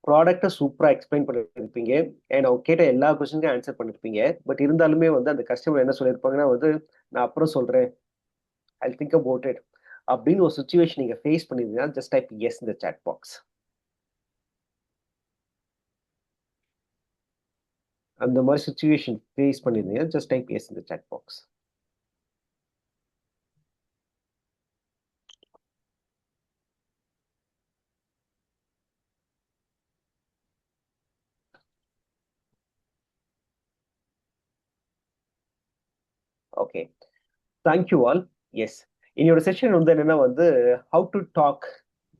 ப்ராடக்ட்டை சூப்பரா எக்ஸ்பிளைன் பண்ணிருப்பீங்க. அண்ட் அவங்க கேட்ட எல்லா கொஸ்டினுக்கும் ஆன்சர் பண்ணிருப்பீங்க. பட் இருந்தாலுமே வந்து அந்த கஸ்டமர் என்ன சொல்லியிருப்பாங்கன்னா வந்து, "நான் அப்புறம் சொல்றேன். I'll think about it." அப்படின்னு ஒரு சிச்சுவேஷன் நீங்க ஃபேஸ் பண்ணியிருந்தீங்கன்னா, just type yes in the chat box. அந்த மாரி சிச்சுவேஷன் ஃபேஸ் பண்ணியிருந்தீங்கன்னா, just type yes in the chat box. Okay. Thank you all. Yes. என்னோட செஷன் வந்து என்னன்னா வந்து, ஹவ் டு டாக்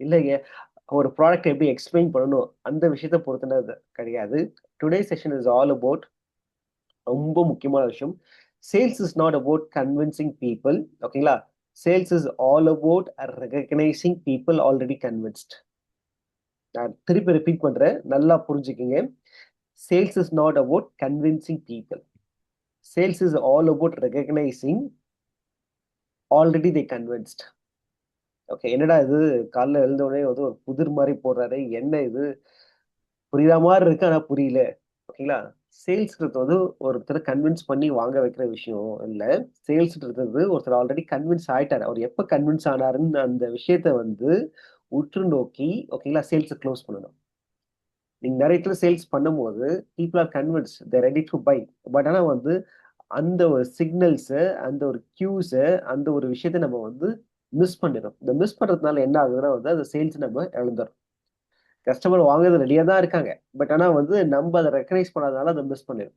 இல்லைங்க. ஒரு ப்ராடக்ட்ட எப்படி எக்ஸ்பிளைன் பண்ணணும், அந்த விஷயத்த பொறுத்துனது கிடையாது. Today session is all about ரொம்ப முக்கியமான விஷயம். Sales is not about convincing people. ஓகேங்களா? Sales is all about recognizing people already convinced. நான் திருப்பி ரிப்பீட் பண்றேன். நல்லா புரிஞ்சுக்கங்க. Sales is not about convincing people. Sales is all about recognizing already they convinced. Okay. என்னடா இது காலைல எழுந்த உடனே வந்து ஒரு புதிர் மாரி போடுறாரு. என்ன இது? புரியுற மாரி இருக்கு. ஆனா புரியல. ஓகேங்களா? சேல்ஸ்ன்றது வந்து ஒருத்தர கன்வின்ஸ் பண்ணி வாங்க வைக்கிற விஷயம் இல்ல. சேல்ஸ்ன்றது ஒருத்தர் ஆல்ரெடி கன்வின்ஸ் ஆயிட்டாரு. அவர் எப்ப கன்வின்ஸ் ஆனாருன்னு அந்த விஷயத்த வந்து உற்று நோக்கி ஓகேங்களா, சேல்ஸ குளோஸ் பண்ணணும். நீங்க நெறைய இடத்துல சேல்ஸ் பண்ணும்போது people are convinced. They are ready to buy. But ஆனா வந்து அந்த ஒரு சிக்னல்ஸ, அந்த ஒரு கியூஸ, அந்த ஒரு விஷயத்த நம்ம வந்து மிஸ் பண்ணிறோம். இந்த மிஸ் பண்றதுனால என்ன ஆகுதுன்னா வந்து அந்த சேல்ஸ் நம்ம இழந்துர்றோம். கஸ்டமர் வாங்குறது ரெடியா தான் இருக்காங்க. பட் ஆனா வந்து நம்ப அத ரெகக்னைஸ் பண்ணாதனால அத மிஸ் பண்ணிறோம்.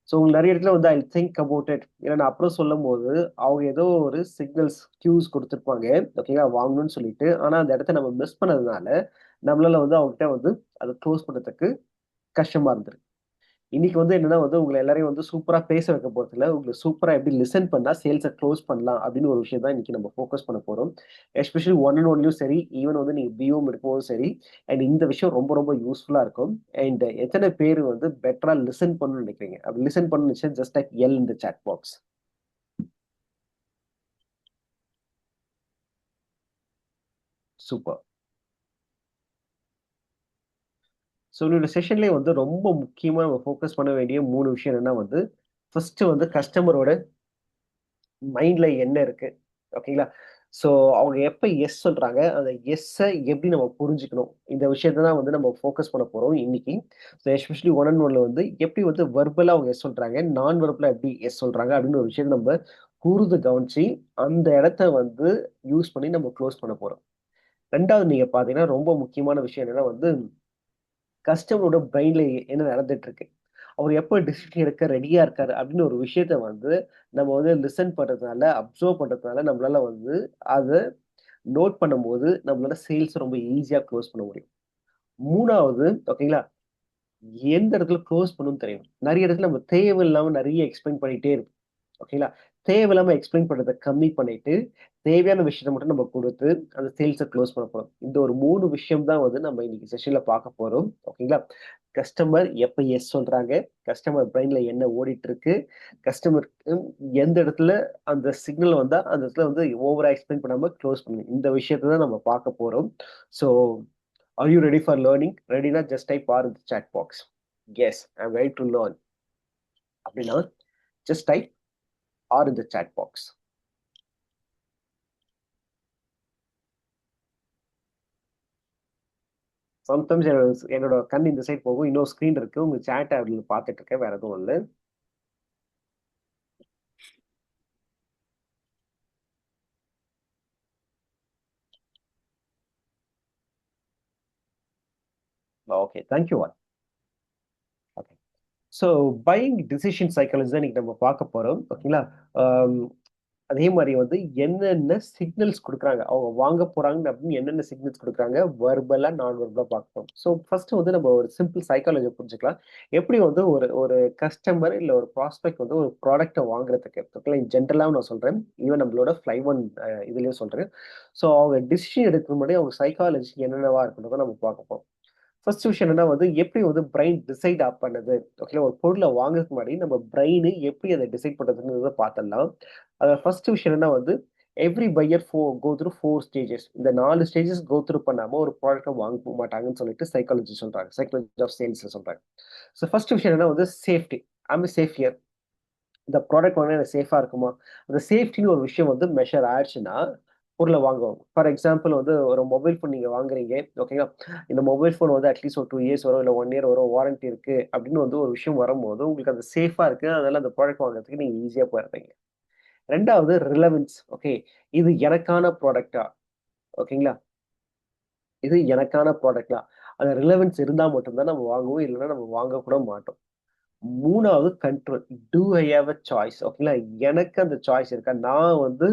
ஸோ உங்களுக்கு நெறைய இடத்துல வந்து ஐ திங்க் அபௌட் இட். ஏன்னா நான் அப்புறம் சொல்லும்போது, அவங்க ஏதோ ஒரு சிக்னல்ஸ், கியூஸ் குடுத்துருப்பாங்க. ஓகேங்களா? வாங்கணும்னு சொல்லிட்டு. ஆனா அந்த இடத்த நம்ம மிஸ் பண்ணதுனால, நம்மளால வந்து அவங்ககிட்ட வந்து அத க்ளோஸ் பண்றதுக்கு கஷ்டமா இருந்திருக்கு. இன்னைக்கு வந்து என்னன்னா வந்து உங்கள எல்லாரையும் வந்து சூப்பரா பேச வைக்க போறதில்ல. உங்கள சூப்பரா எப்படி லிசன் பண்ணா சேல்ஸ க்ளோஸ் பண்ணலாம் அப்படின்னு ஒரு விஷயம் தான் இன்னைக்கு நம்ம ஃபோக்கஸ் பண்ண போறோம். எஸ்பெஷலி ஒன் அண்ட் ஒன்லயும் சரி, ஈவன் வந்து நீங்க பிஓஎம் எடுக்கும்போதும் சரி, அண்ட் இந்த விஷயம் ரொம்ப ரொம்ப யூஸ்ஃபுல்லா இருக்கும். அண்ட் எத்தன பேர் வந்து பெட்டரா லிசன் பண்ணணும்னு நினைக்கிறீங்க? அப்படி லிசன் பண்ணணும்னு நினைச்சா just type L in the chat box. Super. So என்னோட செஷன்லயே வந்து ரொம்ப முக்கியமா நம்ம ஃபோக்கஸ் பண்ண வேண்டிய 3 விஷயம் என்னன்னா வந்து, ஃபர்ஸ்ட் வந்து கஸ்டமரோட மைண்ட்ல என்ன இருக்கு? ஓகேங்களா? ஸோ அவங்க எப்ப எஸ் சொல்றாங்க, அந்த எஸ்ஸ எப்படி நம்ம புரிஞ்சுக்கணும்? இந்த விஷயத்த தான் வந்து நம்ம ஃபோக்கஸ் பண்ண போறோம் இன்னைக்கு. ஸோ எஸ்பெஷலி ஒன் அண்ட் ஒன்ல வந்து எப்படி வந்து வெர்பலா அவங்க எஸ் சொல்றாங்க, நான் வெர்பலா எப்படி எஸ் சொல்றாங்க அப்படின்னு ஒரு விஷயத்த நம்ம கூர்ந்து கவனிச்சு, அந்த இடத்த வந்து யூஸ் பண்ணி நம்ம குளோஸ் பண்ண போறோம். 2வது நீங்க பார்த்தீங்கன்னா, ரொம்ப முக்கியமான விஷயம் என்னன்னா வந்து கஸ்டமரோட பிரெயின்ல என்ன நடந்துட்டு இருக்கு? அவர் எப்ப டிசிஷன் எடுக்க ரெடியா இருக்காரு அப்படின்னு ஒரு விஷயத்த வந்து நம்ம வந்து லிசன் பண்றதுனால, அப்சர்வ் பண்றதுனால நம்மளால வந்து அத நோட் பண்ணும்போது நம்மளால சேல்ஸ் ரொம்ப ஈஸியா குளோஸ் பண்ண முடியும். 3வது ஓகேங்களா, எந்த இடத்துல குளோஸ் பண்ணணும்னு தெரியும். நெறைய இடத்துல நம்ம தேவையில்லாம நெறைய எக்ஸ்பிளைன் பண்ணிட்டே இருப்போம். ஓகேங்களா? தேவையில்லாம எக்ஸ்பிளைன் பண்றத கம்மி பண்ணிட்டு, தேவையான விஷயத்த மட்டும் நம்ம குடுத்து, அந்த சேல்ஸ குளோஸ் பண்ண போறோம். இந்த ஒரு 3 விஷயம் தான் வந்து நம்ம இன்னைக்கு செஷன்ல பார்க்க போறோம். ஓகேங்களா? கஸ்டமர் எப்ப எஸ் சொல்றாங்க, கஸ்டமர் பிரெயின்ல என்ன ஓடிட்டு இருக்கு, கஸ்டமருக்கு எந்த இடத்துல அந்த சிக்னல் வந்தா, அந்த இடத்துல வந்து ஓவரா எக்ஸ்பிளைன் பண்ணாம குளோஸ் பண்ணணும். இந்த விஷயத்த தான் நம்ம பார்க்க போறோம். So, are you ready for learning? ரெடினா just type R in the chat box. Yes, I am ready to learn. அப்படின்னா, just type R in the chat box. Sometimes என்னோட கண் இந்த சைட் போகும். இன்னொரு ஸ்க்ரீன் இருக்கு. உங்க சேட்ட அதுல பார்த்துட்டு இருக்கேன். வேற எதுவும் இல்ல. Okay. Thank you all. Okay. So buying decision psychology தான் இன்னைக்கு நம்ம பார்க்க போறோம். ஓகேங்களா? அம் அதே மாரி வந்து என்னென்ன சிக்னல்ஸ் குடுக்குறாங்க. அவங்க வாங்க போறாங்க அப்படின்னு என்னென்ன சிக்னல்ஸ் குடுக்குறாங்க. வெர்பலா, நான் வெர்பலா பார்ப்போம். ஸோ ஃபர்ஸ்ட் வந்து நம்ம ஒரு சிம்பிள் சைக்காலஜிய புரிஞ்சுக்கலாம். எப்படி வந்து ஒரு ஒரு கஸ்டமர் இல்ல ஒரு ப்ராஸ்பெக்ட் வந்து ஒரு ப்ராடக்ட்ட வாங்குறதுக்கு ஓகேங்களா? ஜென்ரலாவும் நான் சொல்றேன். ஈவன் நம்மளோட FlyOne இதுலயும் சொல்றேன். ஸோ அவங்க டிசிஷன் எடுக்க முன்னாடி அவங்க சைக்காலஜி என்னென்னவா இருக்குன்றத நம்ம பார்க்க போறோம். ஃபர்ஸ்ட் விஷயம் என்னன்னா வந்து, எப்படி வந்து பிரெயின் டிசைட் பண்ணுது. ஓகேங்களா? ஒரு பொருள வாங்குறதுக்கு முன்னாடி நம்ம பிரெயின் எப்படி அத டிசைட் பண்ணுதுன்றத பார்த்துடலாம். ஃபர்ஸ்ட் விஷயம் என்னன்னா வந்து, every buyer go through 4 stages. இந்த 4 ஸ்டேஜஸ் கோ த்ரூ பண்ணாம ஒரு ப்ராடக்ட்டை வாங்க மாட்டாங்கன்னு சொல்லிட்டு சைக்காலஜி சொல்றாங்க. சைக்காலஜி ஆஃப் சேல்ஸ் சொல்றாங்க. ஸோ ஃபர்ஸ்ட் விஷயம் என்ன வந்து சேஃப்டி. I'm safe here. இந்த ப்ராடக்ட் வந்து எனக்கு சேஃபா இருக்குமா? அந்த சேஃப்டின்னு ஒரு விஷயம் வந்து மெஷர் ஆயிடுச்சுன்னா, பொருள வாங்குவாங்க. ஃபார் எக்ஸாம்பிள் வந்து ஒரு மொபைல் ஃபோன் நீங்க வாங்குறீங்க. ஓகேங்களா? இந்த மொபைல் ஃபோன் வந்து அட்லீஸ்ட் ஒரு 2 இயர்ஸ் வரும், இல்ல 1 இயர் வரும், வாரண்டி இருக்கு அப்படின்னு வந்து ஒரு விஷயம் வரும்போது, உங்களுக்கு அது சேஃபா இருக்கு. அதனால அந்த ப்ராடக்ட் வாங்குறதுக்கு நீங்க ஈஸியா போயிடுறீங்க. 2வது ரிலவன்ஸ். ஓகே. இது எனக்கான ப்ராடக்ட்டா? ஓகேங்களா? இது எனக்கான ப்ராடக்ட்டா? அந்த ரிலவன்ஸ் இருந்தா மட்டும் தான் நம்ம வாங்குவோம். இல்லன்னா நம்ம வாங்க கூட மாட்டோம். 3வது control. Do I have a choice? ஓகேங்களா? எனக்கு அந்த சாய்ஸ் இருக்கா? நான் வந்து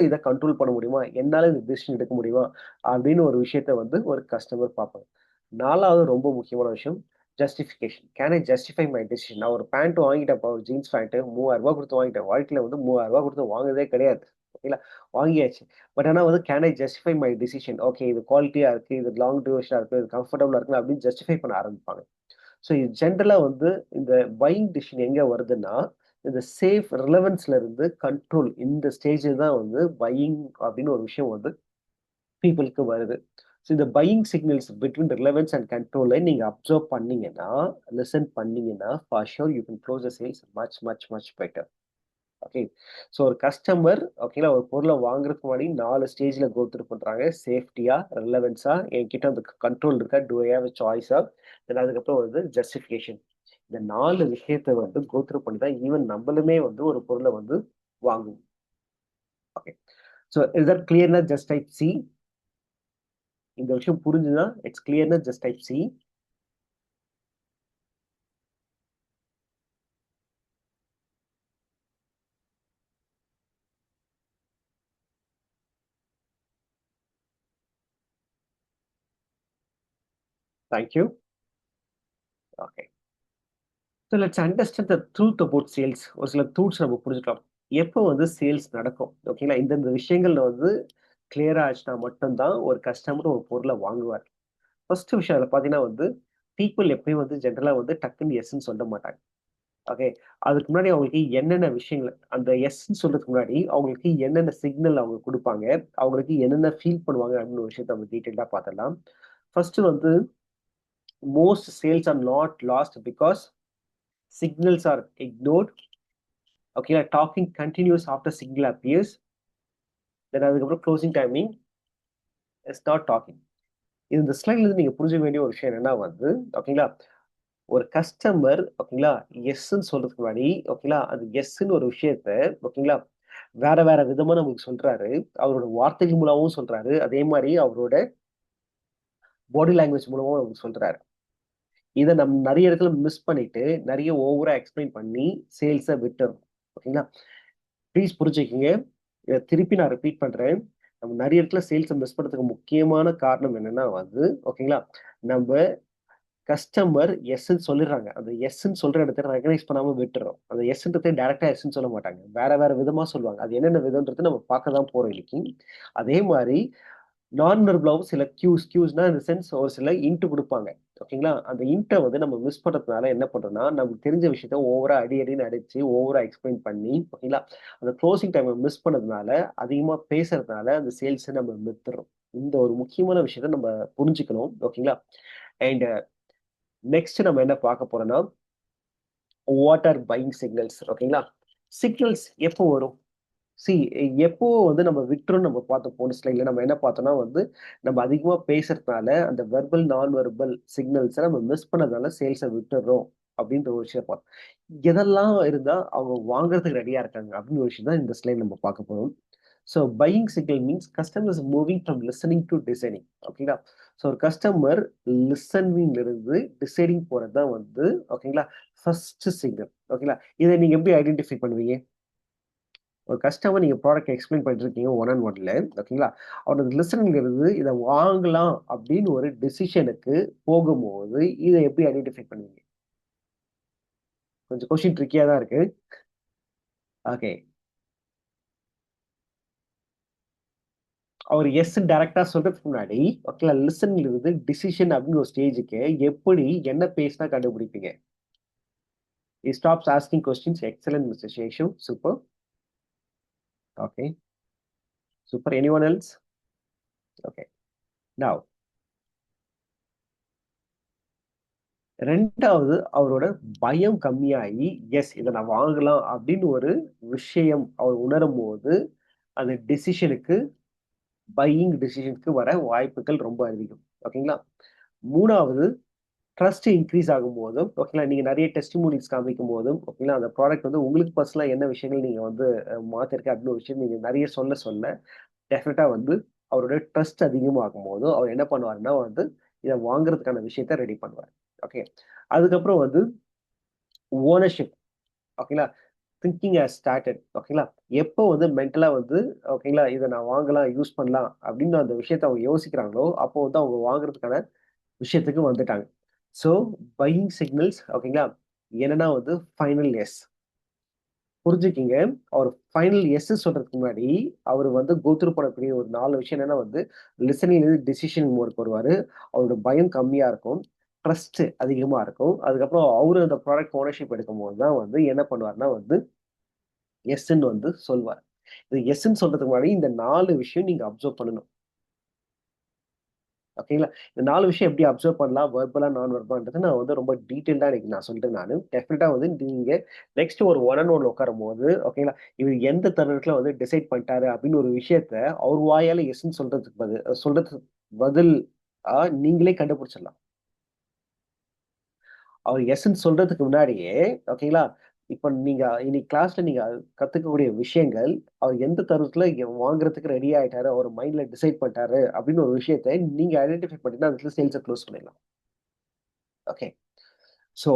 இத கண்ட்ரோல் பண்ண முடியுமா? என்னால இந்த டிசிஷன் எடுக்க முடியுமா? அப்படின்னு ஒரு விஷயத்த வந்து ஒரு கஸ்டமர் பார்ப்பாங்க. 4வது ரொம்ப முக்கியமான விஷயம், justification. Can I justify my decision? நான் ஒரு பேண்ட் வாங்கிட்டேன்ப்பா, ஒரு ஜீன்ஸ் பேண்ட் ரூ. 3000 குடுத்து வாங்கிட்டேன். வாழ்க்கையில வந்து ரூ. 3000 குடுத்து வாங்குனதே கிடையாது. ஓகேங்களா? வாங்கியாச்சு. பட் ஆனா வந்து can I justify my decision? Okay, இது குவாலிட்டியா இருக்கு, இது லாங் டியூரேஷனா இருக்கு, இது கம்ஃபர்டபுளா இருக்கு அப்படின்னு ஜஸ்டிஃபை பண்ண ஆரம்பிப்பாங்க. ஸோ இது ஜென்ரலா வந்து இந்த பையிங் டிசிஷன் எங்க வருதுன்னா, இந்த சேஃப் ரிலவன்ஸ்ல இருந்து கண்ட்ரோல் இந்த ஸ்டேஜ் தான் வந்து பையிங் அப்படின்னு ஒரு விஷயம் வந்து பீப்பிள்க்கு வருது. ஸோ இந்த buying signals between relevance and கண்ட்ரோல நீங்க அப்சர்வ் பண்ணீங்கன்னா, லிசன் பண்ணீங்கன்னா, for sure you can close the sales much, much, much better. Okay. So ஒரு கஸ்டமர் ஓகேங்களா, ஒரு பொருள வாங்குறதுக்கு முன்னாடி 4 ஸ்டேஜ்ல கோ த்ரூ பண்றாங்க. சேஃப்டியா, ரெலவன்ஸா, என்கிட்ட அந்த கண்ட்ரோல் இருக்கா, டூ ஐ ஹேவ் அ சாய்ஸா, தென் அதுக்கப்புறம் வந்து ஜஸ்டிஃபிகேஷன். இந்த 4 விஷயத்த வந்து கோ த்ரூ பண்ணி தான் ஈவன் நம்மளுமே வந்து ஒரு பொருள வந்து வாங்குவோம். ஓகே. ஸோ இஸ் தட் கிளியர்னா? Just type C. இந்த விஷயம் புரிஞ்சுதா? இட்ஸ் கிளியர்னா? Just type C. Thank you. Okay. So let's understand the truth about sales. ஒரு சில ட்ரூத்ஸ் நம்ம புரிஞ்சுக்கலாம். எப்போ வந்து சேல்ஸ் நடக்கும்? ஓகேங்களா? இந்தந்த விஷயங்கள்ல வந்து கிளியரா ஆச்சுனா மட்டும் தான் ஒரு கஸ்டமர் ஒரு பொருள வாங்குவார். ஃபர்ஸ்ட் விஷயம் அதுல பார்த்தீங்கன்னா வந்து, பீப்பிள் எப்பயும் வந்து ஜெனரலா வந்து டக்குன்னு எஸ்ன்னு சொல்ல மாட்டாங்க. ஓகே. அதுக்கு முன்னாடி அவங்களுக்கு என்னென்ன விஷயங்கள் அந்த எஸ்ன்னு சொல்றதுக்கு முன்னாடி அவங்களுக்கு என்னென்ன சிக்னல் அவங்க குடுப்பாங்க, அவங்களுக்கு என்னென்ன ஃபீல் பண்ணுவாங்க அப்படின்னு ஒரு விஷயத்த நம்ம டீட்டெயில்டா பார்த்துடலாம். ஃபர்ஸ்ட் வந்து most sales are not lost because signals are ignored. ஓகேங்களா? Talking continues after signal appears. Then அதுக்கப்புறம் closing timing is not talking. இந்த ஸ்லைட்ல இருந்து நீங்க புரிஞ்சுக்க வேண்டிய ஒரு விஷயம் என்னன்னா வந்து, ஓகேங்களா? ஒரு கஸ்டமர் ஓகேங்களா, எஸ்ன்னு சொல்றதுக்கு முன்னாடி ஓகேங்களா, அது எஸ்ன்னு ஒரு விஷயத்த ஓகேங்களா, வேற வேற விதமா நமக்கு சொல்றாரு. அவரோட வார்த்தைகள் மூலமாவும் சொல்றாரு. அதே மாரி அவரோட பாடி லாங்குவேஜ் மூலமாவும் நமக்கு சொல்றாரு. இத நம்ம நெறைய இடத்துல மிஸ் பண்ணிட்டு, நெறைய ஓவரா எக்ஸ்ப்ளைன் பண்ணி சேல்ஸ விட்டுர்றோம். ஓகேங்களா? ப்ளீஸ் புரிஞ்சுக்கங்க. இத திருப்பி நான் ரிப்பீட் பண்றேன். நம்ம நெறைய இடத்துல சேல்ஸ மிஸ் பண்றதுக்கு முக்கியமான காரணம் என்னன்னா வந்து, ஓகேங்களா, நம்ப கஸ்டமர் எஸ்ன்னு சொல்லிடுறாங்க. அந்த எஸ்ன்னு சொல்ற இடத்துல ரெகக்னைஸ் பண்ணாம விட்டுர்றோம். அந்த எஸ்ன்றத டைரக்ட்டா எஸ்ன்னு சொல்ல மாட்டாங்க. வேற வேற விதமா சொல்லுவாங்க. அது என்னென்ன விதம்ன்றது நம்ம பார்க்க தான் போறோம் இன்னைக்கு. அதே மாரி நான் வெர்பலாவும் சில கியூஸ்னா இந்த சென்ஸ் ஒரு சில இன்ட் குடுப்பாங்க. ஓகேங்களா? அந்த இன்ட்ட வந்து நம்ம மிஸ் பண்றதுனால என்ன பண்றோம்னா, நமக்கு தெரிஞ்ச விஷயத்த ஓவரா அடி அடின்னு அடிச்சு, ஓவரா எக்ஸ்ப்ளைன் பண்ணி, ஓகேங்களா? அந்த குளோசிங் டைம மிஸ் பண்ணதுனால, அதிகமா பேசுறதுனால அந்த சேல்ஸ நம்ம வித்துர்றோம். இந்த ஒரு முக்கியமான விஷயத்த நம்ம புரிஞ்சுக்கணும். ஓகேங்களா? அண்ட் நெக்ஸ்ட் நம்ம என்ன பார்க்க போறோம்னா, வாட் ஆர் பையிங் சிக்னல்ஸ் ஓகேங்களா? சிக்னல்ஸ் எப்போ வரும்? சி எப்போ வந்து நம்ம விட்டுறோம்னு நம்ம பார்த்தோம் போன ஸ்லைட்ல நம்ம என்ன பார்த்தோம்னா வந்து, நம்ம அதிகமா பேசுறதுனால அந்த வெர்பல், நான் வெர்பல் சிக்னல்ஸ நம்ம மிஸ் பண்ணதுனால சேல்ஸ விட்டுர்றோம் அப்படின்ற ஒரு விஷயம் பார்த்தோம். எதெல்லாம் இருந்தா அவங்க வாங்குறதுக்கு ரெடியா இருக்காங்க அப்படின்னு ஒரு விஷயம் தான் இந்த ஸ்லைட் நம்ம பார்க்க போறோம். So buying signal means customers moving from listening to designing. ஓகேங்களா? ஸோ ஒரு கஸ்டமர் லிசனிங்ல இருந்து டிசைடிங் போறது தான் வந்து ஓகேங்களா? First signal. ஓகேங்களா? இத நீங்க எப்படி ஐடென்டிஃபை பண்ணுவீங்க? ஒரு கஸ்டமர் நீங்க ப்ராடக்ட் எக்ஸ்பிளைன் பண்ணிட்டு இருக்கீங்க ஒன் அண்ட் ஒன்ல. ஓகேங்களா? அவரோட லிசனிங்ல இருந்து இத வாங்கலாம் அப்படின்னு ஒரு டிசிஷனுக்கு போகும்போது, இத எப்படி ஐடென்டிஃபை பண்ணுவீங்க? கொஞ்சம் கொஸ்டின் ட்ரிக்கியா தான் இருக்கு. ஓகே. அவர் எஸ்ன்னு டைரக்ட்டா சொல்றதுக்கு முன்னாடி, ஓகேங்களா, லிசன்ல இருந்து டிசிஷன் அப்படின்னு ஒரு ஸ்டேஜ்க்கு எப்படி என்ன பேசினா கண்டுபிடிப்பீங்க? He stops asking questions. Excellent, Mr. Sheshu. Super. Okay. Super. Anyone else? Okay. Now ரெண்டாவது அவரோட பயம் கம்மியாகி எஸ் இதை நான் வாங்கலாம் அப்படின்னு ஒரு விஷயம் அவர் உணரும் போது அந்த டெசிஷனுக்கு பையிங் டெசிஷனுக்கு வர வாய்ப்புகள் ரொம்ப அதிகம். ஓகேங்களா? மூணாவது ட்ரஸ்ட் இன்க்ரீஸ் ஆகும் போதும் ஓகேங்களா, நீங்க நிறைய டெஸ்டிமோனிஸ் காமிக்கும் போதும் ஓகேங்களா, அந்த ப்ராடக்ட் வந்து உங்களுக்கு பர்சனலா என்ன விஷயங்கள் நீங்க வந்து மாத்திருக்க அப்படின்னு ஒரு விஷயம் நீங்க நிறைய சொல்ல சொல்ல டெஃபினட்டா வந்து அவரோட ட்ரஸ்ட் அதிகமாகும் போதும் அவர் என்ன பண்ணுவாருன்னா வந்து இதை வாங்குறதுக்கான விஷயத்த ரெடி பண்ணுவார். ஓகே. அதுக்கப்புறம் வந்து ஓனர்ஷிப். ஓகேங்களா? Thinking has started. ஓகேங்களா? எப்போ வந்து மென்டலா வந்து ஓகேங்களா, இதை நான் வாங்கலாம், யூஸ் பண்ணலாம் அப்படின்னு அந்த விஷயத்த அவங்க யோசிக்கிறாங்களோ, அப்போ வந்து அவங்க வாங்குறதுக்கான விஷயத்துக்கு வந்துட்டாங்க. ஸோ பையிங் சிக்னல்ஸ் ஓகேங்களா, என்னன்னா வந்து ஃபைனல் எஸ். புரிஞ்சுக்கிங்க. அவர் ஃபைனல் எஸ் சொல்றதுக்கு முன்னாடி அவர் வந்து கோ த்ரூ பண்ணக்கூடிய ஒரு 4 விஷயம் என்னன்னா வந்து லிசனிங்லேருந்து டிசிஷன் மோடுக்கு வருவாரு. அவரோட பயம் கம்மியா இருக்கும். ட்ரஸ்ட் அதிகமா இருக்கும். அதுக்கப்புறம் அவரு அந்த ப்ராடக்ட் ஓனர்ஷிப் எடுக்கும்போது தான் வந்து என்ன பண்ணுவாருன்னா வந்து எஸ்ன்னு வந்து சொல்வார். இது எஸ்ன்னு சொல்றதுக்கு முன்னாடி இந்த 4 விஷயம் நீங்க அப்சர்வ் பண்ணணும். ஓகேங்களா? இந்த 4 விஷயம் எப்படி அப்சர்வ் பண்ணலாம், வெர்பலா, நான் வெர்பலான்றத நான் வந்து ரொம்ப டீட்டெயில்டா இன்னைக்கு நான் சொல்றேன் நானு. டெஃபினட்டா வந்து நீங்க நெக்ஸ்ட் ஒரு ஒன் அண்ட் ஒன்ல உட்காரும்போது, ஓகேங்களா? இவர் எந்த தருணத்துல வந்து டிசைட் பண்ணிட்டாரு அப்படின்னு ஒரு விஷயத்த அவர் வாயால எஸ்ன்னு சொல்றதுக்கு பதில் நீங்களே கண்டுபிடிச்சிடலாம். அவர் எஸ்ன்னு சொல்றதுக்கு முன்னாடியே ஓகேங்களா? இப்ப நீங்க இன்னைக்கு கிளாஸ்ல நீங்க கத்துக்கக்கூடிய விஷயங்கள், அவர் எந்த தருணத்துல வாங்குறதுக்கு ரெடி ஆயிட்டாரு, அவர் மைண்ட்ல டிசைட் பண்ணிட்டாரு அப்படின்னு ஒரு விஷயத்த நீங்க ஐடென்டிஃபை பண்ணிட்டீங்கன்னா, அந்த இடத்துல சேல்ஸ குளோஸ் பண்ணிடலாம். Okay. So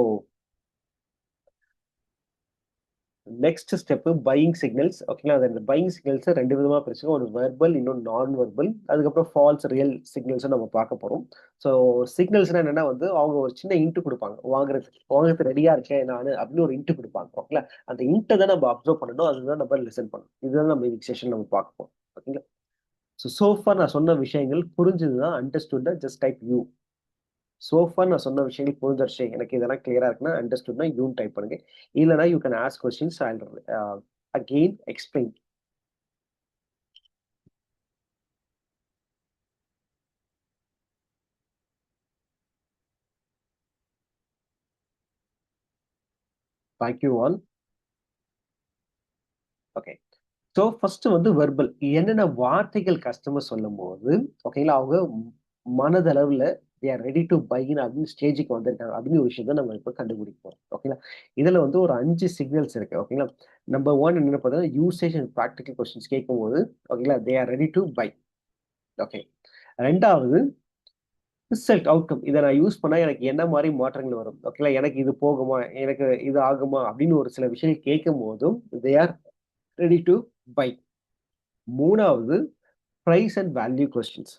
next step buying signals. ஓகேங்களா? அது அந்த பையிங் சிக்னல்ஸ 2 விதமா பிரிச்சுக்கோம். ஒண்ணு வெர்பல், இன்னொன்னு நான் வெர்பல். அதுக்கப்புறம் ஃபால்ஸ், ரியல் சிக்னல்ஸும் நம்ம பார்க்க போறோம். ஸோ சிக்னல்ஸ்னா என்னன்னா வந்து, அவங்க ஒரு சின்ன ஹிண்ட் குடுப்பாங்க. வாங்குறதுக்கு ரெடியா இருக்கேன் நானு அப்படின்னு ஒரு ஹிண்ட் குடுப்பாங்க. ஓகேங்களா? அந்த ஹிண்ட்ட தான் நம்ம அப்சர்வ் பண்ணணும். அதுதான் நம்ம லிசன் பண்ணணும். இதுதான் நம்ம இன்னைக்கு செஷன் நம்ம பார்க்க போறோம். ஓகேங்களா? சோ ஃபார் நான் சொன்ன விஷயங்கள் புரிஞ்சதுன்னா understood just type U. So far நான் சொன்ன விஷயங்கள் புரிஞ்சிருச்சு. எனக்கு இதெல்லாம் கிளியரா இருக்குன்னா, அண்டர்ஸ்டுட்னா யூன்னு டைப் பண்ணுங்க. இல்லன்னா you can ask questions. I will again explain. Thank you all. Okay. So first வந்து வெர்பல். என்னென்ன வார்த்தைகள் கஸ்டமர் சொல்லும்போது, ஓகேங்களா, அவங்க மனதளவுல தே ஆர் ரெடி டூ பைன்னு அப்படின்னு ஸ்டேஜ்க்கு வந்திருக்காங்க அப்படின்னு ஒரு விஷயத்த நம்ம இப்ப கண்டுபிடிக்க போறோம். ஓகேங்களா? இதுல வந்து ஒரு 5 சிக்னல்ஸ் இருக்கு. ஓகேங்களா? நம்பர் 1 என்னன்னு பார்த்தீங்கன்னா, யூசேஜ் அண்ட் பிராக்டிகல் கொஸ்டின்ஸ் கேட்கும்போது, ஓகேங்களா, they are ready to buy. Okay. 2வது ரிசல்ட் அவுட்கம். இத நான் யூஸ் பண்ணா எனக்கு என்ன மாரி மாற்றங்கள் வரும்? ஓகேங்களா? எனக்கு இது போகுமா? எனக்கு இது ஆகுமா? அப்படின்னு ஒரு சில விஷயங்கள் கேட்கும்போதும், they are ready to buy. 3வது பிரைஸ் அண்ட் வேல்யூ கொஸ்டின்ஸ்.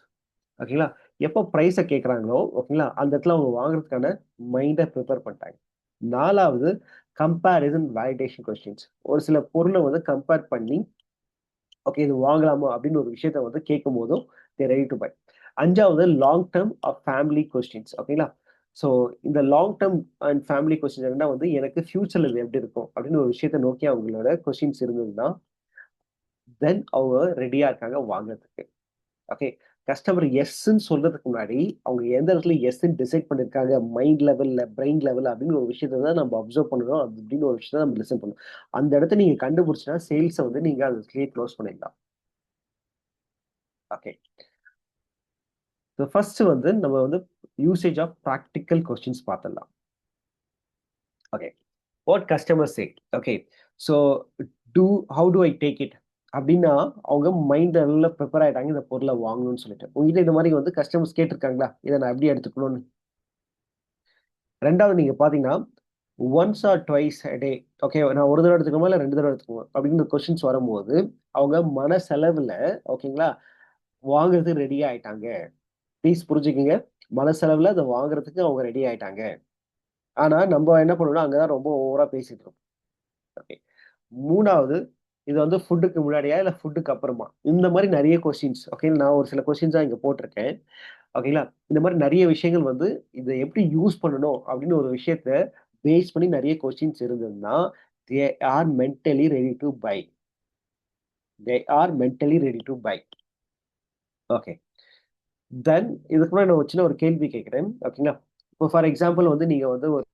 ஓகேங்களா? எப்போ பிரைஸ கேட்கறாங்களோ, ஓகேங்களா, அந்த இடத்துல அவங்க வாங்குறதுக்கான மைண்ட பிரிப்பேர் பண்ணிட்டாங்க. 4வது கம்பேரிசன் வேலிடேஷன் கொஸ்டின்ஸ். ஒரு சில பொருள வந்து கம்பேர் பண்ணி, ஓகே இது வாங்கலாமா? அப்படின்னு ஒரு விஷயத்த வந்து கேட்கும்போதும், தே ரெடி டூ பை. 5வது long term or family questions. ஓகேங்களா? ஸோ இந்த long term and family questions என்னன்னா வந்து, எனக்கு ஃபியூச்சர்ல இது எப்படி இருக்கும்? அப்படின்னு ஒரு விஷயத்த நோக்கி அவங்களோட கொஸ்டின்ஸ் இருந்ததுன்னா, தென் அவங்க ரெடியா இருக்காங்க வாங்குறதுக்கு. ஓகே. கஸ்டமர் எஸ்ன்னு சொல்றதுக்கு முன்னாடி, அவங்க எந்த இடத்துல எஸ்ன்னு டிசைட் பண்ணியிருக்காங்க, மைண்ட் லெவல்ல, பிரெயின் லெவல்ல அப்படின்னு ஒரு விஷயத்த தான் நம்ம அப்சர்வ் பண்ணணும். அது அப்படின்னு ஒரு விஷயத்த நம்ம லிசன் பண்ணணும். அந்த இடத்த நீங்க கண்டுபிடிச்சுட்டா, சேல்ஸ வந்து நீங்க அந்த இடத்துலயே க்ளோஸ் பண்ணிடலாம். ஓகே. ஸோ ஃபர்ஸ்ட் வந்து நம்ம வந்து யூசேஜ் ஆஃப் பிராக்டிகல் கொஸ்டின்ஸ் பார்த்துடலாம். Okay. What customer say. Okay. So do how do I take it? அப்படின்னா, அவங்க மைண்ட் நல்லா ப்ரிப்பேர் ஆயிட்டாங்க இந்த பொருள வாங்கணும்னு சொல்லிட்டு. உங்ககிட்ட இந்த மாரி வந்து கஸ்டமர்ஸ் கேட்டுருக்காங்களா? இத நான் எப்படி எடுத்துக்கணும்னு? 2வது நீங்க பார்த்தீங்கன்னா, once R twice a day. Okay. நான் ஒரு தடவ எடுத்துக்கணுமா? இல்ல 2 தடவ எடுத்துக்கணுமா? அப்படின்னு கொஸ்டின்ஸ் வரும்போது, அவங்க மனசளவுல ஓகேங்களா, வாங்குறதுக்கு ரெடியா ஆயிட்டாங்க. ப்ளீஸ் புரிஞ்சுக்கங்க. மனசளவுல அத வாங்குறதுக்கு அவங்க ரெடி ஆயிட்டாங்க. ஆனா, நம்ப என்ன பண்ணுவோம்னா, அங்க தான் ரொம்ப ஓவரா பேசிட்டு இருப்போம். ஓகே. 3வது இது வந்து ஃபுட்டுக்கு முன்னாடியா? இல்ல ஃபுட்டுக்கு அப்புறமா? இந்த மாரி நெறைய கொஸ்டின்ஸ். ஓகே. நான் ஒரு சில கொஸ்டின்ஸ் தான் இங்க போட்டிருக்கேன். ஓகேங்களா? இந்த மாரி நெறைய விஷயங்கள் வந்து இத எப்படி யூஸ் பண்ணணும் அப்படின்னு ஒரு விஷயத்த பேஸ் பண்ணி நெறைய கொஸ்டின்ஸ் இருந்ததுன்னா, they are mentally ready to buy. They are mentally ready to buy. Okay. Then இதுக்கு முன்னாடி நான் ஒரு சின்ன ஒரு கேள்வி கேட்கிறேன். ஓகேங்களா? இப்போ ஃபார் எக்ஸாம்பிள் வந்து நீங்க வந்து ஒரு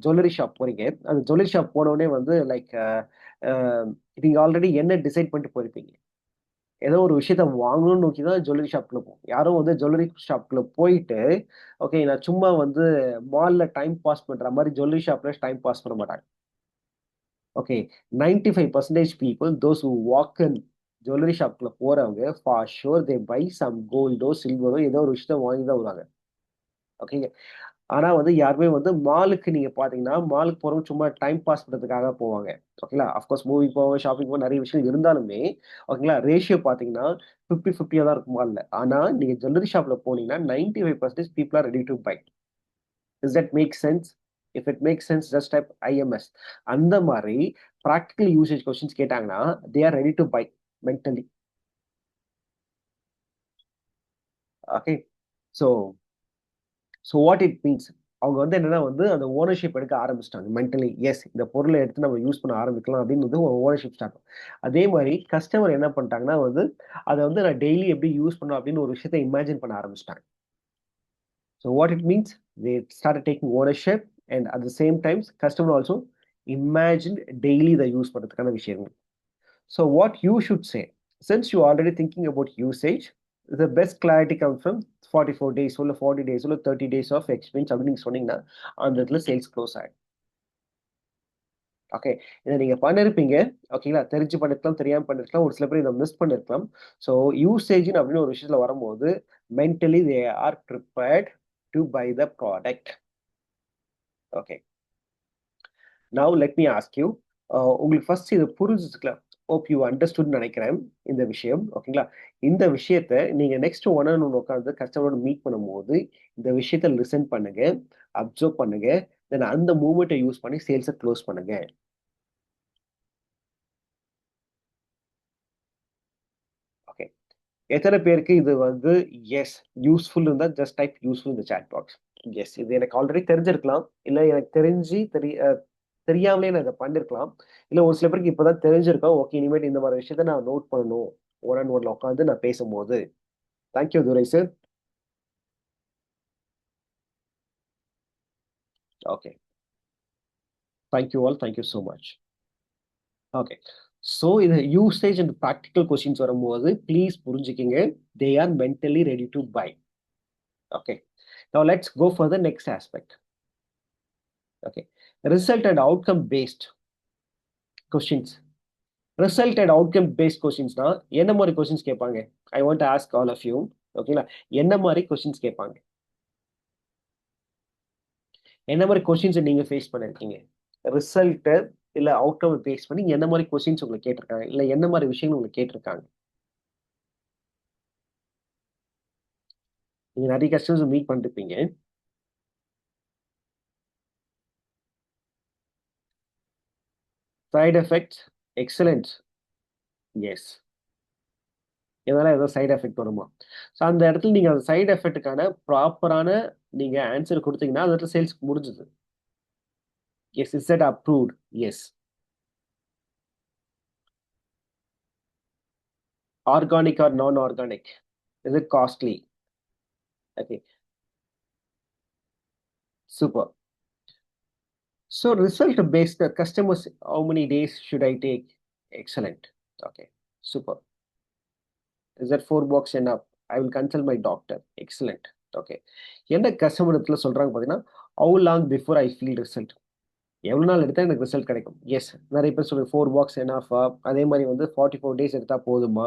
ஜுவல்லரி ஷாப் போறீங்க. அந்த ஜுவல்லரி ஷாப் போனோனே வந்து லைக் அ நீங்க ஆல்ரெடி என்ன டிசைட் பண்ணிட்டு போயிருப்பீங்க? ஏதோ ஒரு விஷயத்த வாங்கணும்னு நோக்கி தான் ஜுவல்லரி ஷாப்குள்ள போவோம். யாரும் வந்து ஜுவல்லரி ஷாப்குள்ள போயிட்டு, ஓகே நான் சும்மா வந்து மால்ல டைம் பாஸ் பண்ற மாரி ஜுவல்லரி ஷாப்ல டைம் பாஸ் பண்ண மாட்டாங்க. Okay. 95% people those who walk in jewellery ஷாப்குள்ள போறவங்க for sure they buy some கோல்டோ, சில்வரோ ஏதோ ஒரு விஷயத்த வாங்கி தான் வருவாங்க. ஓகேங்க. ஆனா வந்து யாருமே வந்து மாலுக்கு நீங்க பார்த்தீங்கன்னா, மாலுக்கு போறவங்க சும்மா டைம் பாஸ் பண்றதுக்காக போவாங்க. ஓகேங்களா? அஃப்கோர்ஸ் மூவி போவாங்க, ஷாப்பிங் போக நெறைய விஷயம் இருந்தாலுமே, ஓகேங்களா? ரேஷியோ பார்த்தீங்கன்னா 50, 50 தான் இருக்கும் மால்ல. ஆனா நீங்க ஜுவல்லரி ஷாப்ல போனீங்கன்னா 95% people are ready to buy. Does that make sense? If it makes sense just type IMS. அந்த மாரி பிராக்டிகல் யூசேஜ் கொஸ்டின்ஸ் கேட்டாங்கன்னா, they are ready to buy mentally. Okay. So so what it means? அவங்க வந்து என்னன்னா வந்து அந்த ownership எடுக்க ஆரம்பிச்சுட்டாங்க மென்டலி. எஸ் இந்த பொருள எடுத்து நம்ம யூஸ் பண்ண ஆரம்பிக்கலாம் அப்படின்னு வந்து ஒரு ஓனர்ஷிப் ஸ்டார்ட். அதே மாரி கஸ்டமர் என்ன பண்ணிட்டாங்கன்னா வந்து, அத வந்து நான் டெய்லி எப்படி யூஸ் பண்ணணும் அப்படின்னு ஒரு விஷயத்த இமேஜின் பண்ண ஆரம்பிச்சுட்டாங்க. So what it means? They started taking ownership and at the same times customer also imagined daily இத யூஸ் பண்றதுக்கான விஷயங்கள். So what you should say, since you already thinking about usage, the best clarity comes from 44 days உள்ள 40 days உள்ள 30 days of experience அப்படின்னு நீங்க சொன்னீங்கன்னா, அந்த இடத்துல சேல்ஸ் க்ளோஸ் ஆயிடும். ஓகே. இத நீங்க பண்ணியிருப்பீங்க. ஓகேங்களா? தெரிஞ்சு பண்ணியிருக்கலாம், தெரியாம பண்ணியிருக்கலாம். ஒரு சில பேர் இத மிஸ் பண்ணியிருக்கலாம். ஸோ யூசேஜ்ன்னு அப்படின்னு ஒரு விஷயத்துல வரும்போது, mentally they are prepared to buy the product. Okay. Now let me ask you. உங்களுக்கு ஃபர்ஸ்ட் இது புரிஞ்சுச்சுங்களா? ஹோப் யூ அண்டர்ஸ்டுட்ன்னு நெனைக்கிறேன், இந்த விஷயம். ஓகேங்களா? இந்த விஷயத்த நீங்க நெக்ஸ்ட் ஒன் ஆன் ஒன் உட்கார்ந்து கஸ்டமரோட மீட் பண்ணும்போது, இந்த விஷயத்த லிசன் பண்ணுங்க, அப்சர்வ் பண்ணுங்க. தென் அந்த மூவ்மெண்ட்ட யூஸ் பண்ணி சேல்ஸ குளோஸ் பண்ணுங்க. ஓகே. எத்தன பேருக்கு இது வந்து எஸ் யூஸ்ஃபுல் இருந்தா ஜஸ்ட் டைப் யூஸ்ஃபுல் இந்த சாட் பாக்ஸ். எஸ் இது எனக்கு ஆல்ரெடி தெரிஞ்சிருக்கலாம். இல்ல எனக்கு தெரிஞ்சு தெரியாமலே நான் இத பண்ணியிருக்கலாம். இல்ல ஒரு சில பேருக்கு இப்ப தான் தெரிஞ்சிருக்கும். ஓகே இனிமேட்டு இந்த மாரி விஷயத்த நான் நோட் பண்ணணும். ஒன் ஆன் ஒன்ல உட்கார்ந்து நான் பேசும்போது. Thank you Durai sir. Okay. Thank you all. Thank you so much. Okay. So இது யூசேஜ் அண்ட் பிராக்டிகல் கொஸ்டின்ஸ் வரும்போது, ப்ளீஸ் புரிஞ்சுக்கங்க. They are mentally ready to buy. Okay. Now let's go for the next aspect. Okay. Result and outcome based questions. Result and outcome based கொஸ்டின்ஸ்னா என்ன மாரி questions கேட்பாங்க? I want to ask all of you. ஓகேங்களா? என்ன மாரி questions கேட்பாங்க? என்ன மாரி கொஸ்டின்ஸ நீங்க ஃபேஸ் பண்ணியிருக்கீங்க? ரிசல்ட்ட இல்ல அவுட்கம் பேஸ் பண்ணி என்ன மாரி கொஸ்டின்ஸ் உங்கள கேட்டிருக்காங்க? இல்ல என்ன மாரி விஷயங்கள் உங்கள கேட்டிருக்காங்க? நீங்க நெறைய கஸ்டமர்ஸ மீட் பண்ணிருப்பீங்க. Side effects, excellent. எஸ். இதனால ஏதோ சைட் எஃபெக்ட் வருமா? ஸோ அந்த இடத்துல நீங்க அந்த சைட் எஃபெக்ட்டுக்கான ப்ராப்பரான நீங்க ஆன்ஸர் குடுத்தீங்கன்னா, அந்த இடத்துல சேல்ஸ் முடிஞ்சுது. Yes. Is that approved? Yes. Organic or non organic? Is it costly? Okay. Super. So result based the customers, how many days should I take? Excellent. Okay. Super. Is that 4 box enough? I will consult my doctor. Excellent. Okay. என்ன customer இடத்துல சொல்றாங்க பார்த்தீங்கன்னா, how long before I feel result? எவ்வளோ நாள் எடுத்தா எனக்கு result கிடைக்கும்? S. நெறைய பேர் சொல்லுங்க 4 பாக்ஸ் எனாஃபா? அதே மாரி வந்து 44 டேஸ் எடுத்தா போதுமா?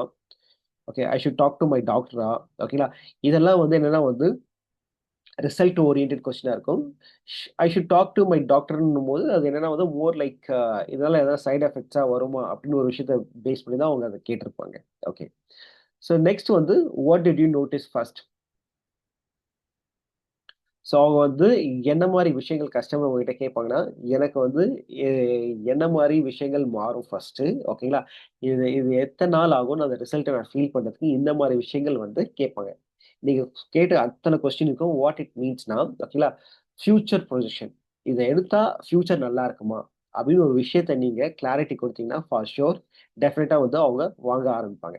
Okay. I should talk to my டாக்டரா? ஓகேங்களா? இதெல்லாம் வந்து என்னன்னா வந்து ரிசல்ட் ஓரியன்டட் கொஸ்டினா இருக்கும். I should talk to my டாக்டர்ன்னும்போது, அது என்னன்னா வந்து மோர் லைக் இதனால ஏதாவது சைட் எஃபெக்ட்ஸா வருமா? அப்படின்னு ஒரு விஷயத்த பேஸ் பண்ணி தான் அவங்க அத கேட்டிருப்பாங்க. ஓகே. ஸோ நெக்ஸ்ட் வந்து what did you notice first? So அவங்க வந்து என்ன மாரி விஷயங்கள் கஸ்டமர் உங்ககிட்ட கேட்பாங்கன்னா, எனக்கு வந்து எ என்ன மாரி விஷயங்கள் மாறும் ஃபர்ஸ்ட்டு, ஓகேங்களா? இது இது எத்தன நாள் ஆகும் நான் அந்த ரிசல்ட்ட நான் ஃபீல் பண்றதுக்கு, இந்த மாரி விஷயங்கள் வந்து கேட்பாங்க. நீங்க கேட்ட அத்தன கொஸ்டினுக்கும் வாட் இட் மீன்ஸ்னா, ஓகேங்களா? Future projection. இத எடுத்தா ஃபியூச்சர் நல்லா இருக்குமா? அப்படின்னு ஒரு விஷயத்த நீங்க கிளாரிட்டி கொடுத்தீங்கன்னா ஃபார் ஷோர் டெஃபினட்டா வந்து அவங்க வாங்க ஆரம்பிப்பாங்க.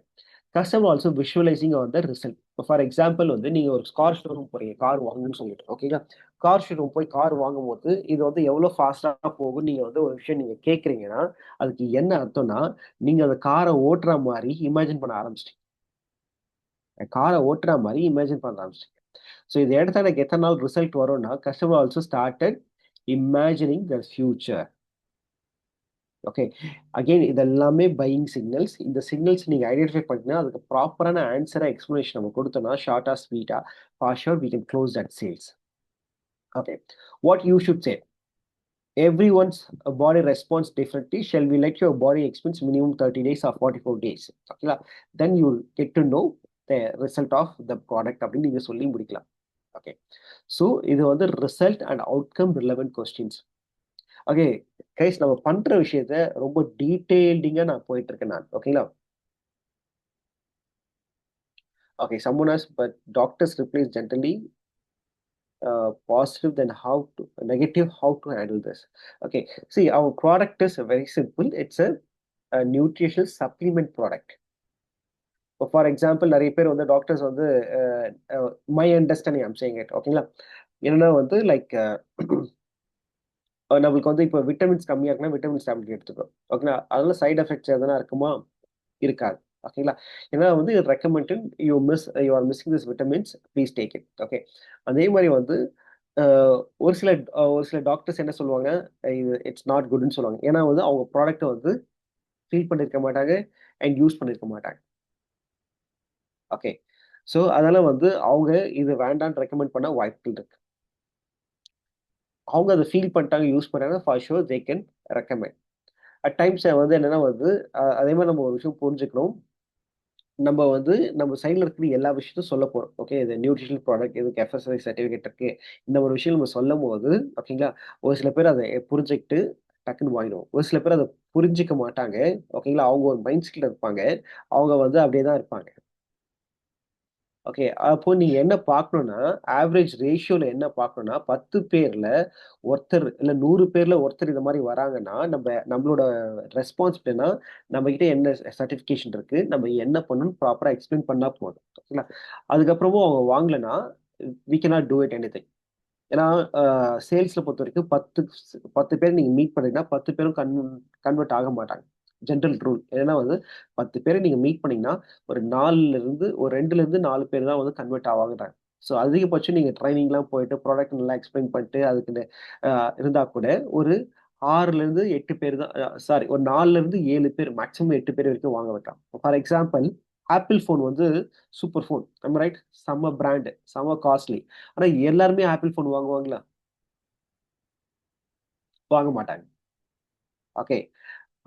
Customer also visualising on the result. இப்போ ஃபார் எக்ஸாம்பிள் வந்து நீங்க ஒரு கார் ஷோரூம் போறீங்க, கார் வாங்கணும்னு சொல்லிட்டு ஓகேங்களா. கார் ஷோரூம் போய் கார் வாங்கும்போது இது வந்து எவ்வளவு ஃபாஸ்டா போகும் நீங்க வந்து ஒரு விஷயம் நீங்க கேட்குறீங்கன்னா அதுக்கு என்ன அர்த்தம்னா நீங்க அந்த காரை ஓட்டுற மாதிரி இமேஜின் பண்ண ஆரம்பிச்சிட்டீங்க. காரை ஓட்டுற மாதிரி இமேஜின் பண்ண ஆரம்பிச்சிட்டீங்க. ஸோ இதை எடுத்தா எனக்கு எத்தனை நாள் ரிசல்ட் வரும்னா customer also started imagining the future. Okay. Again இது எல்லாமே பையிங் சிக்னல்ஸ். இந்த சிக்னல்ஸ் நீங்க ஐடென்டிஃபை பண்ணீங்கன்னா, அதுக்கு ப்ராப்பரான ஆன்ஸரா எக்ஸ்ப்ளனேஷன் நம்ம குடுத்தோம்னா, ஷார்ட்டா, ஸ்வீட்டா, for sure we can close that sales. Okay. What you should say, everyone's body responds differently. Shall we let your body experience minimum 30 days or 44 days? Okay, then you'll get to know the result of the product அப்படின்னு நீங்க சொல்லி முடிக்கலாம். Okay. So இது வந்து result and outcome relevant questions. Okay guys, நம்ம பண்ற விஷயத்த ரொம்ப டீடைல்டிங்கா நான் போயிட்டு இருக்கேன் நான். ஓகேங்களா. Okay, someone has but doctors replies gently positive, then how to negative, how to handle this. Okay, see our product is very simple. It's a nutritional supplement product. For example நிறைய பேர் வந்து டாக்டர்ஸ் வந்து my understanding I'm saying it ஓகேங்களா. என்னன்னா வந்து like நம்மளுக்கு வந்து இப்போ விட்டமின்ஸ் கம்மியா இருக்குன்னா விட்டமின்ஸ் டேப்லெட் எடுத்துக்கோ ஓகேங்களா. அதனால சைடு எஃபெக்ட்ஸ் எதனா இருக்குமா? இருக்காது. ஓகேங்களா. ஏன்னா வந்து recommended you are missing this vitamins please take it. Okay. அதே மாதிரி வந்து ஒரு சில ஒரு சில டாக்டர்ஸ் என்ன சொல்லுவாங்க, இது இட்ஸ் நாட் குட்ன்னு சொல்லுவாங்க. ஏன்னா வந்து அவங்க ப்ராடக்ட்டை வந்து ஃபீல் பண்ணியிருக்க மாட்டாங்க அண்ட் யூஸ் பண்ணியிருக்க மாட்டாங்க. ஓகே. ஸோ அதனால வந்து அவங்க இது வேண்டான்னு ரெக்கமெண்ட் பண்ண வாய்ப்புகள் இருக்கு. அவங்க அதை ஃபீல் பண்ணிட்டாங்க, யூஸ் பண்ணாங்க, for sure they can recommend. At times வந்து என்னன்னா வந்து அதே மாதிரி நம்ம ஒரு விஷயம் புரிஞ்சுக்கணும். நம்ம வந்து நம்ம சைட்ல இருக்கிற எல்லா விஷயத்தையும் சொல்ல போறோம். ஓகே. இது நியூட்ரிஷனல் ப்ராடக்ட், இதுக்கு எஃப்எஸ்எஸ்ஐ சர்டிஃபிகேட் இருக்கு. இந்த ஒரு விஷயம் நம்ம சொல்லும்போது ஓகேங்களா, ஒரு சில பேர் அத புரிஞ்சுகிட்டு டக்குன்னு வாங்கிடுவோம். ஒரு சில பேர் அத புரிஞ்சுக்க மாட்டாங்க. ஓகேங்களா. அவங்க ஒரு மைண்ட் செட்ல இருப்பாங்க. அவங்க வந்து அப்படியே தான் இருப்பாங்க. ஓகே. அப்போ நீங்க என்ன பார்க்கணும்னா, ஆவரேஜ் ரேஷியோல என்ன பார்க்கணும்னா, 10 பேர்ல ஒருத்தர் இல்ல 100 பேர்ல ஒருத்தர் இந்த மாரி வராங்கன்னா, நம்மளோட ரெஸ்பான்சிபிலிட்டினா, நம்மகிட்ட என்ன சர்டிஃபிகேஷன் இருக்கு, நம்ம என்ன பண்ணணும்னு ப்ராப்பரா எக்ஸ்பிளைன் பண்ணா போதும். ஓகேங்களா. அதுக்கப்புறமும் அவங்க வாங்கலன்னா, we cannot do it anything. ஏன்னா, சேல்ஸ்ல பொறுத்தவரைக்கும் 10 பேர் நீங்க மீட் பண்ணீங்கன்னா, 10 பேரும் கன்வெர்ட் ஆக மாட்டாங்க. General rule. ஏன்னா வந்து 10 பேர நீங்க மீட் பண்ணீங்கன்னா, ஒரு 2லிருந்து 4 பேர் தான் வந்து கன்வெர்ட் ஆவாங்கன்றாங்க. ஸோ அதிகபட்சம் நீங்க ட்ரெய்னிங்லாம் போயிட்டு, ப்ராடக்ட் நல்லா எக்ஸ்பிளைன் பண்ணிட்டு, அதுக்கு அ இருந்தா கூட ஒரு 6லிருந்து 8 பேர் தான் சாரி ஒரு 4லிருந்து 7 பேர் மேக்ஸிமம் 8 பேர் வரைக்கும் வாங்க வைக்கலாம். ஃபார் எக்ஸாம்பிள் ஆப்பிள் ஃபோன் வந்து சூப்பர் ஃபோன். ஆம் ரைட்? செம்ம பிராண்ட், செம்ம காஸ்ட்லி. ஆனா எல்லாருமே ஆப்பிள் ஃபோன் வாங்குவாங்களா? வாங்க மாட்டாங்க. ஓகே.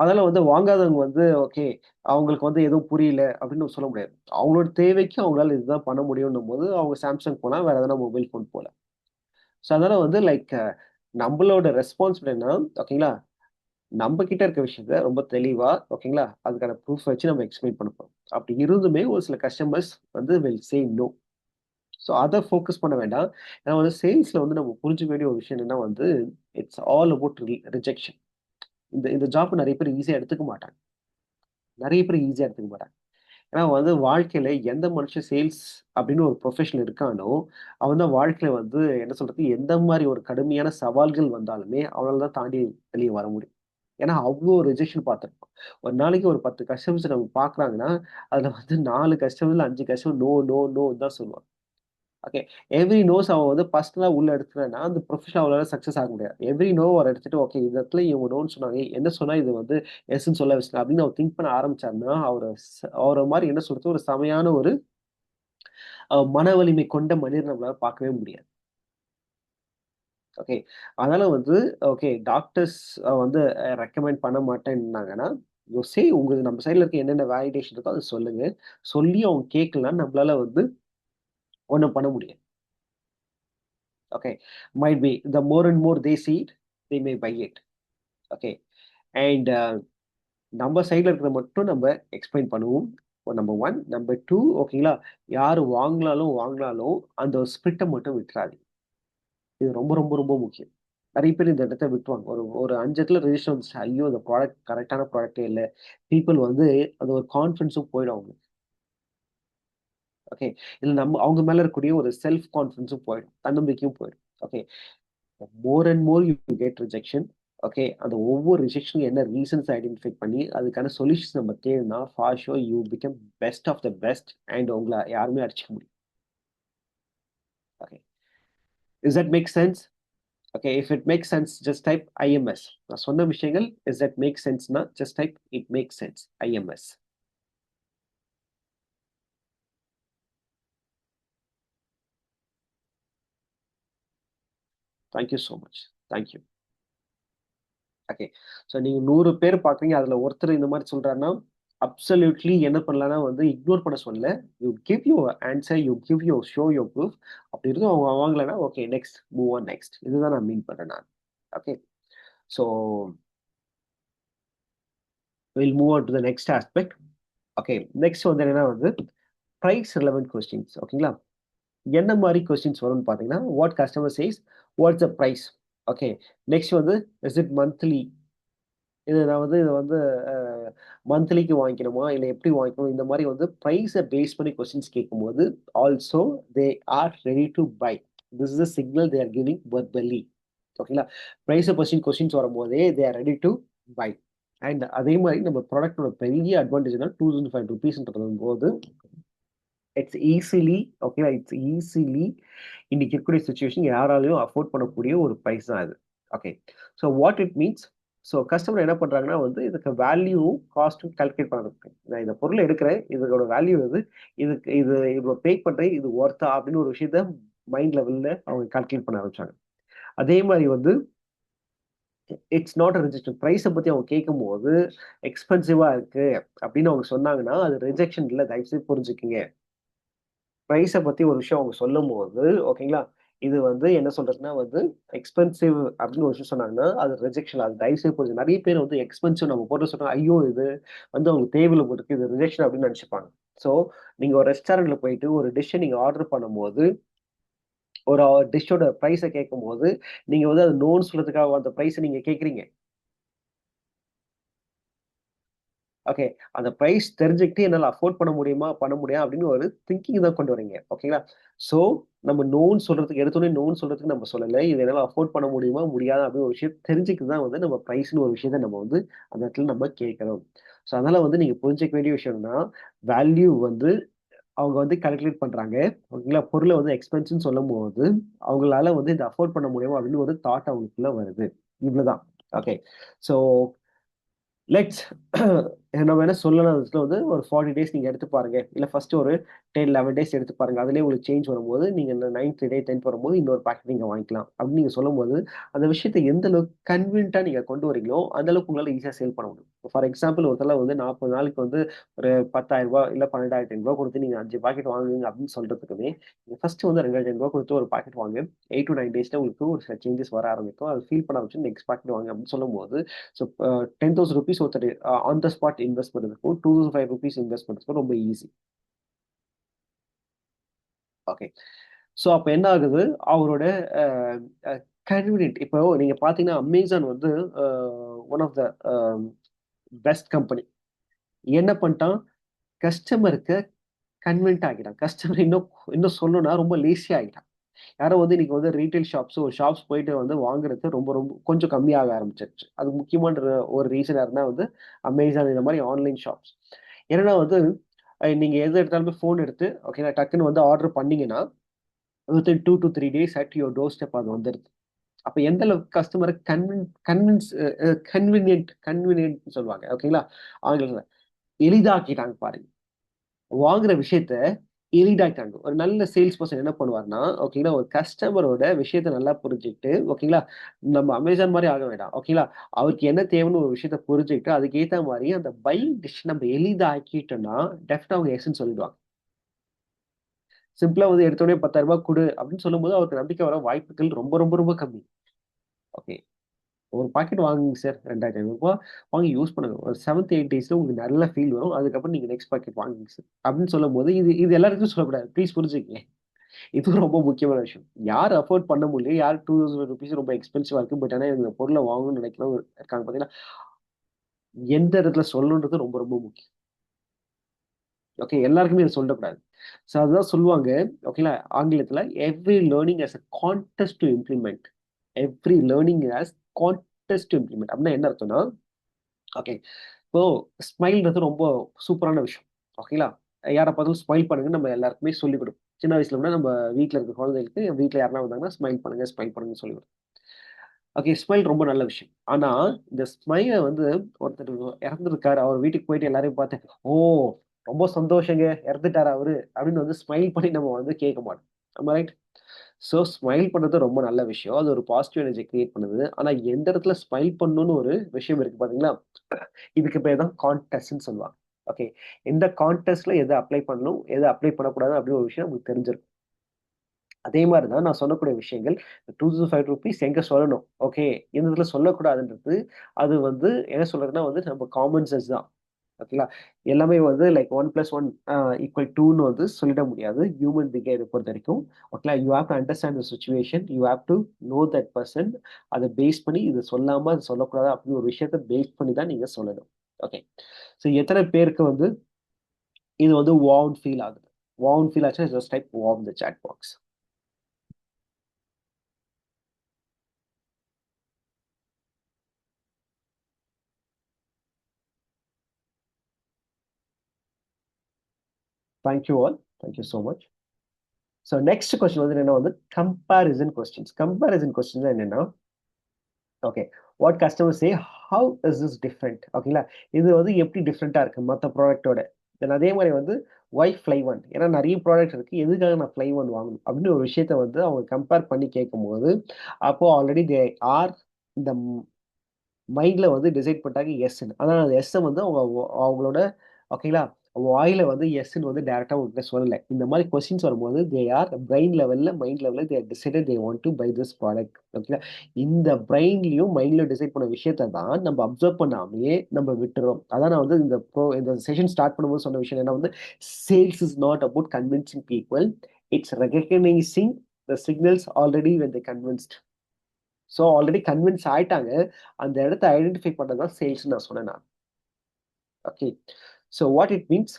அதனால வந்து வாங்காதவங்க வந்து ஓகே, அவங்களுக்கு வந்து எதுவும் புரியல அப்படின்னு சொல்ல முடியாது. அவங்களோட தேவைக்கு அவங்களால இதுதான் பண்ண முடியும்ன்னும்போது, அவங்க Samsung போலாம், வேற எதனா மொபைல் ஃபோன் போலாம். ஸோ அதனால வந்து லைக் நம்பளோட ரெஸ்பான்சிபிலிட்டி என்னன்னா, ஓகேங்களா, நம்ம கிட்ட இருக்க விஷயத்த ரொம்ப தெளிவா ஓகேங்களா, அதுக்கான ப்ரூஃப் வச்சு நம்ம எக்ஸ்பிளைன் பண்ண போறோம். அப்படி இருந்துமே ஒரு சில கஸ்டமர்ஸ் வந்து வில் சே நோ. ஸோ அத ஃபோக்கஸ் பண்ண வேண்டாம். ஏன்னா வந்து சேல்ஸ்ல வந்து நம்ம புரிஞ்சுக்க வேண்டிய ஒரு விஷயம் என்னன்னா வந்து, இட்ஸ் ஆல் அபௌட் ரிஜெக்ஷன். இந்த இந்த ஜாப் நெறைய பேர் ஈஸியா எடுத்துக்க மாட்டாங்க. நெறைய பேர் ஈஸியா எடுத்துக்க மாட்டாங்க. ஏன்னா வந்து வாழ்க்கையில எந்த மனுஷன் சேல்ஸ் அப்படின்னு ஒரு ப்ரொஃபஷன் இருக்கானோ, அவன் தான் வாழ்க்கையில வந்து என்ன சொல்றது, எந்த மாரி ஒரு கடுமையான சவால்கள் வந்தாலுமே, அவனால தான் தாண்டி வெளிய வர முடியும். ஏன்னா அவ்ளோ ரிஜெக்ஷன் பார்த்துருப்பான். ஒரு நாளைக்கு ஒரு 10 கஸ்டமர்ஸ் நம்ம பார்க்குறாங்கன்னா, அதுல வந்து 4 கஸ்டமர்ல 5 கஸ்டமர் நோ, நோ, நோன்னு தான் சொல்லுவான். ஓகே. எவ்ரி நோஸ் அவன் வந்து பர்சனலா உள்ள எடுத்துட்டான்னா, அந்த ப்ரொஃபஷன் அவனால சக்சஸ் ஆக முடியாது. எவ்ரி நோ அவர் எடுத்துட்டு, ஓகே இந்த இடத்துல இவங்க நோன்னு சொன்னாங்க. என்ன சொன்னா இது வந்து எஸ்ன்னு சொல்ல வச்சுட்டேன் அப்படின்னு அவர் திங்க் பண்ண ஆரம்பிச்சாருன்னா, அவர மாரி என்ன சொல்றது, ஒரு செமையான ஒரு மன வலிமை கொண்ட மனிதர நம்மளால பார்க்கவே முடியாது. ஓகே. அதனால வந்து ஓகே டாக்டர்ஸ் வந்து ரெக்கமெண்ட் பண்ண மாட்டேன்னாங்கன்னா, யூ சே உங்களுக்கு நம்ம சைட்ல இருக்க என்னென்ன வேலிடேஷன் இருக்கோ அத சொல்லுங்க. சொல்லி அவங்க கேட்கலன்னா நம்மளால வந்து ஒண்ணும் பண்ண முடியாது. Okay, might be the more and more they see it, they may buy it. Okay, and நம்ம சைடுல இருக்கிறத மட்டும் நம்ம எக்ஸ்பிளைன் பண்ணுவோம். நம்பர் 1. நம்பர் 2 ஓகேங்களா? யாரு வாங்குனாலும் அந்த ஸ்பிரிட்ட மட்டும் விட்டுறாதீங்க. இது ரொம்ப ரொம்ப ரொம்ப முக்கியம். நிறைய பேர் இந்த இடத்த விட்டுருவாங்க. ஒரு ஒரு 5 இடத்துல ரெஜிஸ்டர் வந்துச்சு. ஐயோ! இந்த ப்ராடக்ட் கரெக்ட்டான ப்ராடக்ட்டே இல்ல. பீப்பிள் வந்து அந்த ஒரு கான்ஃபிடன்ஸும் போயிடும் அவங்களுக்கு. ஓகே. இல்ல நம்ம அவங்க மேல இருக்கக்கூடிய ஒரு செல்ஃப் கான்ஃபிடன்ஸும் போயிடும். தன்னம்பிக்கையும் போயிடும். Okay. More and more you get rejection. Okay. அந்த ஒவ்வொரு ரிஜெக்ஷனுக்கும் என்ன ரீசன்ஸ் ஐடென்டிஃபை பண்ணி, அதுக்கான சொல்யூஷன்ஸ் நம்ம தேடுனா, for sure you become best of the best and உங்கள யாருமே அடிச்சுக்க முடியும். Okay. Is that make sense? Okay. If it makes sense just type IMS. நான் சொன்ன விஷயங்கள் இஸ் தட் மேக் சென்ஸ்னா just type it makes sense IMS. Thank you so much. Thank you. Okay. So நீங்க 100 பேர் பார்க்குறீங்க. அதுல ஒருத்தர் இந்த மாரி சொல்றாருன்னா, அப்சல்யூட்லி என்ன பண்ணலாம்னா வந்து இக்னோர் பண்ண சொல்லல. You give your answer, you give your show your proof. அப்படி இருந்தும் அவங்க வாங்கலன்னா, okay next move on next. இதுதான் நான் மீன் பண்றேன் நான். Okay. So will move on to the next aspect. Okay. Next வந்து என்னன்னா வந்து பிரைஸ் ரிலவன்ட் கொஸ்டின்ஸ். ஓகேங்களா? என்ன மாரி கொஸ்டின்ஸ் வரும்னு பார்த்தீங்கன்னா, what customer says, what's the price? Okay. Next வந்து இஸ் இட் மந்த்லி? இது நான் வந்து இத வந்து அ மந்த்லிக்கு வாங்கிக்கணுமா? இல்ல எப்படி வாங்கிக்கணும்? இந்த மாரி வந்து பிரைஸ பேஸ் பண்ணி கொஸ்டின்ஸ் கேட்கும்போது, also they are ready to buy. This is the signal they are giving verbally. ஓகேங்களா? பிரைஸ பத்தி கொஸ்டின்ஸ் வரும்போதே they are ready to buy. And அதே மாரி நம்ம ப்ராடக்ட்டோட பெரிய அட்வான்டேஜ் என்னன்னா ₹2005 போது இட்ஸ் ஈசிலி ஓகேங்களா? இட்ஸ் ஈசிலி இன்னைக்கு இருக்கக்கூடிய சிச்சுவேஷன் யாராலயும் அஃபோர்ட் பண்ணக்கூடிய ஒரு பிரைஸ் தான் இது. Okay. So what it means, so customer என்ன பண்றாங்கன்னா வந்து இதுக்கு வேல்யூவும் காஸ்ட்டும் கால்குலேட் பண்ணணும். நான் இந்த பொருளை எடுக்கிறேன், இதோட வேல்யூ இது, இதுக்கு இது இவ்வளோ பே பண்றேன், இது ஒர்த்தா அப்படின்னு ஒரு விஷயத்த மைண்ட் லெவல்ல அவங்க கால்குலேட் பண்ண ஆரம்பிச்சாங்க. அதே மாதிரி வந்து இட்ஸ் நாட் அ ரிஜெக்ஷன். பிரைஸை பத்தி அவங்க கேட்கும்போது எக்ஸ்பென்சிவா இருக்கு அப்படின்னு அவங்க சொன்னாங்கன்னா அது ரிஜெக்ஷன் இல்லை. தயவுசெய்து புரிஞ்சுக்குங்க. பிரைஸ பத்தி ஒரு விஷயம் அவங்க சொல்லும்போது, ஓகேங்களா? இது வந்து என்ன சொல்றதுன்னா வந்து, எக்ஸ்பென்சிவ் அப்படின்னு ஒரு விஷயம் சொன்னாங்கன்னா, அது ரிஜெக்ஷன். அது தயவுசெய்து புரிஞ்சுங்க. நெறைய பேர் வந்து எக்ஸ்பென்சிவ் நம்ம போட்டு சொன்னா, ஐயோ! இது வந்து அவங்களுக்கு தேவையில்ல போல இருக்கு. இது ரிஜெக்ஷன் அப்படின்னு நெனச்சுப்பாங்க. ஸோ, நீங்க ஒரு ரெஸ்டாரண்ட்ல போயிட்டு ஒரு டிஷ்ஷ நீங்க ஆர்டர் பண்ணும்போது, ஒரு டிஷ்ஷோட பிரைஸ கேட்கும்போது, நீங்க வந்து அது நோன்னு சொல்றதுக்காகவா அந்த பிரைஸ நீங்க கேட்கிறீங்க? ஓகே. அந்த பிரைஸ் தெரிஞ்சுக்கிட்டு என்னால அஃபோர்ட் பண்ண முடியுமா? பண்ண முடியாது அப்படின்னு ஒரு திங்கிங் தான் கொண்டு வரீங்க. ஓகேங்களா? ஸோ நம்ம நோன்னு சொல்றதுக்கு எடுத்தோனே நோன்னு சொல்றதுக்கு நம்ம சொல்லல. இத என்னால அஃபோர்ட் பண்ண முடியுமா? முடியாதா? அப்படின்னு ஒரு விஷயம் தெரிஞ்சுக்கிட்டு தான் வந்து நம்ம பிரைஸ்ன்னு ஒரு விஷயத்த நம்ம வந்து அந்த இடத்துல நம்ம கேட்கிறோம். ஸோ அதனால வந்து நீங்க புரிஞ்சுக்க வேண்டிய விஷயம் என்னன்னா, வேல்யூ வந்து அவங்க வந்து கால்குலேட் பண்றாங்க. ஓகேங்களா? பொருள வந்து எக்ஸ்பென்ஸ்ன்னு சொல்லும்போது, அவங்களால வந்து இத அஃபோர்ட் பண்ண முடியுமா? அப்படின்னு ஒரு தாட் அவங்களுக்குள்ள வருது. இவ்வளவுதான். ஓகே. ஸோ லெட்ஸ் நம்ம என்ன சொல்லலாம் அதுல வந்து ஒரு 40 டேஸ் நீங்க எடுத்து பாருங்க. இல்ல ஃபர்ஸ்ட் ஒரு 10, 11 டேஸ் எடுத்து பாருங்க. அதிலேயே உங்களுக்கு சேஞ்ச் வரும்போது, நீங்க இந்த 9த் டே, 10த் வரும்போது இன்னொரு பாக்கெட் நீங்க வாங்கிக்கலாம். அப்படின்னு நீங்க சொல்லும்போது, அந்த விஷயத்த எந்த அளவுக்கு கன்வீனியன்ட்டா நீங்க கொண்டு வரீங்களோ, அந்த அளவுக்கு உங்களால ஈஸியா சேல் பண்ண முடியும். ஃபார் எக்ஸாம்பிள் ஒருத்தர்லாம் வந்து 40 நாளுக்கு வந்து ஒரு ரூ. 10,000 இல்ல ரூ. 12,500 குடுத்து நீங்க 5 பாக்கெட் வாங்குவீங்க அப்படின்னு சொல்றதுக்குமே, நீங்க ஃபர்ஸ்ட் வந்து ரூ. 2,500 குடுத்து ஒரு பாக்கெட் வாங்க. 8 to 9 டேஸ்ல உங்களுக்கு ஒரு சில சேஞ்சஸ் வர ஆரம்பிக்கும். அது ஃபீல் பண்ண ஆரம்பிச்சு நெக்ஸ்ட் பாக்கெட் வாங்க அப்படின்னு சொல்லும்போது, ஸோ ₹10,000 ஒருத்தர் ஆன் த ஸ்பாட் இன்வெஸ்ட் பண்றதுக்கும், ₹2,500 இன்வெஸ்ட் பண்றதுக்கும் ரொம்ப ஈஸி. ஓகே. ஸோ அப்ப என்ன ஆகுது? அவரோட அ அ கன்வீனியன்ட் இப்போ நீங்க பார்த்தீங்கன்னா, Amazon வந்து uh one of the uh best company. என்ன பண்ணிட்டான்? கஸ்டமருக்கு கன்வீனியன்ட் ஆக்கிட்டான். கஸ்டமர் இன்னும் இன்னும் சொல்லணும்னா ரொம்ப லேசி ஆகிட்டான். யாரும் வந்து இன்னைக்கு வந்து ரீட்டெயில் ஷாப்ஸ் போயிட்டு வந்து வாங்குறது ரொம்ப ரொம்ப கொஞ்சம் கம்மியாக ஆரம்பிச்சிருச்சு. அதுக்கு முக்கியமான ஒரு ரீசனா இருந்தா வந்து Amazon இந்த மாரி ஆன்லைன் ஷாப்ஸ். என்னன்னா வந்து நீங்க எது எடுத்தாலுமே ஃபோன் எடுத்து ஓகேங்களா, டக்குன்னு வந்து ஆர்டர் பண்ணீங்கன்னா, within 2 to 3 days at your door step அது வந்துருது. அப்ப எந்த அளவுக்கு கஸ்டமர கன்வின்ஸ் கன்வீனியன்ட்ன்னு சொல்லுவாங்க. ஓகேங்களா? ஆங்கிலத்துல. எளிதாக்கிட்டாங்க பாருங்க. வாங்குற விஷயத்த எளிதாக்கிட்டாங்க. ஒரு நல்ல சேல்ஸ் பெர்சன் என்ன பண்ணுவார்ன்னா, ஓகேங்களா, ஒரு கஸ்டமரோட விஷயத்த நல்லா புரிஞ்சுகிட்டு, ஓகேங்களா, நம்ம அமேசான் மாரி ஆக வேண்டாம். ஓகேங்களா, அவருக்கு என்ன தேவைன்னு ஒரு விஷயத்த புரிஞ்சுகிட்டு, அதுக்கு ஏத்த மாரி அந்த பையிங் டிசிஷன் நம்ம எளிதாக்கிட்டோம்னா, டெஃபினட்டா அவங்க எஸ்ன்னு சொல்லிடுவாங்க. சிம்பிளா வந்து எடுத்தோனே ரூ. 10,000 குடு அப்படின்னு சொல்லும்போது, அவருக்கு நம்பிக்கை வர வாய்ப்புகள் ரொம்ப, ரொம்ப, ரொம்ப கம்மி. ஓகே. ஒரு பாக்கெட் வாங்குங்க சார். ரூ. 2,500 வாங்கி யூஸ் பண்ணுங்க. ஒரு 7த், 8 டேஸ்ல உங்களுக்கு நல்ல ஃபீல் வரும். அதுக்கப்புறம் நீங்க நெக்ஸ்ட் பாக்கெட் வாங்குங்க சார். அப்படின்னு சொல்லும்போது, இது இது எல்லாருக்கும் சொல்லக்கூடாது. ப்ளீஸ் புரிஞ்சுக்கங்க. இது ரொம்ப முக்கியமான விஷயம். யார் அஃபோர்ட் பண்ண முடியல, யார் ₹2000 ரொம்ப எக்ஸ்பென்சிவா இருக்கு. பட் ஆனா இந்த பொருள வாங்கணும்னு நினைக்கிறவங்க இருக்காங்க பார்த்தீங்கன்னா, எந்த இடத்துல சொல்லணுன்றது ரொம்ப ரொம்ப முக்கியம். ஓகே. எல்லாருக்குமே இத சொல்லக்கூடாது. ஸோ அதுதான் சொல்லுவாங்க. ஓகேங்களா? ஆங்கிலத்தில every learning has a context to implement. Every learning has context to implement. அப்படின்னா என்ன அர்த்தம்னா, ஓகே. இப்போ ஸ்மைல்ன்றது ரொம்ப சூப்பரான விஷயம். ஓகேங்களா? யார பார்த்தாலும் ஸ்மைல் பண்ணுங்கன்னு நம்ம எல்லாருக்குமே சொல்லிக் குடுப்போம். சின்ன வயசுல கூட நம்ம வீட்ல இருக்க குழந்தைகளுக்கு வீட்ல யாருன்னா வந்தாங்கன்னா, ஸ்மைல் பண்ணுங்க, ஸ்மைல் பண்ணுங்கன்னு சொல்லிக் குடுப்போம். ஓகே. ஸ்மைல் ரொம்ப நல்ல விஷயம். ஆனா, இந்த ஸ்மைல வந்து ஒருத்தர் இறந்திருக்காரு. அவர் வீட்டுக்கு போயிட்டு எல்லாரையும் பார்த்து, "ஓ! ரொம்ப சந்தோஷங்க. இறந்துட்டாரா அவரு?" அப்படின்னு வந்து ஸ்மைல் பண்ணி நம்ம வந்து கேட்க மாட்டோம். ஆமா ரைட்? ஸோ ஸ்மைல் பண்றது ரொம்ப நல்ல விஷயம். அது ஒரு பாசிட்டிவ் எனர்ஜி கிரியேட் பண்ணுது. ஆனா, எந்த இடத்துல ஸ்மைல் பண்ணணும்னு ஒரு விஷயம் இருக்கு பார்த்தீங்களா? இதுக்கு பேர் தான் கான்டெஸ்ட்ன்னு சொல்லுவாங்க. ஓகே. எந்த கான்டெஸ்ட்ல எத அப்ளை பண்ணணும், எத அப்ளை பண்ணக்கூடாது அப்படின்னு ஒரு விஷயம் நமக்கு தெரிஞ்சிருக்கும். அதே மாரி தான் நான் சொல்லக்கூடிய விஷயங்கள் ₹2,500 எங்க சொல்லணும்? ஓகே. எந்த இடத்துல சொல்லக்கூடாதுன்றது, அது வந்து என்ன சொல்றதுன்னா வந்து நம்ம காமன் சென்ஸ் தான். ஓகேங்களா? எல்லாமே வந்து லைக் 1+1 ஈக்குவல் 2ன்னு வந்து சொல்லிட முடியாது. ஹியூமன் பிஹேவியர் பொறுத்தவரைக்கும். ஓகேங்களா? You have to understand the situation. You have to know that person. அத பேஸ் பண்ணி இது சொல்லாம, அது சொல்லக்கூடாது அப்படின்னு ஒரு விஷயத்த பேஸ் பண்ணி தான் நீங்க சொல்லணும். ஓகே. ஸோ எத்தன பேருக்கு வந்து இது வந்து வார்ம்ட் ஃபீல் ஆகுது? வார்ம்ட் ஃபீல் ஆச்சுன்னா just type warm the chat box. Thank you all. Thank you so much. So next question வந்து என்னன்னா வந்து கம்பேரிசன் கொஸ்டின்ஸ். கம்பேரிசன் கொஸ்டின்ஸ் என்னன்னா, okay. What customers say how is this different? ஓகேங்களா? இது வந்து எப்படி டிஃபரெண்ட்டா இருக்கு மத்த ப்ராடக்ட்டோட? தென் அதே மாரி வந்து ஒய் ஃப்ளை ஒன்? ஏன்னா நெறைய ப்ராடக்ட் இருக்கு. எதுக்காக நான் ஃப்ளை ஒன் வாங்கணும்? அப்படின்னு ஒரு விஷயத்த வந்து அவங்க கம்பேர் பண்ணி கேட்கும்போது, அப்போ ஆல்ரெடி தே ஆர் இந்த மைண்ட்ல வந்து டிசைட் பண்ணிட்டாங்க எஸ்ன்னு. ஆனா அந்த எஸ்ஸ வந்து அவங்களோட ஓகேங்களா? வாயில வந்து எஸ்ன்னு வந்து டைரக்ட்டா உங்ககிட்ட சொல்லல. இந்த மாரி கொஸ்டின்ஸ் வரும்போது தே ஆர் பிரெயின் லெவல்ல, மைண்ட் லெவல்ல they are decided they want to buy this product. ஓகேங்களா? இந்த பிரெயின்லயும், மைண்ட்லயும் டிசைட் பண்ண விஷயத்த தான் நம்ம அப்சர்வ் பண்ணாமயே நம்ம விட்டுறோம். அதான் நான் வந்து இந்த செஷன் ஸ்டார்ட் பண்ணும்போது சொன்ன விஷயம் என்னன்னா வந்து, sales is not about convincing people. It's recognising the signals already when they convinced. So already convince ஆயிட்டாங்க. அந்த இடத்த ஐடென்டிஃபை பண்றது தான் சேல்ஸ்ன்னு நான் சொன்னேன் நான். Okay. So what it means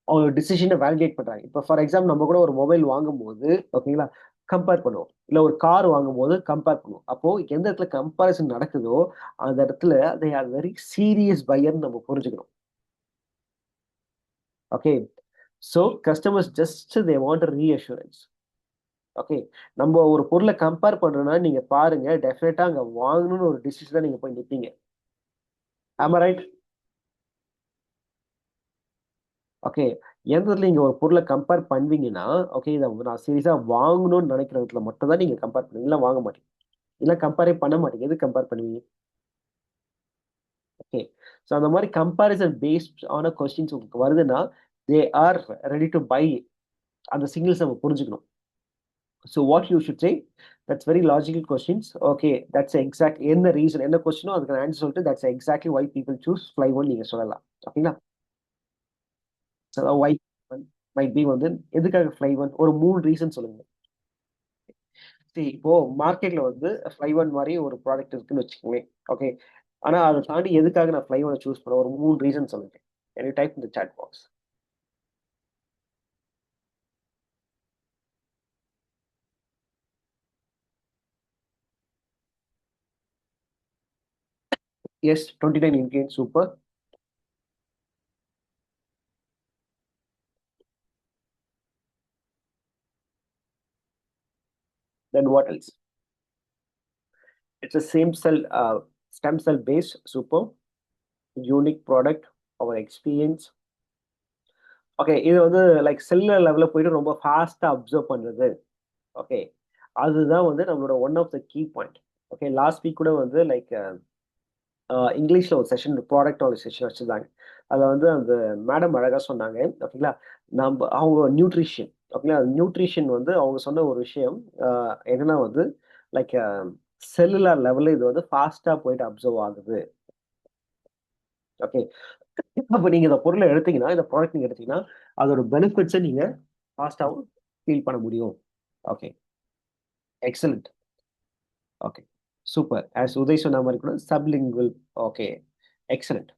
அவங்க டிசிஷன வேலிடேட் பண்றாங்க. இப்ப ஃபார் எக்ஸாம்பிள் நம்ம கூட ஒரு மொபைல் வாங்கும்போது ஓகேங்களா, கம்பேர் பண்ணுவோம். இல்ல ஒரு கார் வாங்கும்போது கம்பேர் பண்ணுவோம். அப்போ எந்த இடத்துல கம்பேரிசன் நடக்குதோ, அந்த இடத்துல தே ஆர் வெரி சீரியஸ் பையர்ன்னு நம்ம புரிஞ்சுக்கணும். Okay. So customers just they want a reassurance. Okay. நம்ம ஒரு பொருள கம்பேர் பண்றோம்னா, நீங்க பாருங்க டெஃபினட்டா அங்க வாங்கணும்னு ஒரு டிசிஷன் நீங்க போய் நிப்பீங்க. ஆம் ஐ ரைட்? ஓகே. எந்த இடத்துல நீங்க ஒரு பொருள கம்பேர் பண்ணுவீங்கன்னா, ஓகே இத நான் சீரியஸா வாங்கணும்னு நினைக்கிற இடத்துல மட்டும் தான் நீங்க கம்பேர் பண்ணுவீங்க. இல்ல வாங்க மாட்டீங்க. இல்ல கம்பேரே பண்ண மாட்டீங்க. எதுக்கு கம்பேர் பண்ணுவீங்க? ஓகே. ஸோ அந்த மாரி கம்பேரிசன் பேஸ்ட் ஆன கொஸ்டின்ஸ் உங்களுக்கு வருதுன்னா, they are ready to buy. அந்த சிக்னல்ஸ் நம்ம புரிஞ்சுக்கணும். So what you should say, that's very logical questions. Okay. That's exact என்ன ரீசன் என்ன கொஸ்டினோ அதுக்கான ஆன்ஸர் சொல்லிட்டு that's exactly why people choose fly one நீங்க சொல்லலாம். ஓகேங்களா? ஸோ வை மைட் பி வந்து எதுக்காக ஃப்ளை ஒன் ஒரு 3 ரீசன் சொல்லுங்க. இப்போ மார்க்கெட்ல வந்து ஃப்ளைவன் மாரி ஒரு ப்ராடக்ட் இருக்குன்னு வச்சுக்கோங்களேன். ஓகே. ஆனா அத தாண்டி எதுக்காக நான் ஃப்ளைவன சூஸ் பண்ணேன்? ஒரு 3 ரீசன் சொல்லுங்க. Can you type in the chat box? Yes 29 ingredients super. Then what else? It's a same cell stem cell base super. Unique product, our experience. Okay. இது வந்து லைக் செல்லுலர் லெவல்ல போயிட்டு ரொம்ப ஃபாஸ்ட்டா அப்சர்வ் பண்றது. ஓகே. அதுதான் வந்து நம்மளோட one of the key point. Okay. Last week கூட வந்து லைக் இங்கிலீஷ்ல ஒரு செஷன் ப்ராடக்ட் ஒரு செஷன் வச்சிருந்தாங்க. அதுல வந்து அந்த மேடம் அழகா சொன்னாங்க. ஓகேங்களா? அவங்க நியூட்ரிஷன் ஓகேங்களா? நியூட்ரிஷன் வந்து அவங்க சொன்ன ஒரு விஷயம் அ என்னன்னா வந்து லைக் செல்லுலார் லெவல்ல இது வந்து ஃபாஸ்ட்டா போயிட்டு அப்சர்வ் ஆகுது. ஓகே. அப்ப நீங்க இந்த பொருள எடுத்தீங்கன்னா, இந்த ப்ராடக்ட் நீங்க எடுத்தீங்கன்னா, அதோட பெனிஃபிட்ஸ நீங்க ஃபாஸ்ட்டாவும் ஃபீல் பண்ண முடியும். Okay, excellent. Okay, super. As Uday சொன்ன மாரி கூட சப்லிங்குவல். Okay, excellent.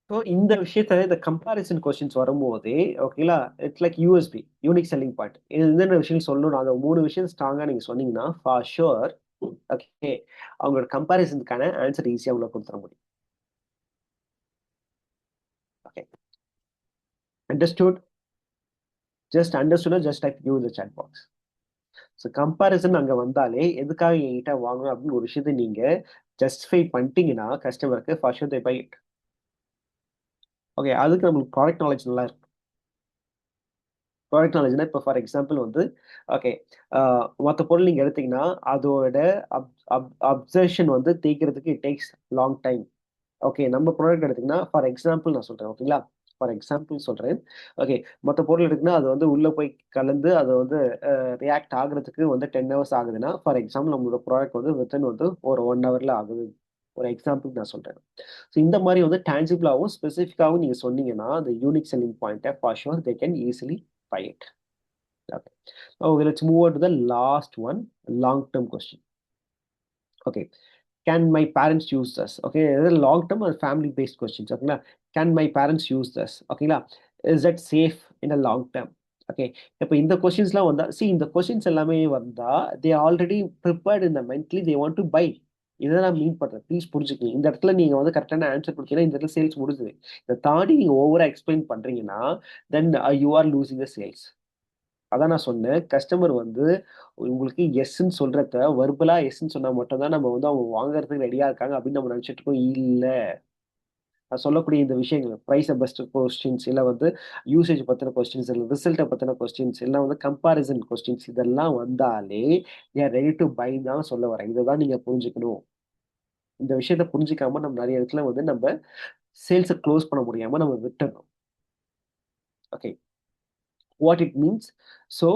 ஸோ இந்த விஷயத்த இந்த கம்பேரிசன் கொஸ்டின்ஸ் வரும்போதே ஓகேங்களா, it's like USB, unique selling point. இது என்னென்ன விஷயம் சொல்லணும், அந்த 3 விஷயம் ஸ்ட்ராங்கா நீங்க சொன்னீங்கன்னா, ஃபார் ஷூர் ஓகே, அவங்களோட கம்பேரிசனுக்கான ஆன்சர் ஈஸியா உள்ள குடுத்துற முடியும். Okay, understood? Just understood just type you in the chat box. So comparison அங்க வந்தாலே, எதுக்காக என்கிட்ட வாங்கணும் அப்படின்னு ஒரு விஷயத்த நீங்க ஜஸ்டிஃபை பண்ணிட்டீங்கன்னா, கஸ்டமருக்கு for sure they buy it. Okay, அதுக்கு நம்மளுக்கு ப்ராடக்ட் நாலேட்ஜ் நல்லா இருக்கும். ப்ராடக்ட் நாலேஜ்னா இப்போ ஃபார் எக்ஸாம்பிள் வந்து ஓகே, மத்த பொருள் நீங்க எடுத்தீங்கன்னா, அதோட அப்சர்ஷன் வந்து தேய்க்கிறதுக்கு it takes long time. Okay, நம்ம ப்ராடக்ட் எடுத்தீங்கன்னா, ஃபார் எக்ஸாம்பிள் நான் சொல்றேன். ஓகேங்களா? ஃபார் எக்ஸாம்பிள் சொல்றேன். ஓகே, மத்த பொருள் எடுத்தீங்கன்னா, அது வந்து உள்ள போய் கலந்து அது வந்து ரியாக்ட் ஆகுறதுக்கு வந்து 10 ஹவர்ஸ் ஆகுதுன்னா, ஃபார் எக்ஸாம்பிள் நம்மளோட ப்ராடக்ட் வந்து வித்தின் வந்து ஒரு 1 ஹவர்ல ஆகுது. ஒரு எக்ஸாம்பிள்க்கு நான் சொல்றேன். ஸோ இந்த மாரி வந்து டான்ஜிபிளாவும், ஸ்பெசிஃபிக்காவும் நீங்க சொன்னீங்கன்னா, அந்த யூனிக் செல்லிங் பாயிண்ட்ட for sure they can easily buy it. Okay. Okay, let's move on to the last one, long term question. Okay. Can my parents use this? Okay, இது long term or family based questions. ஓகேங்களா? Can my parents use this? ஓகேங்களா? Is that safe in a long term? Okay. இப்ப இந்த கொஸ்டின்ஸ்லாம் வந்தா இந்த questions எல்லாமே வந்தா they already prepared in the mentally they want to buy. இத நான் மீன் பண்றேன். ப்ளீஸ் புரிஞ்சுக்கங்க. இந்த இடத்துல நீங்க வந்து கரெக்டான ஆன்சர் குடுத்தீங்கன்னா, இந்த இடத்துல சேல்ஸ் முடிஞ்சுது. இத தாண்டி நீங்க ஓவரா எக்ஸ்பிளைன் பண்றீங்கன்னா, then you are losing the sales. அதான் நான் சொன்னேன். கஸ்டமர் வந்து உங்களுக்கு எஸ்ன்னு சொல்றத வெர்பலா எஸ்ன்னு சொன்னா மட்டும் தான் நம்ம வந்து அவங்க வாங்குறதுக்கு ரெடியா இருக்காங்க அப்படின்னு நம்ம நினைச்சுட்டு இருக்கோம். இல்ல. நான் சொல்லக்கூடிய இந்த விஷயங்கள் பிரைஸ பெஸ்ட் கொஸ்டின்ஸ் இல்ல வந்து யூசேஜ் பத்தின கொஸ்டின்ஸ் இல்ல ரிசல்ட்ட பத்தின கொஸ்டின்ஸ் இல்ல வந்து கம்பேரிசன் கொஸ்டின்ஸ் இதெல்லாம் வந்தாலே ரெடி டு பை தான் சொல்ல வரேன். இததான் நீங்க புரிஞ்சுக்கணும். இந்த விஷயத்த புரிஞ்சுக்காம நம்ம நிறைய இடத்துல வந்து நம்ம சேல்ஸ க்ளோஸ் பண்ண முடியாம நம்ம விட்டுறோம். Okay. What it means so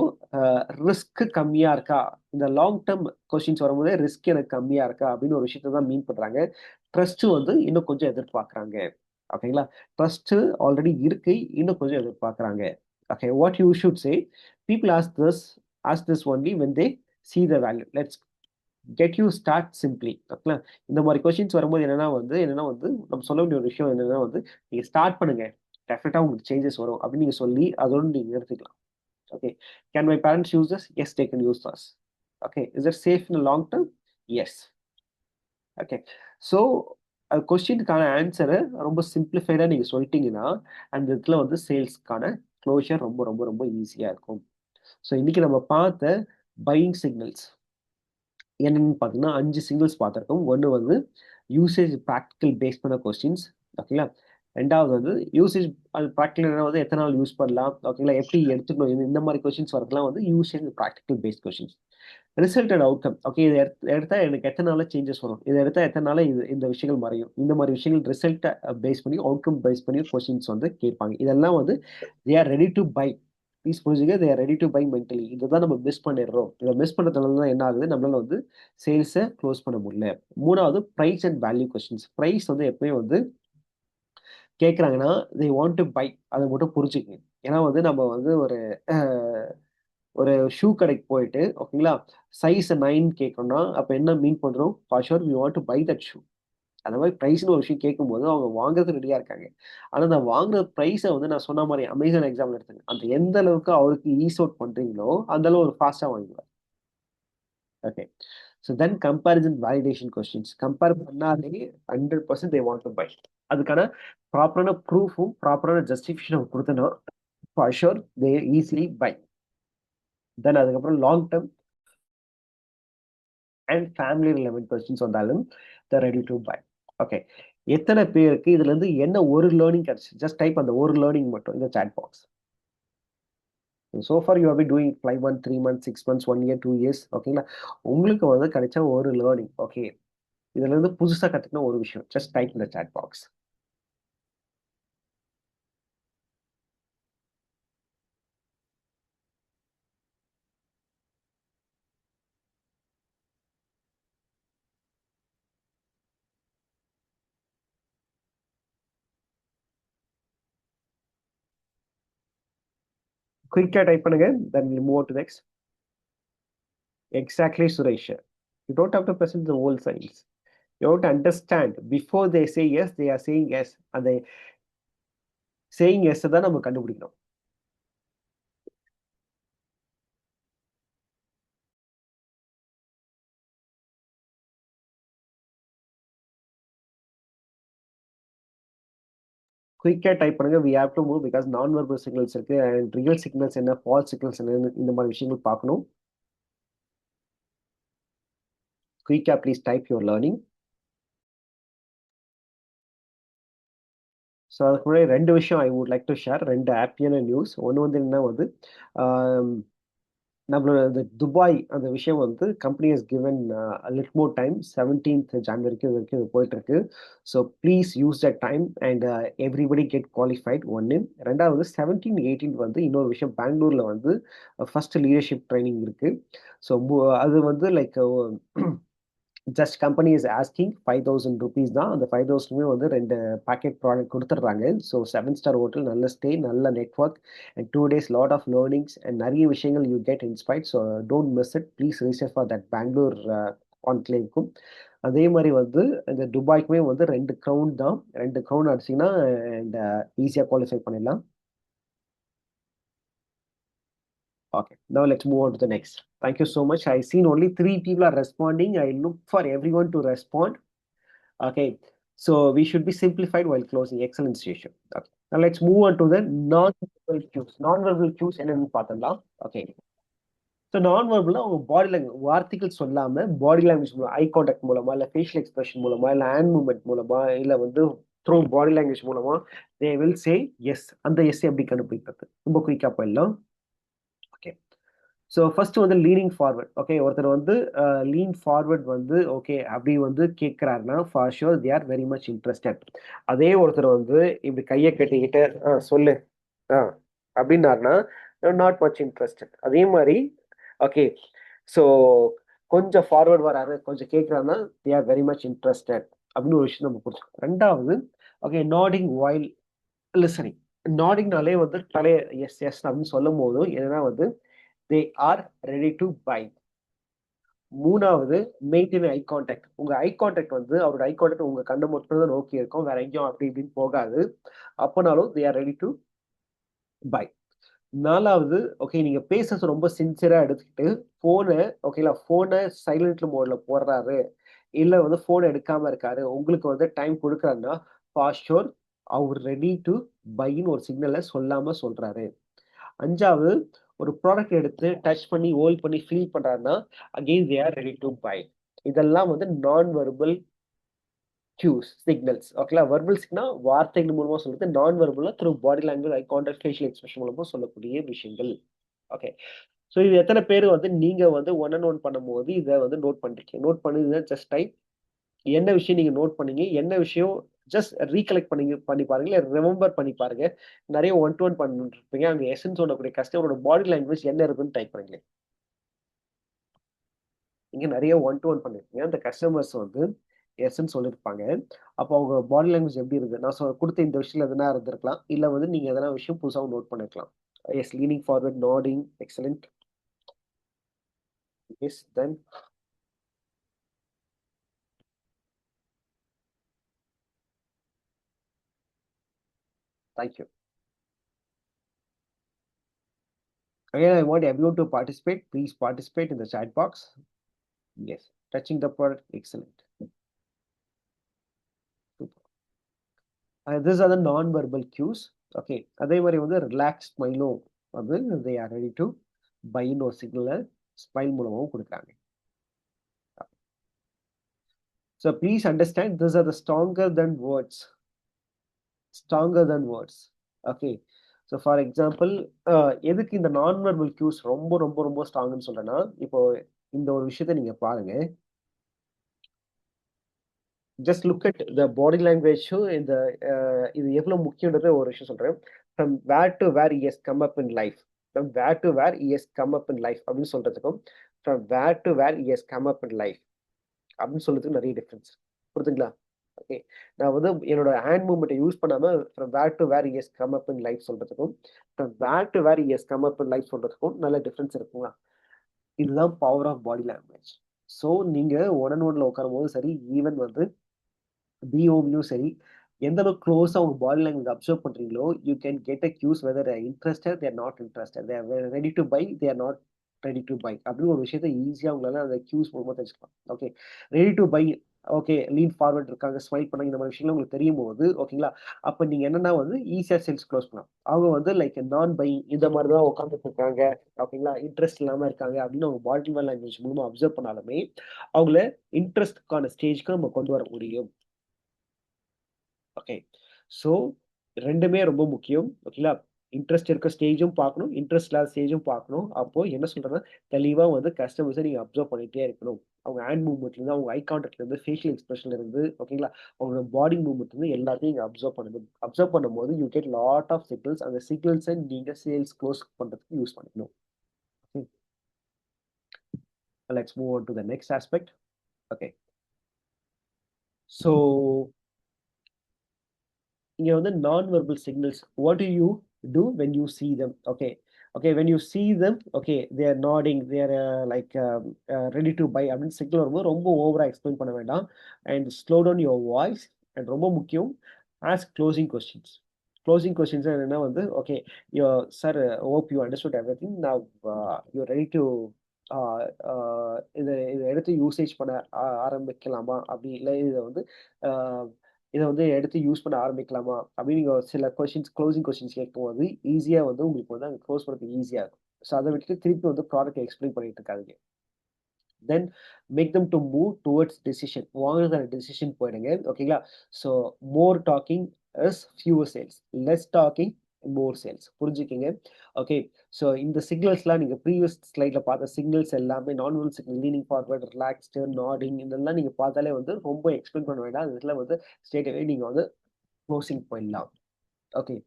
risk கம்மியா இருக்கா, இந்த லாங் டேர்ம் கொஸ்டின்ஸ் வரும்போது ரிஸ்க் எனக்கு கம்மியா இருக்கா அப்படின்னு ஒரு விஷயத்தை தான் மீன் பண்றாங்க. ட்ரஸ்ட் வந்து இன்னும் கொஞ்சம் எதிர்பார்க்கறாங்க. ஓகேங்களா? ட்ரஸ்ட் ஆல்ரெடி இருக்கு, இன்னும் கொஞ்சம் எதிர்பார்க்கறாங்க. Okay, what you should say, people ask this only when they see the value. Let's get you start simply. ஓகேங்களா? இந்த மாதிரி கொஸ்டின்ஸ் வரும்போது என்னன்னா வந்து நம்ம சொல்ல வேண்டிய ஒரு விஷயம் என்னன்னா வந்து நீங்க ஸ்டார்ட் பண்ணுங்க, டெஃபினட்டா உங்களுக்கு சேஞ்சஸ் வரும் அப்படின்னு நீங்க சொல்லி அதோட நீங்க நிறுத்திக்கலாம். Okay. Can my parents use this? Yes, they can use this. Okay. Is it safe in the long term? Yes. Okay. So, கொஸ்டினுக்கான ஆன்சரை ரொம்ப சிம்பிளிஃபைடா நீங்க சொல்லிட்டீங்கன்னா, அந்த இடத்துல வந்து சேல்ஸ்க்கான க்ளோஷர் ரொம்ப ரொம்ப ரொம்ப ஈஸியா இருக்கும். ஸோ இன்னைக்கு நம்ம பார்த்த பையிங் சிக்னல்ஸ் என்னன்னு பார்த்தீங்கன்னா 5 சிங்கிள்ஸ் பார்த்துருக்கோம். ஒண்ணு வந்து யூசேஜ் பிராக்டிகல் பேஸ் பண்ண கொஸ்டின்ஸ். ஓகேங்களா? 2வது வந்து யூசேஜ் அது பிராக்டிகல்னா வந்து எத்தன நாள் யூஸ் பண்ணலாம்? ஓகேங்களா? எப்படி எடுத்துக்கணும்? இந்த மாரி கொஸ்டின்ஸ் வரதெல்லாம் வந்து usage practical paste questions. Result and outcome. Okay, இத எடுத்தா எனக்கு எத்தன நாள்ல சேஞ்சஸ் வரும்? இத எடுத்தா எத்தன நாள்ல இந்த விஷயங்கள் மறையும்? இந்த மாரி விஷயங்கள் ரிசல்ட்ட பேஸ் பண்ணி, அவுட்கம் பேஸ் பண்ணி கொஸ்டின்ஸ் வந்து கேட்பாங்க. இதெல்லாம் வந்து they are ready to buy. Please புரிஞ்சுங்க. They are ready to buy mentally. இததான் நம்ம மிஸ் பண்ணிடுறோம். இத மிஸ் பண்றதுனால தான் என்ன ஆகுது? நம்மளால வந்து சேல்ஸ க்ளோஸ் பண்ண முடியல. 3வது price and value questions. Price வந்து எப்பவுமே வந்து கேட்கறாங்கன்னா, தே வாண்ட் டூ பை. அத மட்டும் புரிஞ்சுக்கங்க. ஏன்னா வந்து நம்ம வந்து அ ஒரு ஷூ கடைக்கு போயிட்டு ஓகேங்களா? சைஸ் 9 கேட்கிறோம்னா, அப்ப என்ன மீன் பண்றோம்? For sure we want to buy that shoe. அந்த மாரி பிரைஸ்ன்னு ஒரு விஷயம் கேட்கும்போது, அவங்க வாங்குறதுக்கு ரெடியா இருக்காங்க. ஆனா, அந்த வாங்குற பிரைஸ வந்து நான் சொன்ன மாரி அமேசான் எக்ஸாம்பிள் எடுத்துங்க. அந்த எந்த அளவுக்கு அவருக்கு ஈஸ் அவுட் பண்றீங்களோ, அந்த அளவு ஒரு ஃபாஸ்ட்டா வாங்கிடுவார். Okay. So then comparison validation questions. Compare பண்ணாலே 100% தே வாண்ட் டூ பை. அதுக்கான ப்ராப்பரான ப்ரூஃபும், ப்ராப்பரான ஜஸ்டிஃபிகேஷனும் குடுத்தோம்னா, for sure they easily buy. Then அதுக்கப்புறம் long term and family relevant questions வந்தாலும் they ready to buy. Okay. எத்தன பேருக்கு இதுலருந்து என்ன ஒரு லேர்னிங் கிடைச்சுச்சு? ஜஸ்ட் டைப் அந்த ஒரு லேர்னிங் மட்டும் இந்த chat box. So for you have been doing 5 months, 3 months, 6 months, 1 year, 2 years ஓகேங்களா? உங்களுக்கு வந்து கிடைச்ச ஒரு லேர்னிங். ஓகே. இதுலருந்து புதுசா கத்துக்கின ஒரு விஷயம். Just type in the chat box. குயிக்கா டைப் பண்ணுங்க, then we'll move on to next. Exactly, Suresh. You don't have to present the whole science. You have to understand before they say yes, they are saying yes. அந்த saying yes தான் நம்ம கண்டுபிடிக்கணும். குயிக்கா type பண்ணுங்க. we have to move because non-verbal signals இருக்கு and real signals என்ன, false signals என்ன, இந்த மாதிரி விஷயங்கள் பார்க்கணும். குயிக்கா please type your learning. So அதுக்கு முன்னாடி ரெண்டு விஷயம் I would like to share, ரெண்டு ஹாப்பியான நியூஸ். ஒன்று வந்து என்ன வந்து நம்மளோட இந்த துபாய் அந்த விஷயம் வந்து company has given lit more time, 17th ஜான்வரிக்கு வரைக்கும் இது போயிட்டு இருக்கு. So please use the time and everybody get qualified. ஒன்று. ரெண்டாவது 17, 18 வந்து இன்னொரு விஷயம், பெங்களூர்ல வந்து ஃபர்ஸ்ட் லீடர்ஷிப் ட்ரைனிங் இருக்கு. ஸோ அது வந்து like just company is asking 5,000 rupees தான். அந்த 5,000மே வந்து ரெண்டு பேக்கெட் ப்ராடக்ட் கொடுத்துட்றாங்க. ஸோ 7-ஸ்டார் ஹோட்டல், நல்ல ஸ்டே, நல்ல network and 2 days lot of learnings and நிறைய விஷயங்கள் you get inspired. So don't miss it. Please register for that Bangalore கான்க்ளேவ்க்கும். அதே மாதிரி வந்து இந்த துபாய்க்குமே வந்து 2 க்ரௌன் தான். 2 க்ரௌன் அடிச்சிங்கன்னா அண்ட் ஈஸியாக குவாலிஃபை பண்ணிடலாம். Okay, now let's move on to the next. Thank you so much. I seen only 3 people are responding. I look for everyone to respond. Okay, so we should be simplified while closing. Excellent station. Okay, now let's move on to the non-verbal cues. Non-verbal cues என்னன்னு பார்த்தலாம். Okay, so non-verbal உங்க body language, வார்த்தைகள் சொல்லாம body language மூலம், eye contact மூலமா, இல்ல facial expression மூலமா, இல்ல ஹேண்ட் மூவ்மெண்ட் மூலமா, இல்ல வந்து த்ரூ பாடி லாங்குவேஜ் மூலமா தே வில் சே எஸ். அந்த எஸ் எப்படி கண்டுபிடிக்கிறது? ரொம்ப குயிக்கா போயிடலாம். ஓகே, ஸோ ஃபர்ஸ்ட் வந்து லீனிங் ஃபார்வர்ட். ஓகே, ஒருத்தர் வந்து லீன் ஃபார்வர்ட் வந்து ஓகே அப்படி வந்து கேட்குறாருன்னா for sure they are very much interested. அதே ஒருத்தர் வந்து இப்படி கையை கட்டிக்கிட்டு சொல்லு ஆ அப்படின்னாருன்னா நாட் மச் இன்ட்ரெஸ்டட். அதே மாதிரி ஓகே, ஸோ கொஞ்சம் ஃபார்வர்ட் வராரு, கொஞ்சம் கேட்குறாருன்னா they are very much interested அப்படின்னு ஒரு விஷயம் நம்ம புரிஞ்சுக்கணும். ரெண்டாவது ஓகே, நாடிங் வைல் லிசனிங். நாடிங்னாலே வந்து தலையை எஸ் எஸ் அப்படின்னு சொல்லும் போதும் என்னன்னா வந்து they are ready to buy. மூணாவது மெயின்டைன் ஐ கான்டாக்ட். உங்க ஐ கான்டாக்ட் வந்து அவரோட ஐ கான்டாக்ட் உங்க கண்ணை மட்டும் தான் நோக்கி இருக்கும், வேற எங்கேயும் அப்படி இப்படின்னு போகாது. அப்பனாலும் they are ready to buy. நாலாவது ஓகே, நீங்க பேசுறது ரொம்ப சின்சியரா எடுத்துக்கிட்டு போனை ஓகேங்களா, போனை சைலண்ட் மோட்ல போடுறாரு, இல்ல வந்து போன் எடுக்காம இருக்காரு, உங்களுக்கு வந்து டைம் கொடுக்குறாருன்னா ஃபார் ஷோர் அவர் ரெடி டு பைன்னு ஒரு சிக்னலை சொல்லாம சொல்றாரு. அஞ்சாவது ஒரு ப்ராடக்ட் எடுத்து டச் பண்ணி ஹோல்ட் பண்ணி ஃபீல் பண்றாருன்னா again they are ready to buy. இதெல்லாம் வந்து நான் வெர்பல் கியூஸ் சிக்னல்ஸ். ஓகேங்களா, வெர்பல்ஸ்னா வார்த்தைகள் மூலமா சொல்றது, நான் வெர்பல்னா through body language, eye contact, facial expression மூலமா சொல்லக்கூடிய விஷயங்கள். ஓகே, ஸோ இது எத்தனை பேர் வந்து நீங்க வந்து ஒன் அண்ட் ஒன் பண்ணும்போது இதை வந்து நோட் பண்ணிருக்கீங்க? நோட் பண்ணி ஜஸ்ட் டைப் என்ன விஷயம் நீங்க நோட் பண்ணீங்க, என்ன விஷயம் ஜஸ்ட் ரீகலெக்ட் பண்ணி பாருங்க, இல்லை ரிமெம்பர் பண்ணி பாருங்க. நிறைய ஒன் டு ஒன் பண்ணிருப்பீங்க, அங்கே எசன்ஸ் சொல்லக்கூடிய கஸ்டமரோட பாடி லாங்குவேஜ் என்ன இருக்குன்னு டைப் பண்ணுங்க. நீங்க நிறைய ஒன் டு ஒன் பண்ணிருப்பீங்க, அந்த கஸ்டமர்ஸ் வந்து எஸ்ன்னு சொல்லியிருப்பாங்க. அப்போ அவங்க பாடி லாங்குவேஜ் எப்படி இருக்கு, நான் கொடுத்த இந்த விஷயத்துல எதனா இருந்திருக்கலாம், இல்லை வந்து நீங்க எதனா விஷயம் புதுசாக நோட் பண்ணிருக்கலாம். Yes, leaning forward, nodding, excellent. Yes, then thank you. Again, I want everyone to participate. Please participate in the chat box. Yes, touching the product, excellent. Super. These are the non-verbal cues. Okay, அதே மாதிரி வந்து relax ஸ்மைலும் வந்து they are ready to buy ஒரு சிக்னலை smile மூலமாகவும் கொடுக்குறாங்க. So please understand, these are the stronger than words. Stronger than words. Okay, so for example, எதுக்கு இந்த non-verbal cues ரொம்ப ரொம்ப ரொம்ப ஸ்ட்ராங்னு சொல்றேன்னா, இப்போ இந்த ஒரு விஷயத்தை நீங்க பாருங்க. Just look at the body லாங்குவேஜும் இந்த இது எவ்வளவு முக்கியன்றது ஒரு விஷயம் சொல்றேன். From where to where he has come up in life, from where to where he has come up in life அப்படின்னு சொல்றதுக்கும் from where to where he has come up in life அப்படின்னு சொல்றதுக்கு நிறைய டிஃபரன்ஸ். புரியுதுங்களா? Okay. நான் வந்து என்னோட hand மூவ்மெண்ட்ட யூஸ் பண்ணாம from where to where he has come up in life சொல்றதுக்கும், from where to where he has come up in life சொல்றதுக்கும் நல்ல டிஃபரன்ஸ் இருக்குங்களா? இதுதான் power of body language. So நீங்க ஒன் அண்ட் ஒன்ல உட்காரும்போதும் சரி, ஈவன் வந்து பிஓவியும் சரி, எந்த அளவுக்கு க்ளோஸா உங்க பாடி லாங்குவேஜ் அப்சர்வ் பண்றீங்களோ, you can get a cues whether they are interested, they are not interested. They are ready to buy, they are not ready to buy. அப்படின்னு ஒரு விஷயத்த ஈஸியா உங்களால அந்த க்யூஸ் மூலமா தெரிஞ்சுக்கலாம். Okay. Ready to buy, okay, lean forward இருக்காங்க, smile பண்ணாங்க, இந்த மாதிரி விஷயங்கள் உங்களுக்கு தெரியும்போது, ஓகேங்களா? அப்ப நீங்க என்னன்னா வந்து ஈஸியா சேல்ஸ் க்ளோஸ் பண்ணலாம். அவங்க வந்து லைக் நான் பை இந்த மாதிரி தான் உட்கார்ந்துட்டு இருக்காங்க, ஓகேங்களா? இன்ட்ரெஸ்ட் இல்லாம இருக்காங்க அப்படின்னு அவங்க பாடி லாங்குவேஜ் மூலமா அப்சர்வ் பண்ணாலுமே, அவங்கள இன்ட்ரெஸ்ட்க்கான ஸ்டேஜ்க்கு நம்ம கொண்டு வர முடியும். ஓகே. ஸோ 2மே ரொம்ப முக்கியம். ஓகேங்களா? இன்ட்ரெஸ்ட் இருக்க ஸ்டேஜும் பார்க்கணும். இன்ட்ரெஸ்ட் இல்லாத ஸ்டேஜும் பார்க்கணும். அப்போ என்ன சொல்றேன்னா, தெளிவா வந்து கஸ்டமர்ஸ நீங்க அப்சர்வ் பண்ணிட்டே இருக்கணும். அவங்க ஹேண்ட் மூவ்மெண்ட்லருந்து, அவங்க ஐ கான்டாக்ட்லருந்து, ஃபேஷியல் எக்ஸ்பிரஷன்ல இருந்து, ஓகேங்களா? அவங்களோட பாடி மூவ்மெண்ட்லருந்து எல்லாத்தையும் நீங்க அப்சர்வ் பண்ணணும். அப்சர்வ் பண்ணும்போது you get lot of signals. அந்த சிக்னல்ஸ நீங்க சேல்ஸ் குளோஸ் பண்றதுக்கு யூஸ் பண்ணிக்கணும். Hmm. Let's move on to the next aspect. Okay. So இங்க வந்து non verbal signals. What do you do when you see them? Okay. Okay. When you see them, okay, they are nodding, they are like ready to buy அப்படின்னு signal வரும்போது ரொம்ப ஓவரா explain பண்ண வேண்டாம். And slow down your voice. And ரொம்ப முக்கியம், ask closing questions. Closing questions என்னன்னா வந்து, okay, sir, hope you understood everything. Now you are ready to ah ah இத இத எடுத்து யூசேஜ் பண்ண ஆரம்பிக்கலாமா? அப்படி இல்ல இத வந்து ஆ இத வந்து எடுத்து யூஸ் பண்ண ஆரம்பிக்கலாமா? அப்படின்னு நீங்க சில கொஸ்டின்ஸ், க்ளோசிங் கொஸ்டின்ஸ் கேட்கும்போது, ஈஸியா வந்து உங்களுக்கு வந்து அங்க க்ளோஸ் பண்றதுக்கு ஈஸியா இருக்கும். ஸோ அத விட்டுட்டு திருப்பி வந்து ப்ராடக்ட்ட எக்ஸ்ப்ளைன் பண்ணிட்டு இருக்காதீங்க. Then make them to move towards decision. வாங்குறதுக்கான டெசிஷன் போயிடுங்க. ஓகேங்களா? So more talking is fewer sales. Less talking more sales. புரிஞ்சுக்கங்க. ஓகே. ஸோ இந்த சிக்னல்ஸ்லாம் நீங்க ப்ரீவியஸ் ஸ்லைட்ல பார்த்த சிக்னல்ஸ் எல்லாமே non verbal signal, leaning forward, relaxed, nodding, இதெல்லாம் நீங்க பார்த்தாலே வந்து ரொம்ப எக்ஸ்ப்ளைன் பண்ண வேண்டாம். அந்த இடத்துல வந்து ஸ்ட்ரெய்ட் அவே நீங்க வந்து க்ளோசிங் போயிடலாம். Okay.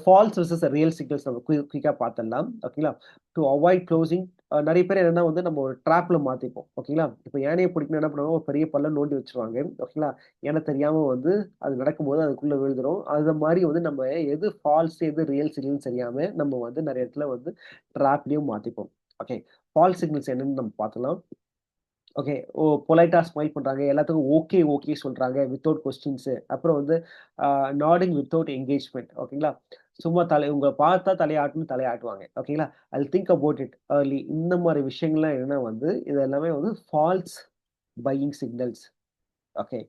False versus real signals நம்ம குயிக்கா பார்த்துடலாம். ஓகேங்களா? டூ அவாய்ட் க்ளோசிங், நெறைய பேர் என்னன்னா வந்து நம்ம ஒரு ட்ராப்ல மாட்டிப்போம். ஓகேங்களா? இப்ப யானைய பிடிக்கணும்னா என்ன பண்ணுவாங்க, ஒரு பெரிய பள்ளம் நோண்டி வச்சுருவாங்க. ஓகேங்களா? யானை தெரியாம வந்து அது நடக்கும்போது அதுக்குள்ள விழுந்துரும். அது மாரி வந்து நம்ம எது ஃபால்ஸ், எது ரியல் சிக்னல்னு தெரியாம நம்ம வந்து நெறைய இடத்துல வந்து ட்ராப்லயும் மாட்டிப்போம். ஓகே. ஃபால்ஸ் சிக்னல்ஸ் என்னன்னு நம்ம பார்க்கலாம். ஓகே. பொலைட்டா ஸ்மைல் பண்றாங்க. எல்லாத்துக்கும் ஓகே, ஓகே சொல்றாங்க. Without questions. அப்புறம் வந்து அ நாடிங் வித்தவுட் என்கேஜ்மென்ட். ஓகேங்களா? சும்மா உங்கள பார்த்தா தலையாட்டணும்னு தலையாட்டுவாங்க. ஓகேங்களா? I'll think about it early. இந்த மாரி விஷயங்கள்லாம் என்னன்னா வந்து, இது எல்லாமே வந்து false buying signals. Okay.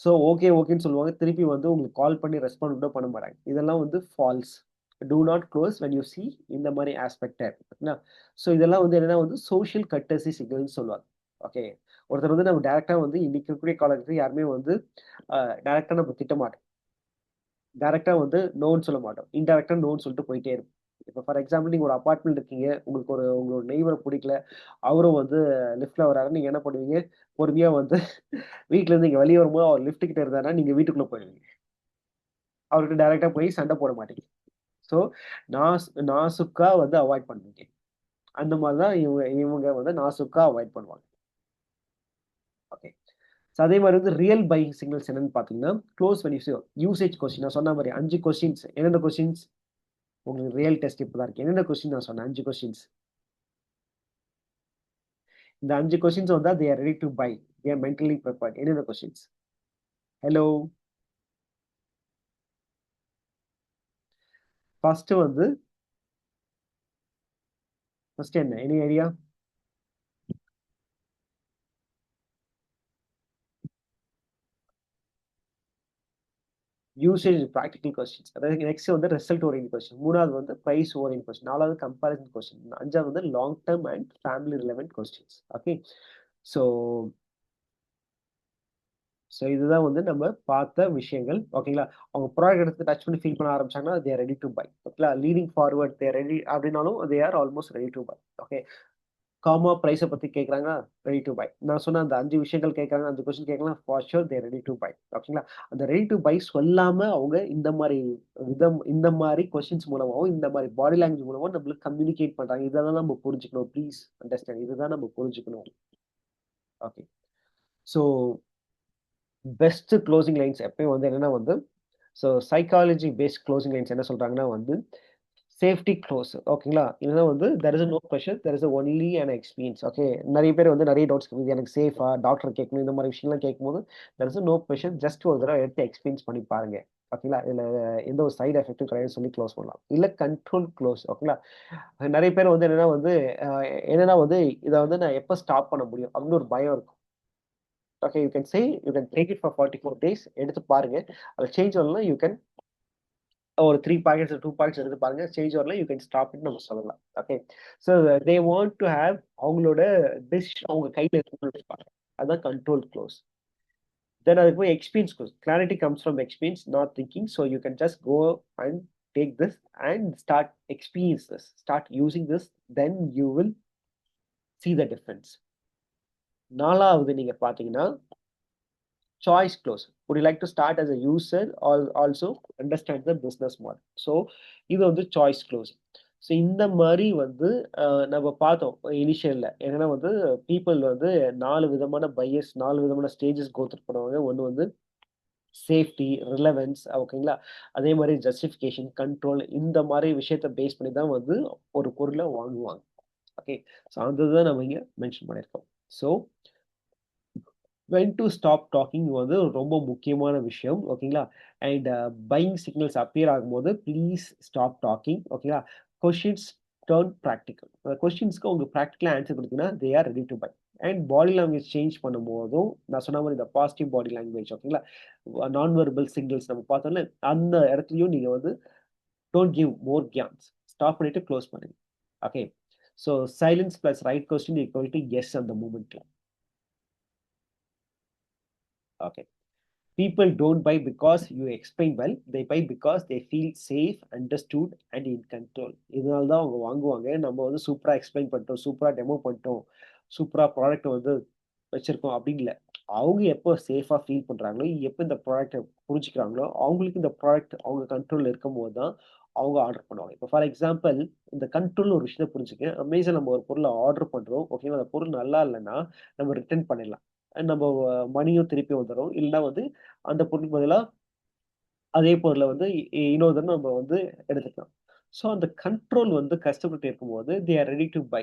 So okay, ஓகேன்னு சொல்லுவாங்க. திருப்பி வந்து உங்களுக்கு கால் பண்ணி ரெஸ்பாண்ட் கூட பண்ண மாட்டாங்க. இதெல்லாம் வந்து false. Do not close when you see இந்த மாரி ஆஸ்பெக்ட்ட. ஓகேங்களா? ஸோ இதெல்லாம் வந்து என்னன்னா வந்து சோசியல் கர்ட்டசி சிக்னல்ன்னு சொல்லுவாங்க. ஓகே. ஒருத்தர் வந்து நம்ம டைரக்ட்டா வந்து இன்னைக்கு இருக்கக்கூடிய காலகட்டத்துல யாருமே வந்து டைரக்ட்டா நம்ம திட்ட மாட்டோம். டைரக்ட்டா வந்து நோன்னு சொல்ல மாட்டோம். இன்டைரக்ட்டா நோன்னு சொல்லிட்டு போயிட்டே இருப்போம். இப்ப ஃபார் எக்ஸாம்பிள் நீங்க ஒரு அபார்ட்மெண்ட் இருக்கீங்க. உங்களுக்கு உங்களோட நெய்பர புடிக்கல. அவரும் வந்து லிஃப்ட்ல வராருன்னு நீங்க என்ன பண்ணுவீங்க? பொறுமையா வந்து வீட்ல இருந்து இங்க வெளிய வரும்போது அவர் லிஃப்ட் கிட்ட இருந்தாருன்னா, நீங்க வீட்டுக்குள்ள போயிருவீங்க. அவர்ட்ட டைரக்ட்டா போய் சண்ட போட மாட்டீங்க. ஸோ நாசூக்கா வந்து அவாய்ட் பண்ணுவீங்க. அந்த மாரி தான் இவங்க இவங்க வந்து நாசூக்கா அவாய்ட் பண்ணுவாங்க. ஓகே. ஸோ அதே மாரி வந்து ரியல் பையிங் சிக்னல்ஸ் என்னன்னு பார்த்தீங்கன்னா, close when you say usage question நான் சொன்ன மாரி 5 கொஸ்டின்ஸ். என்னென்ன கொஸ்டின்ஸ்? உங்களுக்கு ரியல் டெஸ்ட் இப்ப தான் இருக்கு. என்னென்ன கொஸ்டின் நான் சொன்னேன்? 5 கொஸ்டின்ஸ். இந்த 5 கொஸ்டின்ஸ் வந்தா they are ready to buy. They are mentally prepared. என்னென்ன கொஸ்டின்ஸ்? ஹலோ. ஃபர்ஸ்ட் வந்து ஃபர்ஸ்ட் என்ன? Any idea? Usage practical questions. அதாவது நெக்ஸ்ட் வந்து ரிசல்ட் ஓரியன்ட் கொஸ்டின். 3வது வந்து பிரைஸ் ஓரியன்ட் கொஸ்டின். 4வது கம்பேரிசன் கொஸ்டின். 5வது வந்து long term and family relevant questions. Okay. So so இதுதான் வந்து நம்ம பார்த்த விஷயங்கள். ஓகேங்களா? அவங்க ப்ராடக்ட் எடுத்து டச் பண்ணி ஃபீல் பண்ண ஆரம்பிச்சாங்கன்னா, they are ready to buy. ஓகேங்களா? Leaning forward they are ready அப்படின்னாலும் they are almost ready to buy. Okay. காமா பிரைஸ பத்தி கேட்கறாங்க, ரெடி டூ பை. நான் சொன்ன அந்த 5 விஷயங்கள் கேட்கறாங்க, 5 கொஸ்டின் கேட்கலாம், for sure they are ready to buy. ஓகேங்களா? அந்த ரெடி டூ பை சொல்லாம அவங்க இந்த மாரி கொஸ்டின்ஸ் மூலமாவும், இந்த மாரி பாடி லாங்குவேஜ் மூலமா நம்மளுக்கு கம்யூனிகேட் பண்றாங்க. இத தான் நம்ம புரிஞ்சுக்கணும். Please understand. இதுதான் நம்ம புரிஞ்சுக்கணும். Okay. So best closing lines எப்பயும் வந்து என்னன்னா வந்து so psychology based closing lines என்ன சொல்றாங்கன்னா வந்து சேஃப்டி க்ளோஸ் ஓகேங்களா? இல்லன்னா வந்து there is no pressure. There is only an experience. Okay. நெறைய பேர் வந்து நெறைய டவுட்ஸ் இது எனக்கு சேஃபா? டாக்டர் கேட்கணும். இந்த மாரி விஷயம்லாம் கேட்கும்போது, there is no pressure. Just ஒரு தடவ எடுத்து எக்ஸ்பீரியன்ஸ் பண்ணி பாருங்க. ஓகேங்களா? இதுல எந்த ஒரு சைட் எஃபெக்ட்டும் கிடையாதுன்னு சொல்லி க்ளோஸ் பண்ணலாம். இல்ல கண்ட்ரோல் க்ளோஸ். ஓகேங்களா? நெறைய பேர் வந்து என்னன்னா வந்து அ என்னன்னா வந்து இத வந்து நான் எப்ப ஸ்டாப் பண்ண முடியும்? அப்படின்னு ஒரு பயம் இருக்கும். Okay. You can take it for 44 days எடுத்து பாருங்க. அதுல சேஞ்ச் வரலனா யூ கேன் ஒரு 3 பாக்கெட்ஸ் 2 பாக்கெட்ஸ் எடுத்து பாருங்க. சேஞ்ச் வரல யூ கேன் ஸ்டாப் இட்ன்னு நம்ம சொல்லலாம். Okay. So they want to have அவங்களோட டெசிஷன் அவங்க கையில இருக்கணும்னு நினைப்பாங்க. அதான் கண்ட்ரோல் க்ளோஸ். தென் அதுக்கு போய் experience close. Clarity comes from experience not thinking. So you can just go and take this and start experience this. Start using this. Then you will see the difference. 4வது நீங்க பார்த்தீங்கன்னா choice close. Would you like to start as a user or also understand the business model? So இது வந்து choice close. So இந்த மாரி வந்து நம்ம பார்த்தோம் இனிஷியல்ல. என்னன்னா வந்து பீப்பிள் வந்து 4 விதமான பையர்ஸ் 4 விதமான ஸ்டேஜஸ் கோ த்ரூ பண்ணுவாங்க. ஒண்ணு வந்து சேஃப்டி, ரிலவன்ஸ் ஓகேங்களா? அதே மாரி ஜஸ்டிஃபிகேஷன், கண்ட்ரோல் இந்த மாரி விஷயத்த பேஸ் பண்ணி தான் வந்து ஒரு பொருள வாங்குவாங்க. ஓகே. ஸோ அதுதான் நம்ம இங்க மென்ஷன் பண்ணியிருக்கோம். So when to stop talking வந்து ரொம்ப முக்கியமான விஷயம் ஓகேங்களா அண்ட் பையிங் சிக்னல்ஸ் அப்பியர் ஆகும்போது ப்ளீஸ் ஸ்டாப் டாக்கிங் ஓகேங்களா கொஷின்ஸ் டேர்ன் ப்ராக்டிக்கல் கொஸ்டின்ஸ்க்கு உங்க ப்ராக்டிக்கலாக ஆன்சர் கொடுத்தீங்கன்னா they are ready to buy and body language change பண்ணும்போதும் நான் சொன்ன மாதிரி இந்த பாசிட்டிவ் பாடி லாங்குவேஜ் ஓகேங்களா நான் வெர்பல் சிக்னல்ஸ் நம்ம பார்த்தோம்ல அந்த இடத்துலையும் நீங்கள் வந்து don't give more games stop பண்ணிட்டு க்ளோஸ் பண்ணுங்க okay so silence plus right question equal to yes அந்த மூமெண்ட்ல okay people don't buy because you explain well. They buy because they feel safe, understood and in control. இதனால தான் அவங்க வாங்குவாங்க. நம்ம வந்து சூப்பரா எக்ஸ்பிளைன் பண்ணிட்டோம், சூப்பரா டெமோ பண்ணிட்டோம், சூப்பரா ப்ராடக்ட் வந்து வச்சிருக்கோம் அப்படின்னு இல்ல. அவங்க எப்போ சேஃபா ஃபீல் பண்றாங்களோ, எப்போ இந்த ப்ராடக்ட்ட புரிஞ்சுக்கிறாங்களோ, அவங்களுக்கு இந்த ப்ராடக்ட் அவங்க கண்ட்ரோல்ல இருக்கும்போது தான் அவங்க ஆர்டர் பண்ணுவாங்க. இப்போ ஃபார் எக்ஸாம்பிள் இந்த கண்ட்ரோல்னு ஒரு விஷயத்த புரிஞ்சுக்க, அமேசான் நம்ம ஒரு பொருள ஆர்டர் பண்றோம். ஓகேவா? அந்த பொருள் நல்லா இல்லன்னா, நம்ம ரிட்டர்ன் பண்ணிடலாம். நம்ம மணியும் திருப்பி வந்துரும். இல்லன்னா வந்து அந்த பொருளுக்கு பதிலா அதே பொருள வந்து இன்னொரு தடவ நம்ம வந்து எடுத்துக்கலாம். ஸோ அந்த கண்ட்ரோல் வந்து கஸ்டமர்ட்ட இருக்கும்போது, they are ready to buy.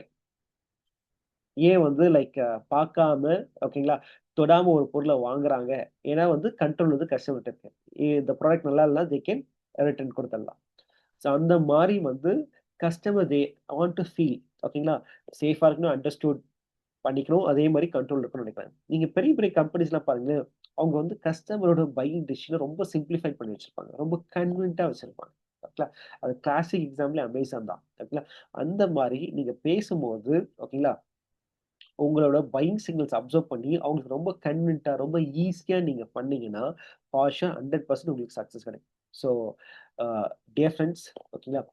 ஏன் வந்து லைக் பார்க்காம ஓகேங்களா, தொடாம ஒரு பொருள வாங்குறாங்க. ஏன்னா வந்து கண்ட்ரோல் வந்து கஸ்டமர்ட்ட இருக்கு. இந்த ப்ராடக்ட் நல்லா இல்லன்னா தே கேன் ரிட்டர்ன் குடுத்துடலாம். ஸோ அந்த மாரி வந்து customer they want to feel ஓகேங்களா, சேஃபா இருக்கணும், அண்டர்ஸ்டூட் பண்ணிக்கணும். அதே மாரி கண்ட்ரோல் இருக்கணும்னு நினைக்கிறேன். நீங்க பெரிய பெரிய கம்பெனிஸ்லாம் பாருங்களேன், அவங்க வந்து கஸ்டமரோட பையிங் டிசிஷன ரொம்ப சிம்ப்ளிஃபை பண்ணி வச்சிருப்பாங்க. ரொம்ப கன்வீனியன்ட்டா வச்சிருப்பாங்க. ஓகேங்களா? அது கிளாசிக் எக்ஸாம்பிளே அமேசான் தான். ஓகேங்களா? அந்த மாரி நீங்க பேசும்போது ஓகேங்களா, உங்களோட பையிங் சிக்னல்ஸ் அப்சர்வ் பண்ணி அவங்களுக்கு ரொம்ப கன்வீனியன்ட்டா, ரொம்ப ஈஸியா நீங்க பண்ணீங்கன்னா, ஃபார் ஷூர் 100% உங்களுக்கு சக்சஸ் கிடைக்கும். ஸோ அ டியர் ஃபிரெண்ட்ஸ் ஓகேங்களா?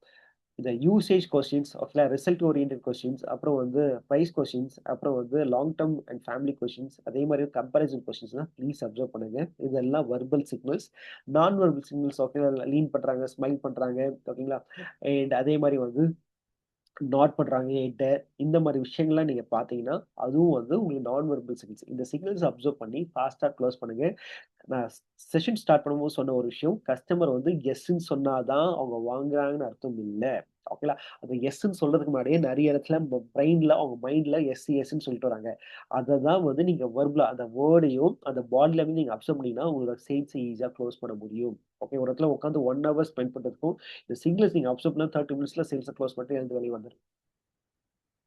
இந்த யூசேஜ் கொஸ்டின்ஸ் ஓகேங்களா ரிசல்ட் ஓரியன்டட் கொஸ்டின்ஸ் அப்புறம் வந்து ப்ரைஸ் கொஸ்டின்ஸ் அப்புறம் வந்து long term and family questions அதே மாதிரி கம்பேரிசன் கொஸ்டின்ஸ்லாம் ப்ளீஸ் அப்சர்வ் பண்ணுங்க இதெல்லாம் வர்பல் சிக்னல்ஸ் நான் வர்பல் சிக்னல்ஸ் ஓகேங்களா லீன் பண்றாங்க ஸ்மைல் பண்றாங்க ஓகேங்களா அண்ட் அதே மாதிரி வந்து நாட் பண்றாங்க என்கிட்ட இந்த மாதிரி விஷயங்கள்லாம் நீங்க பார்த்தீங்கன்னா அதுவும் வந்து உங்களுக்கு நான் வெர்பல் சிக்னல்ஸ் இந்த சிக்னல்ஸ் அப்சர்வ் பண்ணி ஃபாஸ்டா க்ளோஸ் பண்ணுங்க நான் செஷன் ஸ்டார்ட் பண்ணும்போது சொன்ன ஒரு விஷயம், கஸ்டமர் வந்து எஸ்ன்னு சொன்னா தான் அவங்க வாங்குறாங்கன்னு அர்த்தம் இல்ல. ஓகேங்களா? அந்த எஸ்ன்னு சொல்றதுக்கு முன்னாடியே நெறைய இடத்துல பிரெயின்ல அவங்க மைண்ட்ல எஸ்ன்னு சொல்லிட்டு வராங்க. அத தான் வந்து நீங்க வெர்பலா அந்த வேர்டையும், அந்த பாடி லாங்குவேஜ் நீங்க அப்சர்வ் பண்ணீங்கன்னா, உங்களோட சேல்ஸ ஈஸியா க்ளோஸ் பண்ண முடியும். ஓகே. ஒரு இடத்துல உட்கார்ந்து 1 ஹவர் ஸ்பெண்ட் பண்றதுக்கும், இந்த சிக்னல்ஸ் நீங்க அப்சர்வ் பண்ணா 30 மினிட்ஸ்ல சேல்ஸ க்ளோஸ் பண்ணிட்டு எழுந்து வெளிய வந்துரலாம்.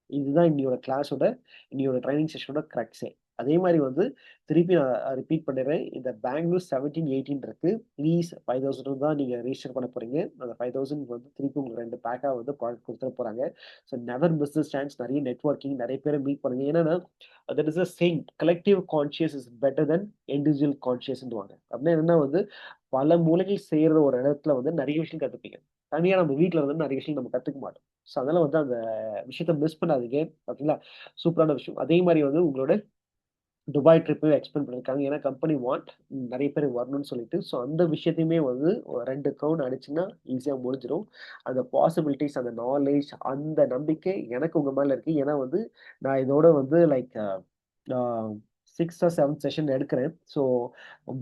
இதுதான் இன்னையோட கிளாஸோட, இன்னையோட ட்ரெய்னிங் செஷனோட கிரக்ஸே. அதே மாரி வந்து திருப்பி நான் ரிப்பீட் பண்ணிடுறேன். இந்த பெங்களூர் 17, 18 இருக்கு. ப்ளீஸ் 5000 தான் நீங்க ரெஜிஸ்டர் பண்ண போறீங்க. அந்த 5000 வந்து திருப்பி உங்களுக்கு 2 பேக்கா வந்து ப்ராடக்ட் குடுத்துற போறாங்க. So never miss this chance. நெறைய நெட்வொர்க்கிங், நெறைய பேர மீட் பண்ணுங்க. என்னன்னா, that is a saying collective conscious is better then individual கான்ஷியஸ்ன்னுவாங்க. அப்படின்னா என்னன்னா வந்து, பல மூலைகள் சேர்ற ஒரு இடத்துல வந்து நெறைய விஷயம் கத்துப்பீங்க. தனியா நம்ம வீட்ல இருந்து நெறைய விஷயம் நம்ம கத்துக்க மாட்டோம். ஸோ அதனால வந்து அந்த விஷயத்த மிஸ் பண்ணாதீங்க. ஓகேங்களா? சூப்பரான விஷயம். அதே மாரி வந்து உங்களோட துபாய் ட்ரிப் எக்ஸ்பெண்ட் பண்ணியிருக்காங்க. ஏன்னா கம்பெனி வாண்ட் நெறைய பேர் வரணும்னு சொல்லிட்டு. ஸோ அந்த விஷயத்தையுமே வந்து ஒரு 2 கவுண்ட் அடிச்சீங்கன்னா ஈஸியா முடிஞ்சிரும். அந்த பாசிபிலிட்டீஸ், அந்த நாலேட்ஜ், அந்த நம்பிக்கை எனக்கு உங்க மேல இருக்கு. ஏன்னா வந்து நான் இதோட வந்து லைக் அ 6 or 7 செஷன் எடுக்கிறேன். ஸோ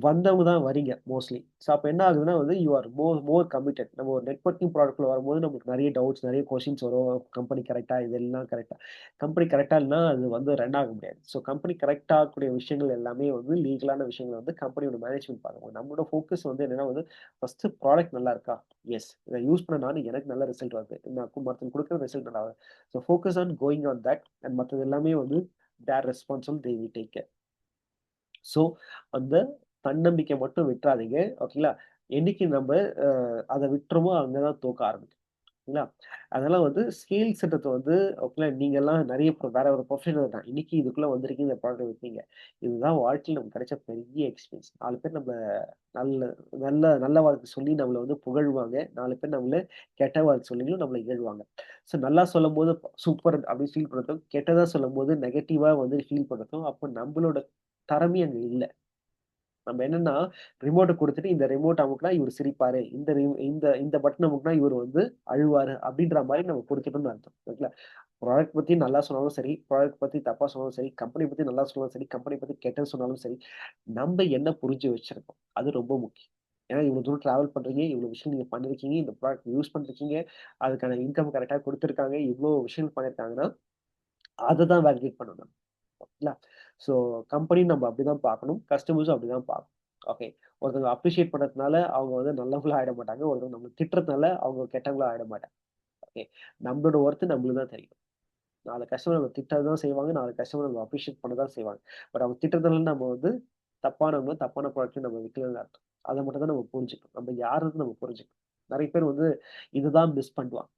வந்தவங்க தான் வரீங்க மோஸ்ட்லி. ஸோ அப்ப என்ன ஆகுதுன்னா வந்து யூ ஆர் மோர் கமிட்டட். நம்ம ஒரு நெட்வொர்க்கிங் ப்ராடக்ட்ல வரும்போது நமக்கு நெறைய டவுட்ஸ், நெறைய கொஸ்டின்ஸ் வரும். கம்பெனி கரெக்ட்டா? இதெல்லாம் கரெக்ட்டா? கம்பெனி கரெக்ட்டா இல்லன்னா அது வந்து ரன் ஆக முடியாது. ஸோ கம்பெனி கரெக்ட்டா ஆகக்கூடிய விஷயங்கள் எல்லாமே வந்து லீகலான விஷயங்கள வந்து கம்பெனியோட மேனேஜ்மென்ட் பார்க்கணும். நம்மளோட ஃபோக்கஸ் வந்து என்னன்னா வந்து ஃபர்ஸ்ட்டு ப்ராடக்ட் நல்லா இருக்கா? எஸ். இத யூஸ் பண்ண நானு எனக்கு நல்ல ரிசல்ட் வருது. நான் மத்தவங்களுக்கு குடுக்குற ரிசல்ட் நல்லா வருது. So focus on going on that and மத்தது எல்லாமே வந்து their responsible they will take care. So, அந்த தன்னம்பிக்கை மட்டும் விட்றாதீங்க. ஓகேங்களா? என்னைக்கு நம்ப அ அத விட்டுறோமோ, அங்க தான் தோக்க ஆரம்பிக்கும். சரிங்களா? அதனால வந்து ஸ்கில்ஸ்ன்றது வந்து ஓகேங்களா, நீங்கலாம் நெறைய வேற ஒரு ப்ரொஃபஷனல் தான். இன்னைக்கு இதுக்குள்ள வந்திருக்கீங்க, இந்த ப்ராடக்ட்ட வித்தீங்க. இதுதான் வாழ்க்கையில நமக்கு கிடைச்ச பெரிய எக்ஸ்பீரியன்ஸ். 4 பேர் நம்ம நல்ல நல்ல நல்ல வார்த்தை சொல்லி நம்மள வந்து புகழ்வாங்க. 4 பேர் நம்மள கெட்ட வார்த்தை சொல்லியும் நம்மள இகழ்வாங்க. ஸோ நல்லா சொல்லும்போது சூப்பர் அப்படின்னு ஃபீல் பண்றதும், கெட்டதா சொல்லும்போது நெகட்டிவா வந்து ஃபீல் பண்றதும், அப்ப நம்பளோட திறமை அங்க இல்ல. நம்ம என்னன்னா, ரிமோட்ட குடுத்துட்டு, இந்த ரிமோட் அமுக்குனா இவரு சிரிப்பாரு. இந்த இந்த பட்டன் அமுக்குனா இவரு வந்து அழுவாரு. அப்படின்ற மாரி நம்ம குடுத்துட்டோம்னு அர்த்தம். ஓகேங்களா? ப்ராடக்ட் பத்தி நல்லா சொன்னாலும் சரி, ப்ராடக்ட் பத்தி தப்பா சொன்னாலும் சரி, கம்பெனி பத்தி நல்லா சொன்னாலும் சரி, கம்பெனி பத்தி கெட்டது சொன்னாலும் சரி, நம்ப என்ன புரிஞ்சு வச்சிருக்கோம். அது ரொம்ப முக்கியம். ஏன்னா இவ்வளோ தூரம் டிராவல் பண்றீங்க, இவ்வளோ விஷயம் நீங்க பண்ணியிருக்கீங்க, இந்த ப்ராடக்ட் யூஸ் பண்ணிருக்கீங்க, அதுக்கான இன்கம் கரெக்ட்டா குடுத்துருக்காங்க, இவ்வளோ விஷயங்கள் பண்ணியிருக்காங்கன்னா, அத தான் வேலிடேட் பண்ணணும். இல்ல. ஸோ கம்பெனியும் நம்ம அப்படிதான் பார்க்கணும். கஸ்டமர்ஸும் அப்படிதான் பார்க்கணும். ஓகே. ஒருத்தவங்க அப்ரிஷியேட் பண்ணதுனால அவங்க வந்து நல்லவங்களா ஆயிட மாட்டாங்க. ஒருத்தவங்க நம்மள திட்டுறதுனால அவங்க கெட்டவங்களா ஆயிட மாட்டாங்க. ஓகே. நம்மளோட ஒர்த் நம்மளுக்கு தான் தெரியும். 4 கஸ்டமர் நம்மள திட்ட தான் செய்வாங்க. 4 கஸ்டமர் நம்மள அப்ரிஷியேட் பண்ண தான் செய்வாங்க. பட் அவங்க திட்டுறதுனால நம்ம வந்து தப்பானவங்க, தப்பான ப்ராடக்ட்ட நம்ம விக்கலன்னு அர்த்தம். அத மட்டும் தான் நம்ம புரிஞ்சுக்கணும். நம்ம யாருன்னு நம்ம புரிஞ்சுக்கணும். நெறைய பேர் வந்து இதுதான் மிஸ் பண்ணுவாங்க.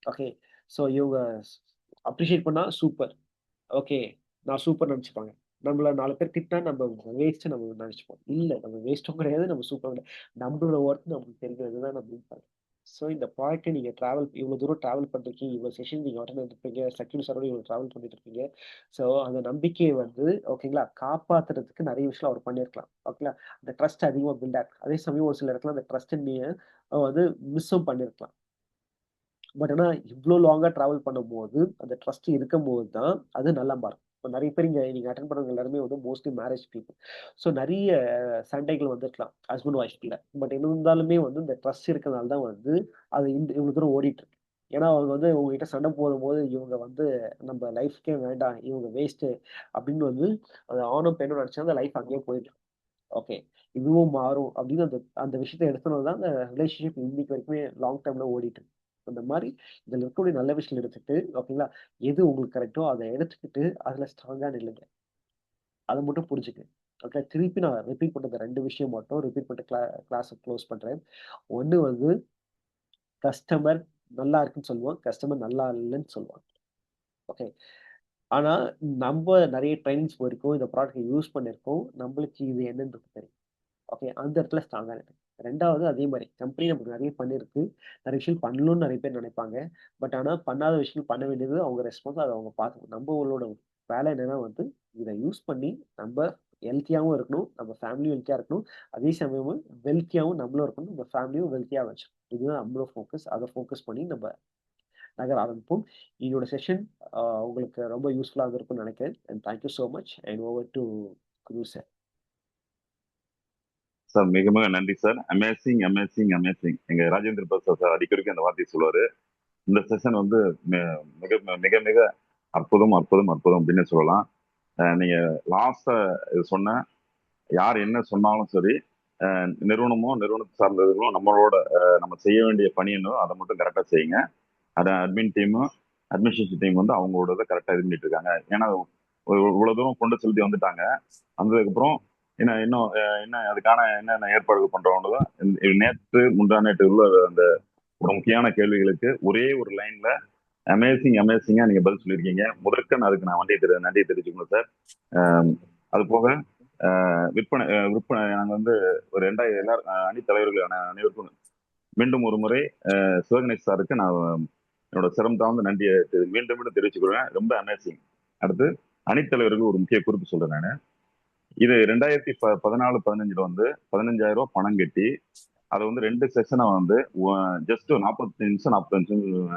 ஓகே. ஸோ இவங்க அப்ரிஷியேட் பண்ணா சூப்பர். ஓகே. நான் சூப்பர்ன்னு நெனச்சுப்பாங்க. நம்மள 4 பேர் திட்டினா நம்ம வேஸ்ட்ன்னு நம்ம நெனச்சுப்போம். இல்ல நம்ம வேஸ்ட்டும் கிடையாது, நம்ம சூப்பரும் கிடையாது. நம்மளோட ஒர்க் நமக்கு தெரிகிறது தான் நம்ம இம்பார்ட்டன்ட். ஸோ இந்த ப்ராடக்ட்ட நீங்க இவ்வளோ தூரம் டிராவல் பண்ணிருக்கீங்க, இவ்வளோ செஷன் நீங்க அட்டெண்ட் பண்ணிருப்பீங்க, செகண்ட் சரோட இவ்வளோ டிராவல் பண்ணிட்டு இருக்கீங்க. ஸோ அந்த நம்பிக்கைய வந்து ஓகேங்களா, காப்பாத்துறதுக்கு நெறைய விஷயம் அவர் பண்ணியிருக்கலாம். ஓகேங்களா, அந்த ட்ரஸ்ட் அதிகமா பில்ட் ஆகும். அதே சமயம் ஒரு சில இடத்துல அந்த ட்ரஸ்ட்ட நீங்க வந்து மிஸ்ஸும் பண்ணியிருக்கலாம். பட் ஆனா, இவ்ளோ லாங்கா டிராவல் பண்ணும்போது, அந்த ட்ரஸ்ட் இருக்கும்போது தான், அது நல்லா மாறும். இப்ப நெறைய பேர் இங்க நீங்க அட்டெண்ட் பண்ணவங்க எல்லாருமே வந்து மோஸ்ட்லி மேரேஜ் பீப்பிள். ஸோ நெறைய சண்டைகள் வந்திருக்கலாம். ஹஸ்பண்ட் ஒய்ஃப்குள்ள. பட் இருந்தாலுமே வந்து இந்த ட்ரஸ்ட் இருக்கனால தான் வந்து, அது இவ்ளோ தூரம் ஓடிட்டு இருக்கு. ஏன்னா, அவங்க வந்து உங்ககிட்ட சண்டை போடும்போது, இவங்க வந்து நம்ம லைஃப்க்கே வேண்டாம். இவங்க வேஸ்ட்டு அப்படின்னு வந்து, அது ஆணும் பெண்ணும் நெனச்சா அந்த லைஃப் அங்கேயே போயிடும். ஓகே. இதுவும் மாறும் அப்படின்னு அந்த அந்த விஷயத்த எடுத்தனால தான் அந்த ரிலேஷன்ஷிப் இன்னைக்கு வரைக்குமே லாங் டெர்ம்ல ஓடிட்டு இருக்கு. அந்த மாரி இதுல இருக்கக்கூடிய நல்ல விஷயங்கள் எடுத்துட்டு ஓகேங்களா? எது உங்களுக்கு கரெக்ட்டோ அத எடுத்துக்கிட்டு அதுல ஸ்ட்ராங்கா நில்லுங்க. அத மட்டும் புரிஞ்சுக்கங்க. ஓகே. திருப்பி நான் ரிப்பீட் பண்ற இந்த 2 விஷயம் மட்டும் ரிப்பீட் பண்ணிட்டு கிளாஸ க்ளோஸ் பண்றேன். ஒண்ணு வந்து கஸ்டமர் நல்லா இருக்குன்னு சொல்லுவோம். கஸ்டமர் நல்லா இல்லன்னு சொல்லுவாங்க. ஓகே. ஆனா நம்ப நெறைய ட்ரெய்னிங்ஸ் போயிருக்கோம். இந்த ப்ராடக்ட்ட யூஸ் பண்ணியிருக்கோம். நம்மளுக்கு இது என்னன்றது தெரியும். ஓகே. அந்த இடத்துல ஸ்ட்ராங்கா இருங்க. 2வது அதே மாரி கம்பெனி நமக்கு நெறைய பண்ணியிருக்கு. நெறைய விஷயம் பண்ணணும்னு நெறைய பேர் நெனைப்பாங்க. பட் ஆனா பண்ணாத விஷயம் பண்ண வேண்டியது அவங்க ரெஸ்பான்ஸ். அத அவங்க பார்த்துக்கணும். நம்மளோட வேலை என்னன்னா வந்து, இத யூஸ் பண்ணி நம்ப ஹெல்த்தியாவும் இருக்கணும். நம்ம ஃபேமிலியும் ஹெல்த்தியா இருக்கணும். அதே சமயமும் வெல்த்தியாவும் நம்மளும் இருக்கணும். நம்ம ஃபேமிலியும் வெல்த்தியா வச்சுக்கணும். இதுதான் நம்மளோட ஃபோக்கஸ். அத ஃபோக்கஸ் பண்ணி நம்ம நகர ஆரம்பிப்போம். என்னோட செஷன் உங்களுக்கு ரொம்ப யூஸ்ஃபுல்லா இருந்திருக்கும்னு நெனைக்கிறேன். And thank you so much. And over to Guru sir. Sir மிக மிக நன்றி சார். Amazing amazing amazing. எங்க ராஜேந்திர பிரசாத் சார் அடிக்கடிக்கு அந்த வார்த்தையை சொல்லுவாரு. இந்த செஷன் வந்து மிக மிக மிக அற்புதம் அற்புதம் அற்புதம் அப்படின்னு சொல்லலாம். நீங்க லாஸ்டா சொன்ன யார் என்ன சொன்னாலும் சரி, நிறுவனமோ நிறுவனத்தை சார்ந்தவர்களும் நம்மளோட நம்ம செய்ய வேண்டிய பணி என்னவோ அதை மட்டும் கரெக்டா செய்யுங்க. அதை அட்மின் டீமும் அட்மினிஸ்ட்ரேஷன் டீம் வந்து அவங்களோட கரெக்டா இது பண்ணிட்டு இருக்காங்க. ஏன்னா இவ்வளவு தூரம் கொண்டு செலுத்தி வந்துட்டாங்க. வந்ததுக்கப்புறம் என்ன இன்னும் என்ன அதுக்கான என்னென்ன ஏற்பாடுகள் பண்றோம்னு நேற்று முந்தா நேற்று உள்ள அந்த ஒரு முக்கியமான கேள்விகளுக்கு ஒரே ஒரு லைன்ல அமேசிங் அமேசிங்கா நீங்க பதில் சொல்லியிருக்கீங்க. முதற்கண் அதுக்கு நான் நன்றி தெரிவிச்சுக்கணும் சார். அது போக விற்பனை விற்பனை நாங்கள் வந்து ஒரு 2000 எல்லாரும் அணித்தலைவர்கள் அனைவருக்கும் மீண்டும் ஒரு முறை சிவகணேஷ் சாருக்கு நான் என்னோட சிரம் தாழ்ந்த நன்றியை மீண்டும் மீண்டும் தெரிவிச்சுக்கிறேன். ரொம்ப அமேசிங். அடுத்து அணித்தலைவர்கள் ஒரு முக்கிய குறிப்பு சொல்றேன் நான். இது 2014-15 வந்து 15,000 ரூபாய் பணம் கட்டி அதை வந்து 2 செஷனை வந்து ஜஸ்ட் 45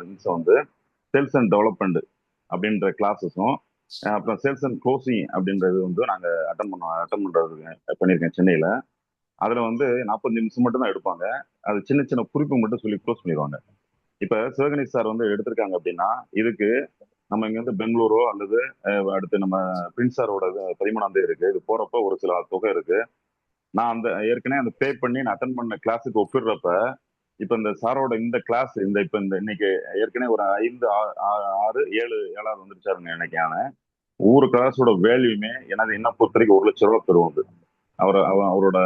நிமிஷம் வந்து சேல்ஸ் அண்ட் டெவலப்மெண்ட் அப்படின்ற கிளாஸஸும் அப்புறம் சேல்ஸ் அண்ட் க்ளோசிங் அப்படின்றது வந்து நாங்க அட்டன் பண்றது பண்ணியிருக்கேன் சென்னையில. அதுல வந்து 40 நிமிஷம் மட்டும் தான் எடுப்பாங்க. அது சின்ன சின்ன குறிப்பு மட்டும் சொல்லி க்ளோஸ் பண்ணிடுவாங்க. இப்ப சிவகணேஷ் சார் வந்து எடுத்திருக்காங்க அப்படின்னா, இதுக்கு நம்ம இங்க வந்து பெங்களூரோ அல்லது அடுத்து நம்ம பிரின்ஸ் சாரோட 13ஆம் தேதி இருக்கு. இது போறப்ப ஒரு சில தொகை இருக்கு. நான் அந்த ஏற்கனவே அந்த பே பண்ணி நான் அட்டன் பண்ண கிளாஸுக்கு ஒப்பிடுறப்ப, இப்ப இந்த சாரோட இந்த கிளாஸ் இந்த இன்னைக்கு ஏற்கனவே ஒரு 5 6 7 7வது வந்துருச்சாருங்க நினைக்கிறேன். ஒவ்வொரு கிளாஸோட வேல்யூமே எனக்கு என்ன பொறுத்த வரைக்கும் 1,00,000 ரூபாய் பெறும் அது. அவரோட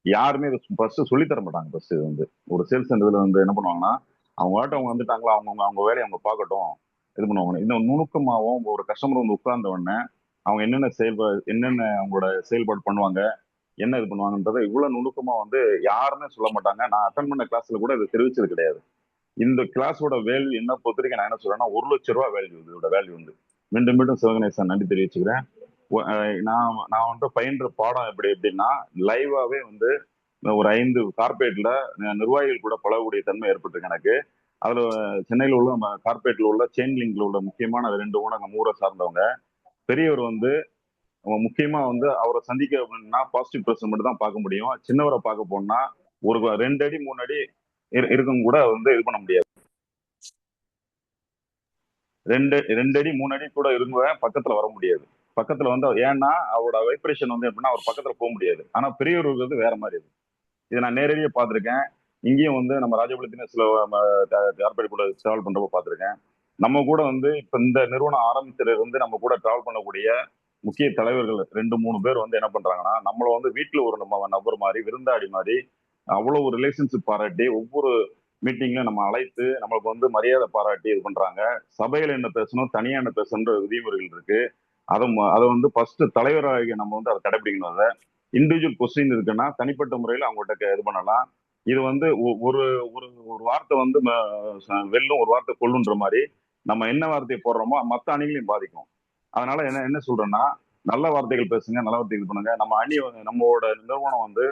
யாருமே இதை ஃபர்ஸ்ட் சொல்லி தர மாட்டாங்க. ஃபர்ஸ்ட் இது வந்து ஒரு சேல்ஸ் இதுல வந்து என்ன பண்ணுவாங்கன்னா, அவங்க வந்துட்டாங்களா, அவங்க அவங்க வேலையை அவங்க பார்க்கட்டும், இது பண்ணுவாங்க. இன்னும் நுணுக்கமாகவும் ஒரு கஸ்டமர் வந்து உட்கார்ந்த உடனே அவங்க என்னென்ன அவங்களோட செயல்பாடு பண்ணுவாங்க, என்ன இது பண்ணுவாங்கன்றதை இவ்வளவு நுணுக்கமா வந்து யாருமே சொல்ல மாட்டாங்க. நான் அட்டன் பண்ண கிளாஸ்ல கூட இதை தெரிவிச்சது கிடையாது. இந்த கிளாஸோட வேல்யூ என்ன பொறுத்த வரைக்கும் நான் என்ன சொல்றேன்னா, 1,00,000 ரூபாய் வேல்யூ. இதோட வேல்யூ வந்து மீண்டும் மீண்டும் சிவகணேசன் நன்றி தெரிவிச்சுக்கிறேன். நான் வந்து பயின்ற பாடம் எப்படின்னா, லைவாவே வந்து ஒரு 5 கார்பரேட்ல நிர்வாகிகள் கூட பழகக்கூடிய தன்மை ஏற்பட்டிருக்கு எனக்கு. அதுல சென்னையில் உள்ள கார்பரேட்ல உள்ள செயின் லிங்க்ல உள்ள முக்கியமான 2 ஊடக நம்ம ஊரை சார்ந்தவங்க. பெரியவர் வந்து முக்கியமா வந்து அவரை சந்திக்க அப்படின்னா பாசிட்டிவ் பர்சன் மட்டும் தான் பார்க்க முடியும். சின்னவரை பார்க்க போனா ஒரு 2 அடி 3 அடி இருக்கும் கூட வந்து இது பண்ண முடியாது. 2 அடி 3 அடி கூட இருங்க பக்கத்துல வர முடியாது. பக்கத்துல வந்து ஏன்னா அவரோட வைப்ரேஷன் வந்து எப்படின்னா அவர் பக்கத்துல போக முடியாது. ஆனா பெரியவர்கள் வந்து வேற மாதிரி இருக்கு. இதை நான் நேரடியாக பார்த்திருக்கேன். இங்கேயும் வந்து நம்ம ராஜபாளையத்துல சில கார்பரேட் கூட டிராவல் பண்றப்ப பார்த்திருக்கேன். நம்ம கூட வந்து இப்ப இந்த நிறுவனம் ஆரம்பிச்சதுல இருந்து நம்ம கூட டிராவல் பண்ணக்கூடிய முக்கிய தலைவர்கள் 2 3 பேர் வந்து என்ன பண்றாங்கன்னா, நம்மள வந்து வீட்டுல ஒரு நம்ம நபர் மாதிரி விருந்தாடி மாதிரி அவ்வளவு ரிலேஷன்ஷிப் பாராட்டி ஒவ்வொரு மீட்டிங்ல நம்ம அழைத்து நம்மளுக்கு வந்து மரியாதை பாராட்டி இது பண்றாங்க. சபையில என்ன பேசணும், தனியா என்ன பேசணுன்ற விதிமுறைகள் இருக்கு. அதை வந்து ஃபர்ஸ்ட் தலைவராக நம்ம வந்து அதை கடைபிடிக்கணும். அதை இண்டிவிஜுவல் கொஸ்டின் இருக்குன்னா தனிப்பட்ட முறையில் அவங்ககிட்ட இது பண்ணலாம். இது வந்து ஒரு ஒரு ஒரு வார்த்தை வந்து வெல்லும், ஒரு வார்த்தை கொல்லுன்ற மாதிரி நம்ம என்ன வார்த்தையை போடுறோமோ மற்ற அணிகளையும் பாதிக்கும். அதனால என்ன என்ன சொல்றேன்னா, நல்ல வார்த்தைகள் பேசுங்க, நல்ல வார்த்தைகள் பண்ணுங்க. நம்ம அணி நம்மளோட நிறுவனம் வந்து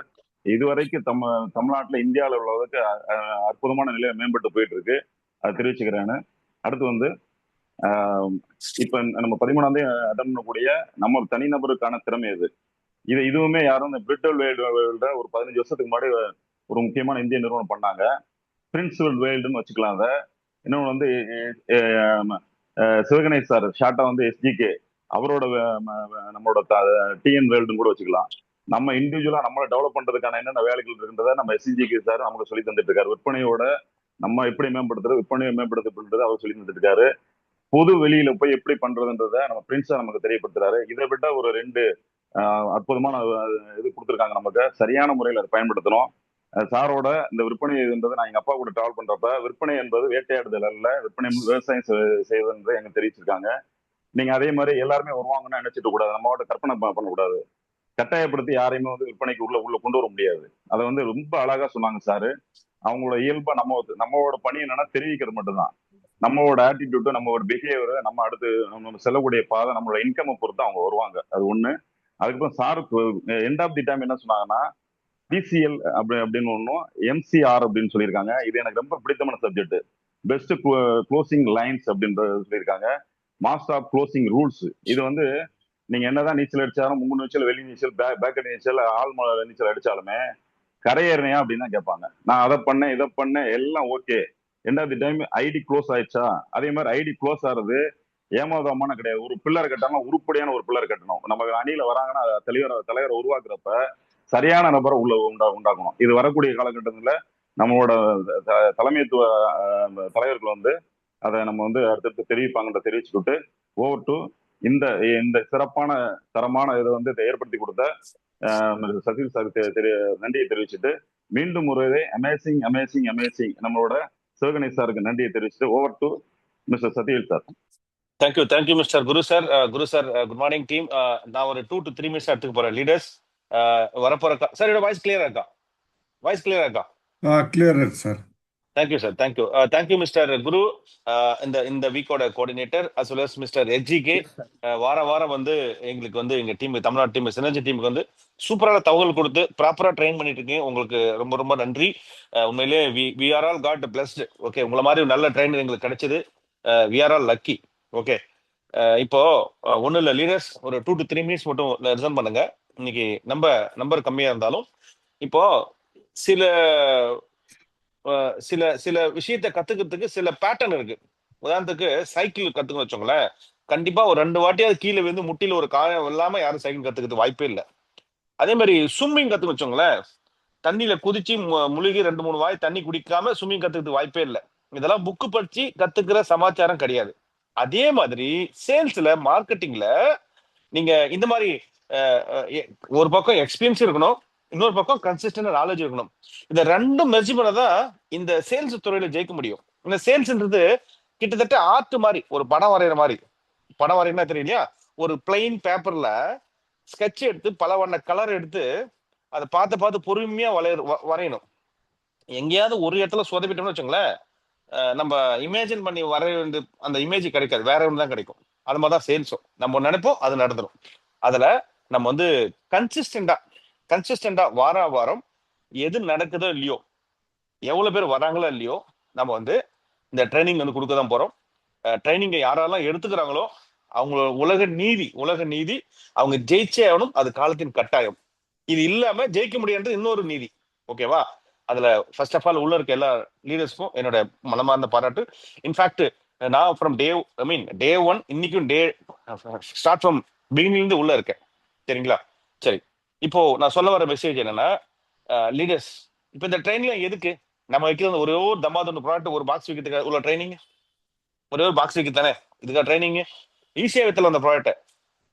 இதுவரைக்கும் தமிழ்நாட்டுல இந்தியாவில் உள்ளதுக்கு அற்புதமான நிலையை மேம்பட்டு போயிட்டு இருக்கு. அதை தெரிவிச்சுக்கிறேன்னு. அடுத்து வந்து இப்ப நம்ம 13ஆம் தேதி அட்டன் பண்ணக்கூடிய நம்ம தனிநபருக்கான திறமை இது. இதுவுமே யாரும் இந்த பிரிட்டல் வேல்டு ஒரு 15 வருஷத்துக்கு முன்னாடி ஒரு முக்கியமான இந்திய நிறுவனம் பண்ணாங்க. பிரின்சிபல் வேல்டுன்னு வச்சுக்கலாம். அதை இன்னொன்று வந்து சிவகணேஷ் சார் ஷார்ட்டா வந்து எஸ்ஜிகே அவரோட நம்மளோட டிஎன் வேல்டுன்னு கூட வச்சுக்கலாம். நம்ம இண்டிவிஜுவலா நம்மளை டெவலப் பண்றதுக்கான என்னென்ன வேலைகள் இருக்குன்றத நம்ம எஸ்ஜிகே சார் நமக்கு சொல்லி தந்துட்டு இருக்காரு. விற்பனையோட நம்ம எப்படி மேம்படுத்துறது, விற்பனையை மேம்படுத்துறது அவர் சொல்லி தந்துட்டு இருக்காரு. பொது வெளியில போய் எப்படி பண்றதுன்றத நம்ம பிரின்ஸா நமக்கு தெரியப்படுத்துறாரு. இதை விட ஒரு 2 அற்புதமான இது கொடுத்துருக்காங்க நமக்கு. சரியான முறையில் அதை பயன்படுத்தணும். சாரோட இந்த விற்பனைன்றது நான் எங்க அப்பா கூட டிராவல் பண்றப்ப விற்பனை என்பது வேட்டையாடுதல் அல்ல, விற்பனை விவசாயம் செய்வது எங்க தெரிவிச்சிருக்காங்க. நீங்க அதே மாதிரி எல்லாருமே வருவாங்கன்னு நினைச்சிட்டு கூடாது, நம்மளோட கற்பனை பண்ணக்கூடாது. கட்டாயப்படுத்தி யாரையுமே வந்து விற்பனைக்கு உள்ள உள்ள கொண்டு வர முடியாது. அதை வந்து ரொம்ப அழகா சொன்னாங்க சாரு. அவங்களோட இயல்பா நம்மளோட பணி என்னன்னா தெரிவிக்கிறது மட்டும்தான். நம்மளோட ஆட்டிடியூட், நம்மளோட பிஹேவியர், நம்ம அடுத்து நம்ம செல்லக்கூடிய பாதை, நம்மளோட இன்கம் பொறுத்து அவங்க வருவாங்க. அது ஒண்ணு. அதுக்கப்புறம் சாருக்கு எண்ட் ஆஃப் தி டைம் என்ன சொன்னாங்கன்னா, பிசிஎல் அப்படின்னு ஒன்றும் எம்சிஆர் அப்படின்னு சொல்லியிருக்காங்க. இது எனக்கு ரொம்ப பிடித்தமான சப்ஜெக்ட். பெஸ்ட் க்ளோசிங் லைன்ஸ் அப்படின்றது சொல்லியிருக்காங்க. Master of closing rules. இது வந்து நீங்க என்னதான் நீச்சல் அடிச்சாலும், மும்முன் நீச்சல், வெளி நீச்சல், பேக்கெட் நீச்சல், ஆள் நீச்சல் அடிச்சாலுமே கரையேறியா அப்படின்னு தான் கேட்பாங்க. நான் அதை பண்ணேன், இதை பண்ணேன், எல்லாம் okay. End of the time it close ஆயிடுச்சா? அதே மாதிரி ஐடி க்ளோஸ் ஆறது ஏமாதமான கிடையாது. ஒரு பில்லர் கட்டாம உருப்படியான ஒரு பில்லர் கட்டணும். நம்ம அணியில வராங்கன்னா தலைவரை உருவாக்குறப்ப சரியான நபரை உண்டாக்கணும். இது வரக்கூடிய காலகட்டத்தில் நம்மளோட தலைமைத்துவ தலைவர்கள் வந்து அதை நம்ம வந்து அடுத்தடுத்து தெரிவிப்பாங்கன்ற தெரிவிச்சுக்கிட்டு ஓவர் டு இந்த இந்த சிறப்பான தரமான இதை வந்து ஏற்படுத்தி கொடுத்த சதீஷ் சார் நன்றியை தெரிவிச்சுட்டு மீண்டும் ஒரு அமேசிங் அமேசிங் அமேசிங் நம்மளோட சிவகணேஷ் சாருக்கு நன்றியை தெரிவிச்சுட்டு over to mister Satish sir. Thank you mister Guru sir. Good morning team. நான் ஒரு 2 to 3 மினிட்ஸ் எடுத்துக்க போறேன். லீடர்ஸ் வரப்போற சார், என்னோட வாய்ஸ் கிளியரா இருக்கா? Clear sir. Thank you sir. Thank you mister Guru. இந்த வீக்கோட coordinator as well as mister எஜ்ஜிகே. வாரம் வந்து எங்களுக்கு வந்து எங்க டீம், தமிழ்நாடு டீம், சினர்ஜி டீமுக்கு வந்து சூப்பரான தகவல் கொடுத்து ப்ராப்பரா ட்ரெயின் பண்ணிட்டு இருக்கீங்க. உங்களுக்கு ரொம்ப ரொம்ப நன்றி. உண்மையிலேயே we are all God blessed. Okay, உங்களை மாதிரி நல்ல ட்ரெயினர் எங்களுக்கு கிடைச்சது. We are all lucky. Okay, இப்போ ஒன்றும் இல்லை லீடர்ஸ், ஒரு 2 to 3 மினிட்ஸ் மட்டும் ரிசர்வ் பண்ணுங்க. இன்னைக்கு நம்பர் கம்மியா இருந்தாலும் இப்போ சில சில சில விஷயத்த கத்துக்கிறதுக்கு சில பேட்டர்ன் இருக்கு. உதாரணத்துக்கு சைக்கிள் கத்துக்கணும் வச்சோங்களேன், கண்டிப்பா ஒரு 2 வாட்டியாவது கீழே விழுந்து முட்டியில ஒரு காயம் இல்லாம யாரும் சைக்கிள் கத்துக்கிறது வாய்ப்பே இல்லை. அதே மாதிரி ஸ்விம்மிங் கத்துக்க வச்சோங்களேன், தண்ணியில குதிச்சு முழுகி 2-3 வாய் தண்ணி குடிக்காம ஸ்விம்மிங் கத்துக்கிறது வாய்ப்பே இல்லை. இதெல்லாம் புக்கு படிச்சு கத்துக்கிற சமாச்சாரம் கிடையாது. அதே மாதிரி சேல்ஸ்ல, மார்க்கெட்டிங்ல நீங்க இந்த மாதிரி ஒரு பக்கம் எக்ஸ்பீரியன்ஸ் இருக்கணும், இன்னொரு பக்கம் கன்சிஸ்டன்ட் நாலேஜ் இருக்கணும். இந்த ரெண்டும் மெர்ஜ் பண்ணதான் இந்த சேல்ஸ் துறையில ஜெயிக்க முடியும். இந்த சேல்ஸ்ன்றது கிட்டத்தட்ட ஆர்ட் மாதிரி, ஒரு படம் வரைகிற மாதிரி. படம் வரையினா தெரியலையா, ஒரு பிளைன் பேப்பர்ல ஸ்கெட்ச் எடுத்து பல வண்ண கலர் எடுத்து அதை பார்த்து பொறுமையா வரையணும். எங்கேயாவது ஒரு இடத்துல சொதப்பிட்டோம்னு வச்சுங்களேன், நம்ம இமேஜின் பண்ணி வரைய வேண்டிய அந்த இமேஜ் கிடைக்காது, வேற ஒன்று தான் கிடைக்கும். அது மாதிரி தான் சேல்ஸும். நம்ம நினைப்போம், அது நடந்துடும். அதுல நம்ம வந்து கன்சிஸ்டண்டா வாரம் எது நடக்குதோ இல்லையோ, எவ்வளவு பேர் வராங்களோ இல்லையோ, நம்ம வந்து இந்த ட்ரைனிங் வந்து கொடுக்க தான் போறோம். ட்ரைனிங்கை யாரெல்லாம் எடுத்துக்கிறாங்களோ அவங்களோட உலக நீதி அவங்க ஜெயிச்சே ஆகணும். அது காலத்தின் கட்டாயம். இது இல்லாம ஜெயிக்க முடியாது இன்னொரு நீதி. ஓகேவா? அதுல ஃபர்ஸ்ட் ஆஃப் ஆல் உள்ள இருக்க எல்லா லீடர்ஸ்க்கும் என்னோட மனமார்ந்த பாராட்டு. இன்ஃபேக்ட் நான் ஃப்ரம் டே 1 இன்னைக்கும் ஸ்டார்ட் ஃப்ரம் பிகினிங்ல இருந்து உள்ள இருக்கேன். சரிங்களா? சரி, இப்போ நான் சொல்ல வர மெசேஜ் என்னன்னா, லீடர்ஸ், இப்போ இந்த ட்ரைனிங் எதுக்கு நம்ம வைக்கிறது? ஒரே ஒரு தம்மாதொன்று ப்ராடக்ட் ஒரு பாக்ஸ் வைக்கிறதுக்கு உள்ள ட்ரைனிங், ஒரே ஒரு பாக்ஸ் வைக்க தானே இதுக்காக ட்ரைனிங். ஈஸியா வித்தல அந்த ப்ராடக்ட்.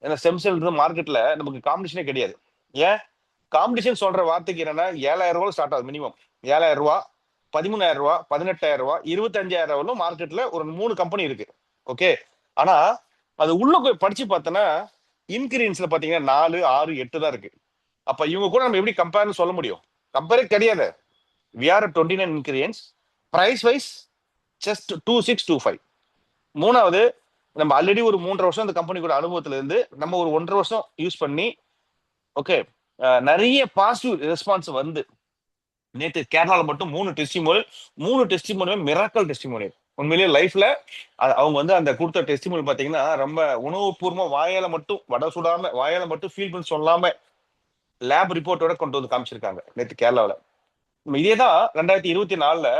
ஏன்னா ஸ்டெம் செல் மார்க்கெட்ல நமக்கு காம்படிஷனே கிடையாது. ஏன் காம்படிஷன் சொல்ற வார்த்தைக்கு என்னன்னா, 7,000 ரூபாய் ஸ்டார்ட் ஆகுது மினிமம். 7,000 ரூபாய், 13,000 ரூபாய், 18,000 ரூபாய், 25,000 ரூபாய் மார்க்கெட்ல ஒரு 3 கம்பெனி இருக்கு. ஓகே, ஆனா அது உள்ள போய் படிச்சு பார்த்தோன்னா இன்கிரியன்ஸ்ல பாத்தீங்கன்னா 4, 6, 8 தான் இருக்கு. அப்ப இவங்க கூட நம்ம எப்படி கம்பேர்னு சொல்ல முடியும்? கம்பேரே கிடையாது. we are 29 ingredients, price wise just 2625. மூணாவது, நம்ம ஆல்ரெடி ஒரு 3.5 வருஷம் அந்த கம்பெனி கூட அனுபவத்துல இருந்து நம்ம ஒரு 1.5 வருஷம் யூஸ் பண்ணி ஓகே நிறைய பாசிட்டிவ் ரெஸ்பான்ஸ் வந்து நேற்று கேரளால மட்டும் 3 டெஸ்டிமோனியம் மிராக்கல் டெஸ்டிமோனியம். உண்மையிலேயே லைஃப்ல அவங்க வந்து அந்த கொடுத்த டெஸ்டிமோனியம் பாத்தீங்கன்னா ரொம்ப உணவுபூர்வமா வாயால மட்டும் வடை சுடாம வாயால மட்டும் ஃபீல் பண்ணி சொல்லாம லேப் ரிப்போர்ட்டோட கொண்டு வந்து காமிச்சிருக்காங்க நேற்று கேரளாவில். இதேதான் 2024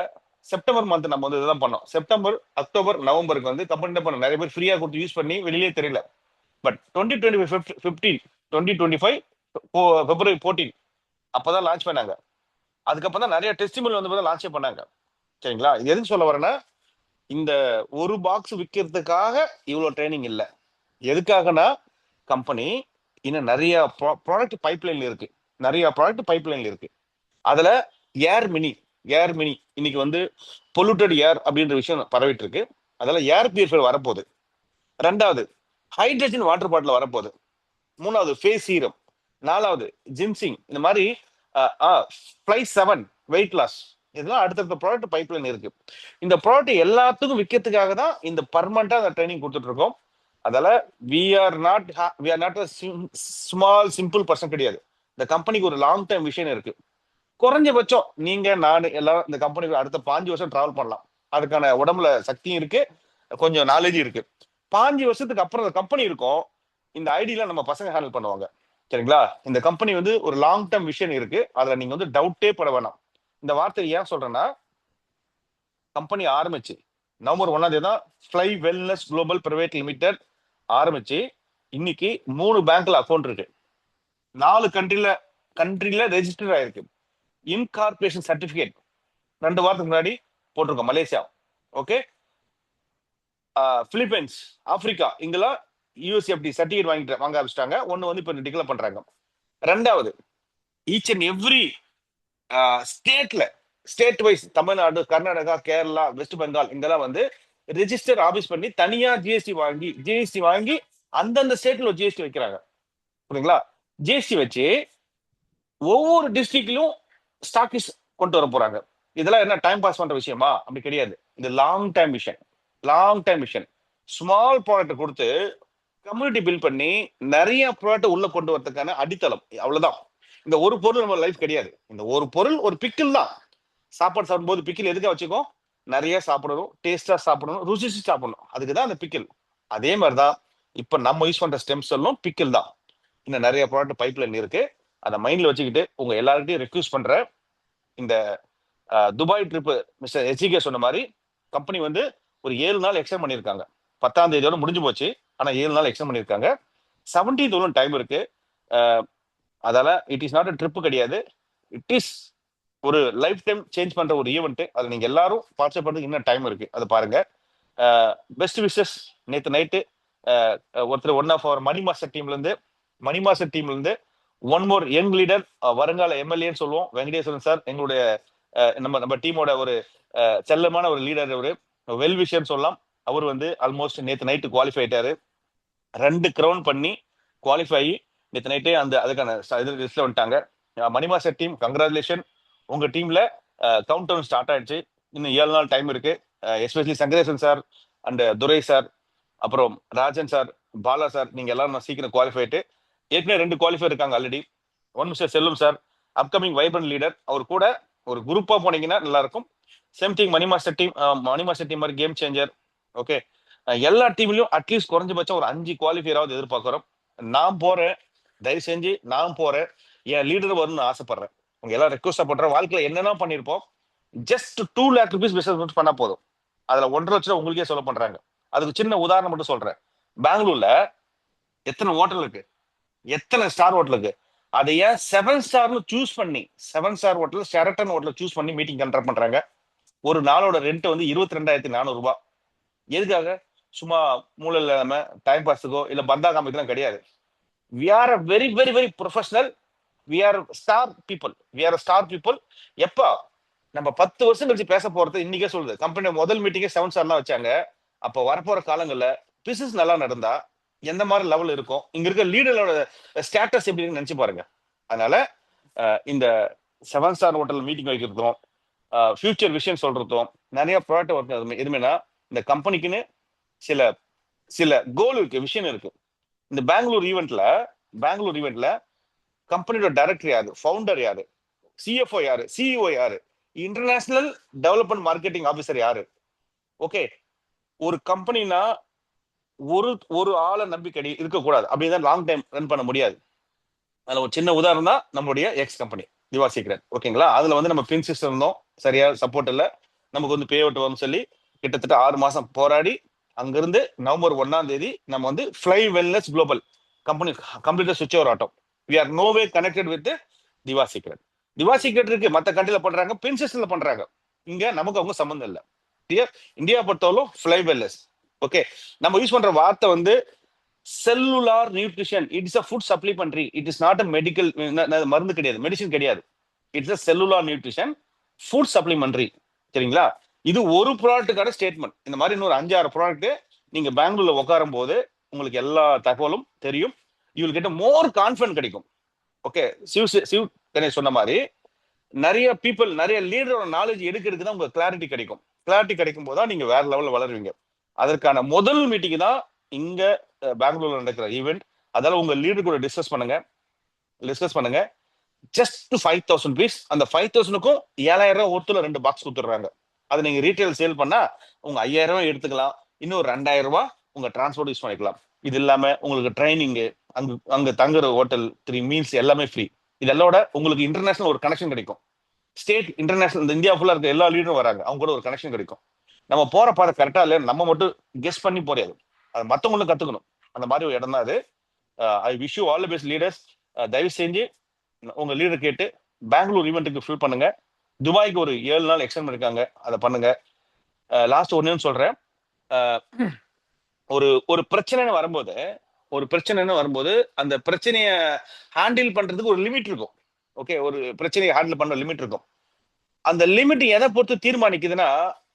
செப்டம்பர் மந்த் நம்ம வந்து இதுதான் பண்ணோம். செப்டம்பர், அக்டோபர், நவம்பருக்கு வந்து கம்பெனி பண்ணோம். நிறைய பேர் ஃப்ரீயா கொடுத்து யூஸ் பண்ணி வெளியிலே தெரியல. பட் 2025 பிப்ரவரி 14 அப்பதான் லான்ச் பண்ணாங்க. அதுக்கப்புறம் தான் நிறைய டெஸ்டிமோனியல் வந்து லான்ச் பண்ணாங்க. சரிங்களா? இது எதுக்கு சொல்ல வரேன்னா, இந்த ஒரு பாக்ஸ் விற்கிறதுக்காக இவ்வளவு ட்ரைனிங் இல்லை. எதுக்காகனா கம்பெனி இன்னும் நிறைய ப்ராடக்ட் பைப்லைன்ல இருக்கு. அதுல ஏர் மினி இன்னைக்கு வந்து பொல்யூட்டட் ஏர் அப்படின்ற விஷயம் பரவிட்டு இருக்கு. அதனால ஏர் பியூரிஃபையர் வரப்போகுது. 2வது ஹைட்ரஜன் வாட்டர் பாட்டில் வரப்போகுது. 3வது ஃபேஸ் சீரம். 4வது ஜின்சிங். இந்த மாதிரி ஃப்ளை 7 வெயிட் லாஸ், இதெல்லாம் அடுத்தடுத்த ப்ராடக்ட் பைப்லைன் இருக்கு. இந்த ப்ராடக்ட் எல்லாத்துக்கும் விற்கிறதுக்காக தான் இந்த பர்மனண்டா அந்த ட்ரைனிங் கொடுத்துட்டு இருக்கோம். அதால we are not a small simple person கிடையாது. இந்த கம்பெனிக்கு ஒரு லாங் டைம் விஷன் இருக்கு. குறைஞ்சபட்சம் நீங்க நான் எல்லாரும் இந்த கம்பெனிக்கு அடுத்த 5 வருஷம் டிராவல் பண்ணலாம். அதுக்கான உடம்புல சக்தியும் இருக்கு, கொஞ்சம் நாலேஜும் இருக்கு. 5 வருஷத்துக்கு அப்புறம் இந்த கம்பெனி இருக்கும். இந்த ஐடியில நம்ம பசங்க ஹேண்டில் பண்ணுவாங்க. சரிங்களா? இந்த கம்பெனி வந்து ஒரு லாங் டேர்ம் விஷன் இருக்கு. அதுல நீங்க வந்து டவுட்டே பட வேணாம். இந்த வார்த்தை ஏன் சொல்றேன்னா, கம்பெனி ஆரம்பிச்சு நவம்பர் 1 தான் fly wellness global private limited ஆரம்பிச்சு இன்னைக்கு 3 பேங்க்ல அக்கௌண்ட் இருக்கு. 4 கண்ட்ரில ரெஜிஸ்டர் ஆயிருக்கு. இன்கார்பரேஷன் சர்டிபிகேட் 2 வாரத்துக்கு முன்னாடி போட்டிருக்கோம். மலேசியா, ஓகே, பிலிப்பைன்ஸ், ஆப்பிரிக்கா, இங்கெல்லாம் யூஎஸ்எஃப்டி சர்டிபிகேட் வாங்க ஆரம்பிச்சிட்டாங்க. ஒன்னு வந்து இப்ப டிக்ளேர் பண்றாங்க. 2வது each and every state wise Tamil Nadu, Karnataka, Kerala, West Bengal இங்கெல்லாம் வந்து ரெஜிஸ்டர் ஆபீஸ் பண்ணி தனியா ஜிஎஸ்டி வாங்கி அந்தந்த ஸ்டேட்ல ஜிஎஸ்டி வைக்கிறாங்க. புரியுங்களா? ஜிஎஸ்டி வச்சு ஒவ்வொரு டிஸ்ட்ரிக்ட்லயும் ஸ்டாக்கிஸ் கொண்டு வர போறாங்க. இதெல்லாம் என்ன டைம் பாஸ் பண்ற விஷயமா? அப்படி கிடையாது. இது long time vision. Small product கொடுத்து கம்யூனிட்டி பில்ட் பண்ணி நிறைய ப்ராடக்ட் உள்ள கொண்டு வரதுக்கான அடித்தளம். அவ்வளவுதான். இந்த ஒரு பொருள் நம்ம லைஃப் கிடையாது. இந்த ஒரு பொருள் ஒரு பிக்கிள் தான். சாப்பாடு சாப்பிடும்போது பிக்கிள் எதுக்காக வச்சுக்கோ? நிறைய சாப்பிடணும், டேஸ்டா சாப்பிடணும், ருசிச்சு சாப்பிடணும். அதுக்குதான் அந்த பிக்கிள். அதே மாதிரிதான் இப்ப நம்ம யூஸ் பண்ற ஸ்டெம் செல்லும் பிக்கில் தான். இன்னும் நிறைய ப்ராடக்ட் பைப்லைன் இருக்கு. அதை மைண்ட்ல வச்சுக்கிட்டு உங்க எல்லார்கிட்டையும் ரெக்வஸ்ட் பண்ற, இந்த துபாய் ட்ரிப் மிஸ்டர் எச்சிகே சொன்ன மாதிரி கம்பெனி வந்து ஒரு 7 நாள் எக்ஸ்டெண்ட் பண்ணியிருக்காங்க. 10ஆம் தேதியோட முடிஞ்சு போச்சு, ஆனா 7 நாள் எக்ஸ்டெண்ட் பண்ணியிருக்காங்க. 17th டைம் இருக்கு. அதால it is not a trip கிடையாது, இட் இஸ் ஒரு லைஃப் டைம் சேஞ்ச் பண்ற ஒரு ஈவெண்ட். அதுல நீங்க எல்லாரும் பார்ட்டிசிபேட் பண்றதுக்கு இன்னும் டைம் இருக்கு, அதை பாருங்க. Best wishes. நேற்று நைட்டு ஒருத்தர் one of our money master டீம்ல இருந்து ஒன் மோர் யங் லீடர், வருங்கால எம்எல்ஏன்னு சொல்லுவோம், வெங்கடேஸ்வரன் சார், எங்களுடைய நம்ம டீமோட ஒரு செல்லமான ஒரு லீடர், ஒரு வெல் விஷயம் சொல்லலாம். அவர் வந்து ஆல்மோஸ்ட் நேற்று நைட்டு குவாலிஃபை ஆயிட்டாரு. 2 கிரவுன் பண்ணி குவாலிஃபை ஆகி நேற்று நைட்டே அதுக்கான லிஸ்ட்ல வந்துட்டாங்க. மணிமாஸ்டர் டீம், கங்க்ராச்சுலேஷன். உங்க டீம்ல கவுண்ட் டவுன் ஸ்டார்ட் ஆயிடுச்சு. இன்னும் 7 நாள் டைம் இருக்கு. Especially Sankaresan sir and Durai sir, அப்புறம் ராஜன் சார், பாலா சார், நீங்க எல்லாரும் சீக்கிரம் குவாலிஃபை ஆயிட்டு, ஏற்கனவே 2 குவாலிஃபை இருக்காங்க ஆல்ரெடி. ஒன் மிஸ்டர் செல்லும் சார், அப்கமிங் வைப்ரண்ட் லீடர், அவர் கூட ஒரு குரூப்பா போனீங்கன்னா நல்லா இருக்கும். சேம் திங் மணி மாஸ்டர் டீம் மாதிரி கேம் சேஞ்சர். ஓகே, எல்லா டீம்லயும் அட்லீஸ்ட் குறைஞ்சபட்சம் ஒரு 5 குவாலிஃபையராவது எதிர்பார்க்கிறோம். நான் போறேன், தயவு செஞ்சு நான் போறேன், என் லீடர் வரும்னு ஆசைப்படுறேன். உங்க எல்லாம் ரெக்வஸ்டா பண்றேன். வாழ்க்கையில என்னென்ன பண்ணிருப்போம், ஜஸ்ட் 2 lakh rupees பிசினஸ் பண்ணா போதும். அதுல 1.5 லட்சம் உங்களுக்கே சொல்ல பண்றாங்க. அதுக்கு சின்ன உதாரணம் மட்டும் சொல்றேன். பெங்களூர்ல எத்தனை ஹோட்டல் இருக்கு, எத்தனை ஸ்டார் ஹோட்டல் இருக்கு. அதை ஏன் 7 ஸ்டார்னு சூஸ் பண்ணி, 7 star hotel, Sheraton hotel choose பண்ணி மீட்டிங் கண்டக்ட் பண்றாங்க. ஒரு நாளோட ரெண்ட் வந்து 22,400 ரூபாய். எதுக்காக? சும்மா மூளை இல்லாம டைம் பாஸுக்கோ இல்ல பந்தா காமிக்கலாம் கிடையாது. we are a very very very professional, we are star people. எப்ப நம்ம 10 வருஷம் கழிச்சு பேச போறது இன்னைக்கே சொல்லுது. கம்பெனி முதல் மீட்டிங்கே 7 ஸ்டார்லாம் வச்சாங்க. அப்ப வரப்போற காலங்கள்ல பிசினஸ் நல்லா நடந்தா எந்த மாதிரி லெவல் இருக்கும், இங்க இருக்க லீடரோட ஸ்டேட்டஸ் எப்படி நினைச்சு பாருங்க. அதனால இந்த 7 ஸ்டார் ஹோட்டல் மீட்டிங் வைக்கிறதும், ஃபியூச்சர் விஷயம் சொல்றதும், நிறைய ப்ராடக்ட் ஒர்க் எதுவுமேனா இந்த கம்பெனிக்குன்னு சில சில கோல் இருக்கு, விஷயம் இருக்கு. இந்த பெங்களூர் ஈவெண்ட்ல கம்பெனியோட டைரக்டர் யாரு, ஃபவுண்டர் யாரு, சிஎஃப்ஓ யாரு, சிஇஓ யாரு, இன்டர்நேஷனல் டெவலப்மெண்ட் மார்க்கெட்டிங் ஆபீசர் யாரு. ஓகே, ஒரு கம்பெனினா ஒரு ஆளை நம்பிக்கை இருக்கக்கூடாது, அப்படிதான் லாங் டைம் ரன் பண்ண முடியாது. அதுல ஒரு சின்ன உதாரணம் தான் நம்மளுடைய எக்ஸ் கம்பெனி திவா சீக்ரெட். ஓகேங்களா, அதுல வந்து நம்ம பிரின்சிஸ் இருந்தோம், சரியா சப்போர்ட் இல்லை, நமக்கு வந்து பே அவுட் வரும்னு சொல்லி கிட்டத்தட்ட 6 மாசம் போராடி அங்கிருந்து நவம்பர் 1ஆம் தேதி நம்ம வந்து ஃப்ளை வெல்னஸ் குளோபல் கம்பெனி கம்ப்ளீட்டா சுவிட்ச் ஓவர் ஆட்டோம். We are no way connected with Diva Secret. Diva Secret இருக்கு, மற்ற கண்ட்ரில பண்றாங்க, பிரின்சஸ்ல பண்றாங்க, இங்க நமக்கு அவங்க சம்பந்தம் இல்லை. இந்தியா பொறுத்தவரைக்கும் ஃப்ளை வெல்னஸ். ஓகே, நம்ம யூஸ் பண்ற வார்த்தை வந்து cellular nutrition. It's a food supplementary, it is not a medical, மருந்து கிடையாது, மெடிசன் கிடையாது. It's a cellular nutrition, food supplementary. சரிங்களா, இது ஒரு ப்ராடக்ட்டுக்கான ஸ்டேட்மெண்ட். இந்த மாதிரி இன்னொரு 5-6 ப்ராடக்ட் நீங்க பெங்களூர்ல உட்காரும் போது உங்களுக்கு எல்லா தகவலும் தெரியும். You will get more confident கிடைக்கும். ஓகே, சிவ் கணேஷ் சொன்ன மாதிரி நிறைய பீப்புள், நிறைய லீடரோட நாலேஜ் எடுக்கிறதுக்கு தான் உங்களுக்கு கிளாரிட்டி கிடைக்கும். கிளாரிட்டி கிடைக்கும் போது தான் நீங்க வேற லெவல்ல வளருவீங்க. அதற்கான முதல் மீட்டிங் தான் இங்க பெங்களூர்ல நடக்கிற ஈவெண்ட். அதனால உங்க லீடர் கூட டிஸ்கஸ் பண்ணுங்க. Just 5,000 fees. அந்த 5,000க்கும் 7,000 ரூபாய் ஒருத்தர் 2 பாக்ஸ் கொடுத்துடுறாங்க. அதை நீங்க ரீட்டைல் சேல் பண்ணா உங்க 5,000 ரூபாய் எடுத்துக்கலாம். இன்னும் 2,000 ரூபாய் உங்க டிரான்ஸ்போர்ட் யூஸ் பண்ணிக்கலாம். இது இல்லாம உங்களுக்கு ட்ரைனிங், அங்க தங்குற ஹோட்டல், 3 மீல்ஸ் எல்லாமே ஃப்ரீ. இதெல்லோட உங்களுக்கு இன்டர்நேஷனல் ஒரு கனெக்ஷன் கிடைக்கும். ஸ்டேட், இன்டர்நேஷனல், இந்த இந்தியா ஃபுல்லா இருக்க எல்லா லீடரும் வராங்க, அவங்க கூட ஒரு கனெக்ஷன் கிடைக்கும். நம்ம போற பாதை கரெக்டா இல்லையா, நம்ம மட்டும் கெஸ் பண்ணி போறாது, அது மற்றவங்களும் கத்துக்கணும். அந்த மாதிரி ஒரு இடம் தான் அது. I wish you all the best leaders. தயவு செஞ்சு உங்க லீடர் கேட்டு பெங்களூர் ஈவெண்ட்டுக்கு ஃபில் பண்ணுங்க. துபாய்க்கு ஒரு 7 நாள் எக்ஸ்டெண்ட் பண்ணிருக்காங்க, அதை பண்ணுங்க. லாஸ்ட் ஒன்னு சொல்றேன். ஒரு பிரச்சனைன்னு வரும்போது அந்த பிரச்சனையை ஹேண்டில் பண்றதுக்கு ஒரு லிமிட் இருக்கும். ஓகே, ஒரு பிரச்சனையை ஹேண்டில் பண்ற லிமிட் இருக்கும். அந்த லிமிட் எதை பொறுத்து தீர்மானிக்குதுன்னா,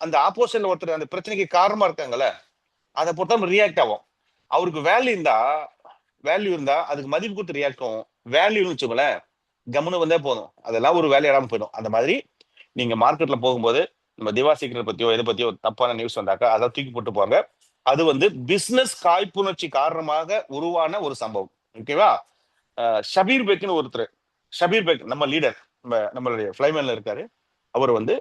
அந்த ஆப்போசிட்ல ஒருத்தர் அந்த பிரச்சனைக்கு காரணமா இருக்காங்கல்ல, அதை பொறுத்த நம்ம ரியாக்ட் ஆகும். அவருக்கு வேல்யூ இருந்தா அதுக்கு மதிப்பு கொடுத்து ரியாக்ட் ஆகும். வேல்யூன்னு வச்சுக்கோங்களேன், கம்முன்னு வந்தே போதும், அதெல்லாம் ஒரு வேலை இடாம போயிடும். அந்த மாதிரி நீங்க மார்க்கெட்ல போகும்போது நம்ம திவா சீக்ரெட் பத்தியோ எதை பத்தியோ தப்பான நியூஸ் வந்தாக்கா அதை தூக்கி போட்டு போங்க. அது வந்து பிசினஸ் காழ்ப்புணர்ச்சி காரணமாக உருவான ஒரு சம்பவம். ஓகேவா? ஷபீர் பேக் நம்ம லீடர், நம்மளுடைய ஃப்ளைமேன்ல இருக்காரு. அவர் வந்து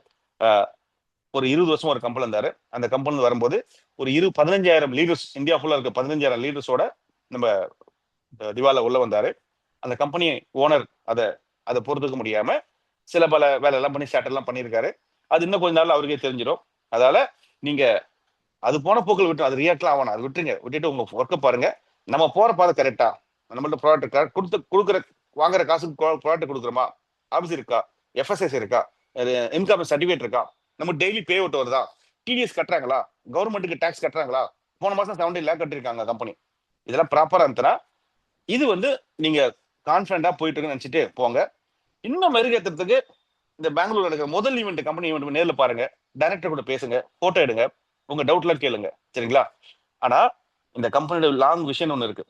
ஒரு 20 வருஷம் ஒரு கம்பெனி இருந்தாரு. அந்த கம்பெனி வரும்போது ஒரு 15,000 லீடர்ஸ், இந்தியா ஃபுல்லா இருக்க 15,000 லீடர்ஸோட நம்ம திவால உள்ள வந்தாரு. அந்த கம்பெனி ஓனர் அதை பொறுத்துக்க முடியாம சில பல வேலை எல்லாம் பண்ணி சேட்டர் எல்லாம் பண்ணியிருக்காரு. அது இன்னும் கொஞ்ச நாள் அவருக்கே தெரிஞ்சிடும். அதனால நீங்க அது போன போக்கில் விட்டு அது ரியாக்ட்லாம் ஆகணும். அது விட்டுருங்க. விட்டுட்டு உங்க ஒர்க்கை பாருங்க. நம்ம போற பாதை கரெக்டா, நம்மள்ட்ட ப்ராடக்ட் கொடுக்குற வாங்குற காசுக்கு ப்ராடக்ட் கொடுக்குறோமா, ஆஃபீஸ் இருக்கா, எஃப்எஸ்எஸ் இருக்கா, இன்கம் சர்டிஃபிகேட் இருக்கா, நம்ம டெய்லி பே அவுட் வருதா, டிடிஎஸ் கட்டுறாங்களா, கவர்மெண்ட்டுக்கு டாக்ஸ் கட்டுறாங்களா, போன மாசம் 70 லேக் கட்டிருக்காங்க கம்பெனி, இதெல்லாம் ப்ராப்பரா இருந்துச்சுன்னா இது வந்து நீங்க கான்ஃபிடண்டா போயிட்டு இருக்குன்னு நினைச்சிட்டு போங்க. இன்னும் மெருகேற்றத்துக்கு இந்த பெங்களூர் நடக்கிற முதல் ஈவெண்ட், கம்பெனி ஈவெண்ட் நேர்ல பாருங்க, டைரக்டர் கூட பேசுங்க, போட்டோ எடுங்க, உங்க டவுட்லாம் கேளுங்க, சரிங்களா? ஆனா இந்த கம்பெனியோட லாங் விஷன் ஒன்று இருக்கு.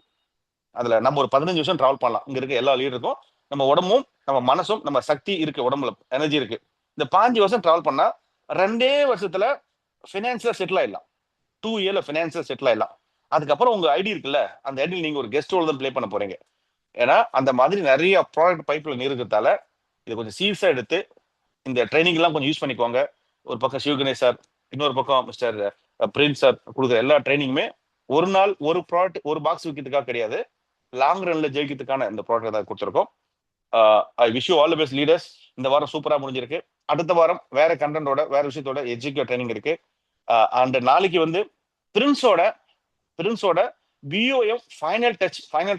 அதுல நம்ம ஒரு 15 வருஷம் டிராவல் பண்ணலாம். இங்க இருக்க எல்லா லீடருக்கும் நம்ம உடம்பும் நம்ம மனசும் நம்ம சக்தி இருக்கு, உடம்புல எனர்ஜி இருக்கு. இந்த 5 வருஷம் டிராவல் பண்ணா 2 வருஷத்துல பினான்சியல் செட்டில் ஆயிடலாம். 2 இயர்ல பினான்சியல் செட்டில் ஆயிடலாம். அதுக்கப்புறம் உங்க ஐடி இருக்குல்ல, அந்த ஐடியில் நீங்க ஒரு கெஸ்ட் ரோல் தான் பிளே பண்ண போறீங்க. ஏன்னா அந்த மாதிரி நிறைய ப்ராடக்ட் பைப்ல இருக்கிறதால இது கொஞ்சம் சீரியஸா எடுத்து இந்த ட்ரைனிங் எல்லாம் கொஞ்சம் யூஸ் பண்ணிக்கோங்க. ஒரு பக்கம் சிவகணேஷ் சார், இன்னொரு பக்கம் மிஸ்டர் பிரின்ஸ் சார் கொடுக்குற எல்லா ட்ரைனிங்குமே ஒரு நாள் ஒரு ப்ராடக்ட் ஒரு பாக்ஸ் விற்கிறதுக்காக கிடையாது, லாங் ரன்ல ஜெயிக்கிறதுக்கான இந்த ப்ராடக்ட் தான் கொடுத்துருக்கோம். I wish you all the best leaders. இந்த வாரம் சூப்பரா முடிஞ்சிருக்கு. அடுத்த வாரம் வேற கண்டென்ட்டோட வேற விஷயத்தோட எஜுகேட் ட்ரைனிங் இருக்கு. அண்ட் நாளைக்கு வந்து பிரின்ஸோட பிஓஎம் ஃபைனல்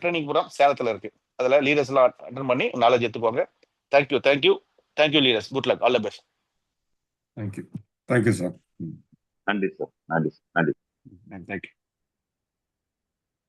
ட்ரைனிங் ப்ரோக்ராம் சேலத்துல இருக்கு. அதுல லீடர்ஸ் எல்லாம் அட்டன் பண்ணி நாலேஜ் எடுத்துக்கோங்க. Thank you leaders. Good luck. All the best. Thank you sir. நன்றி சார். நன்றி.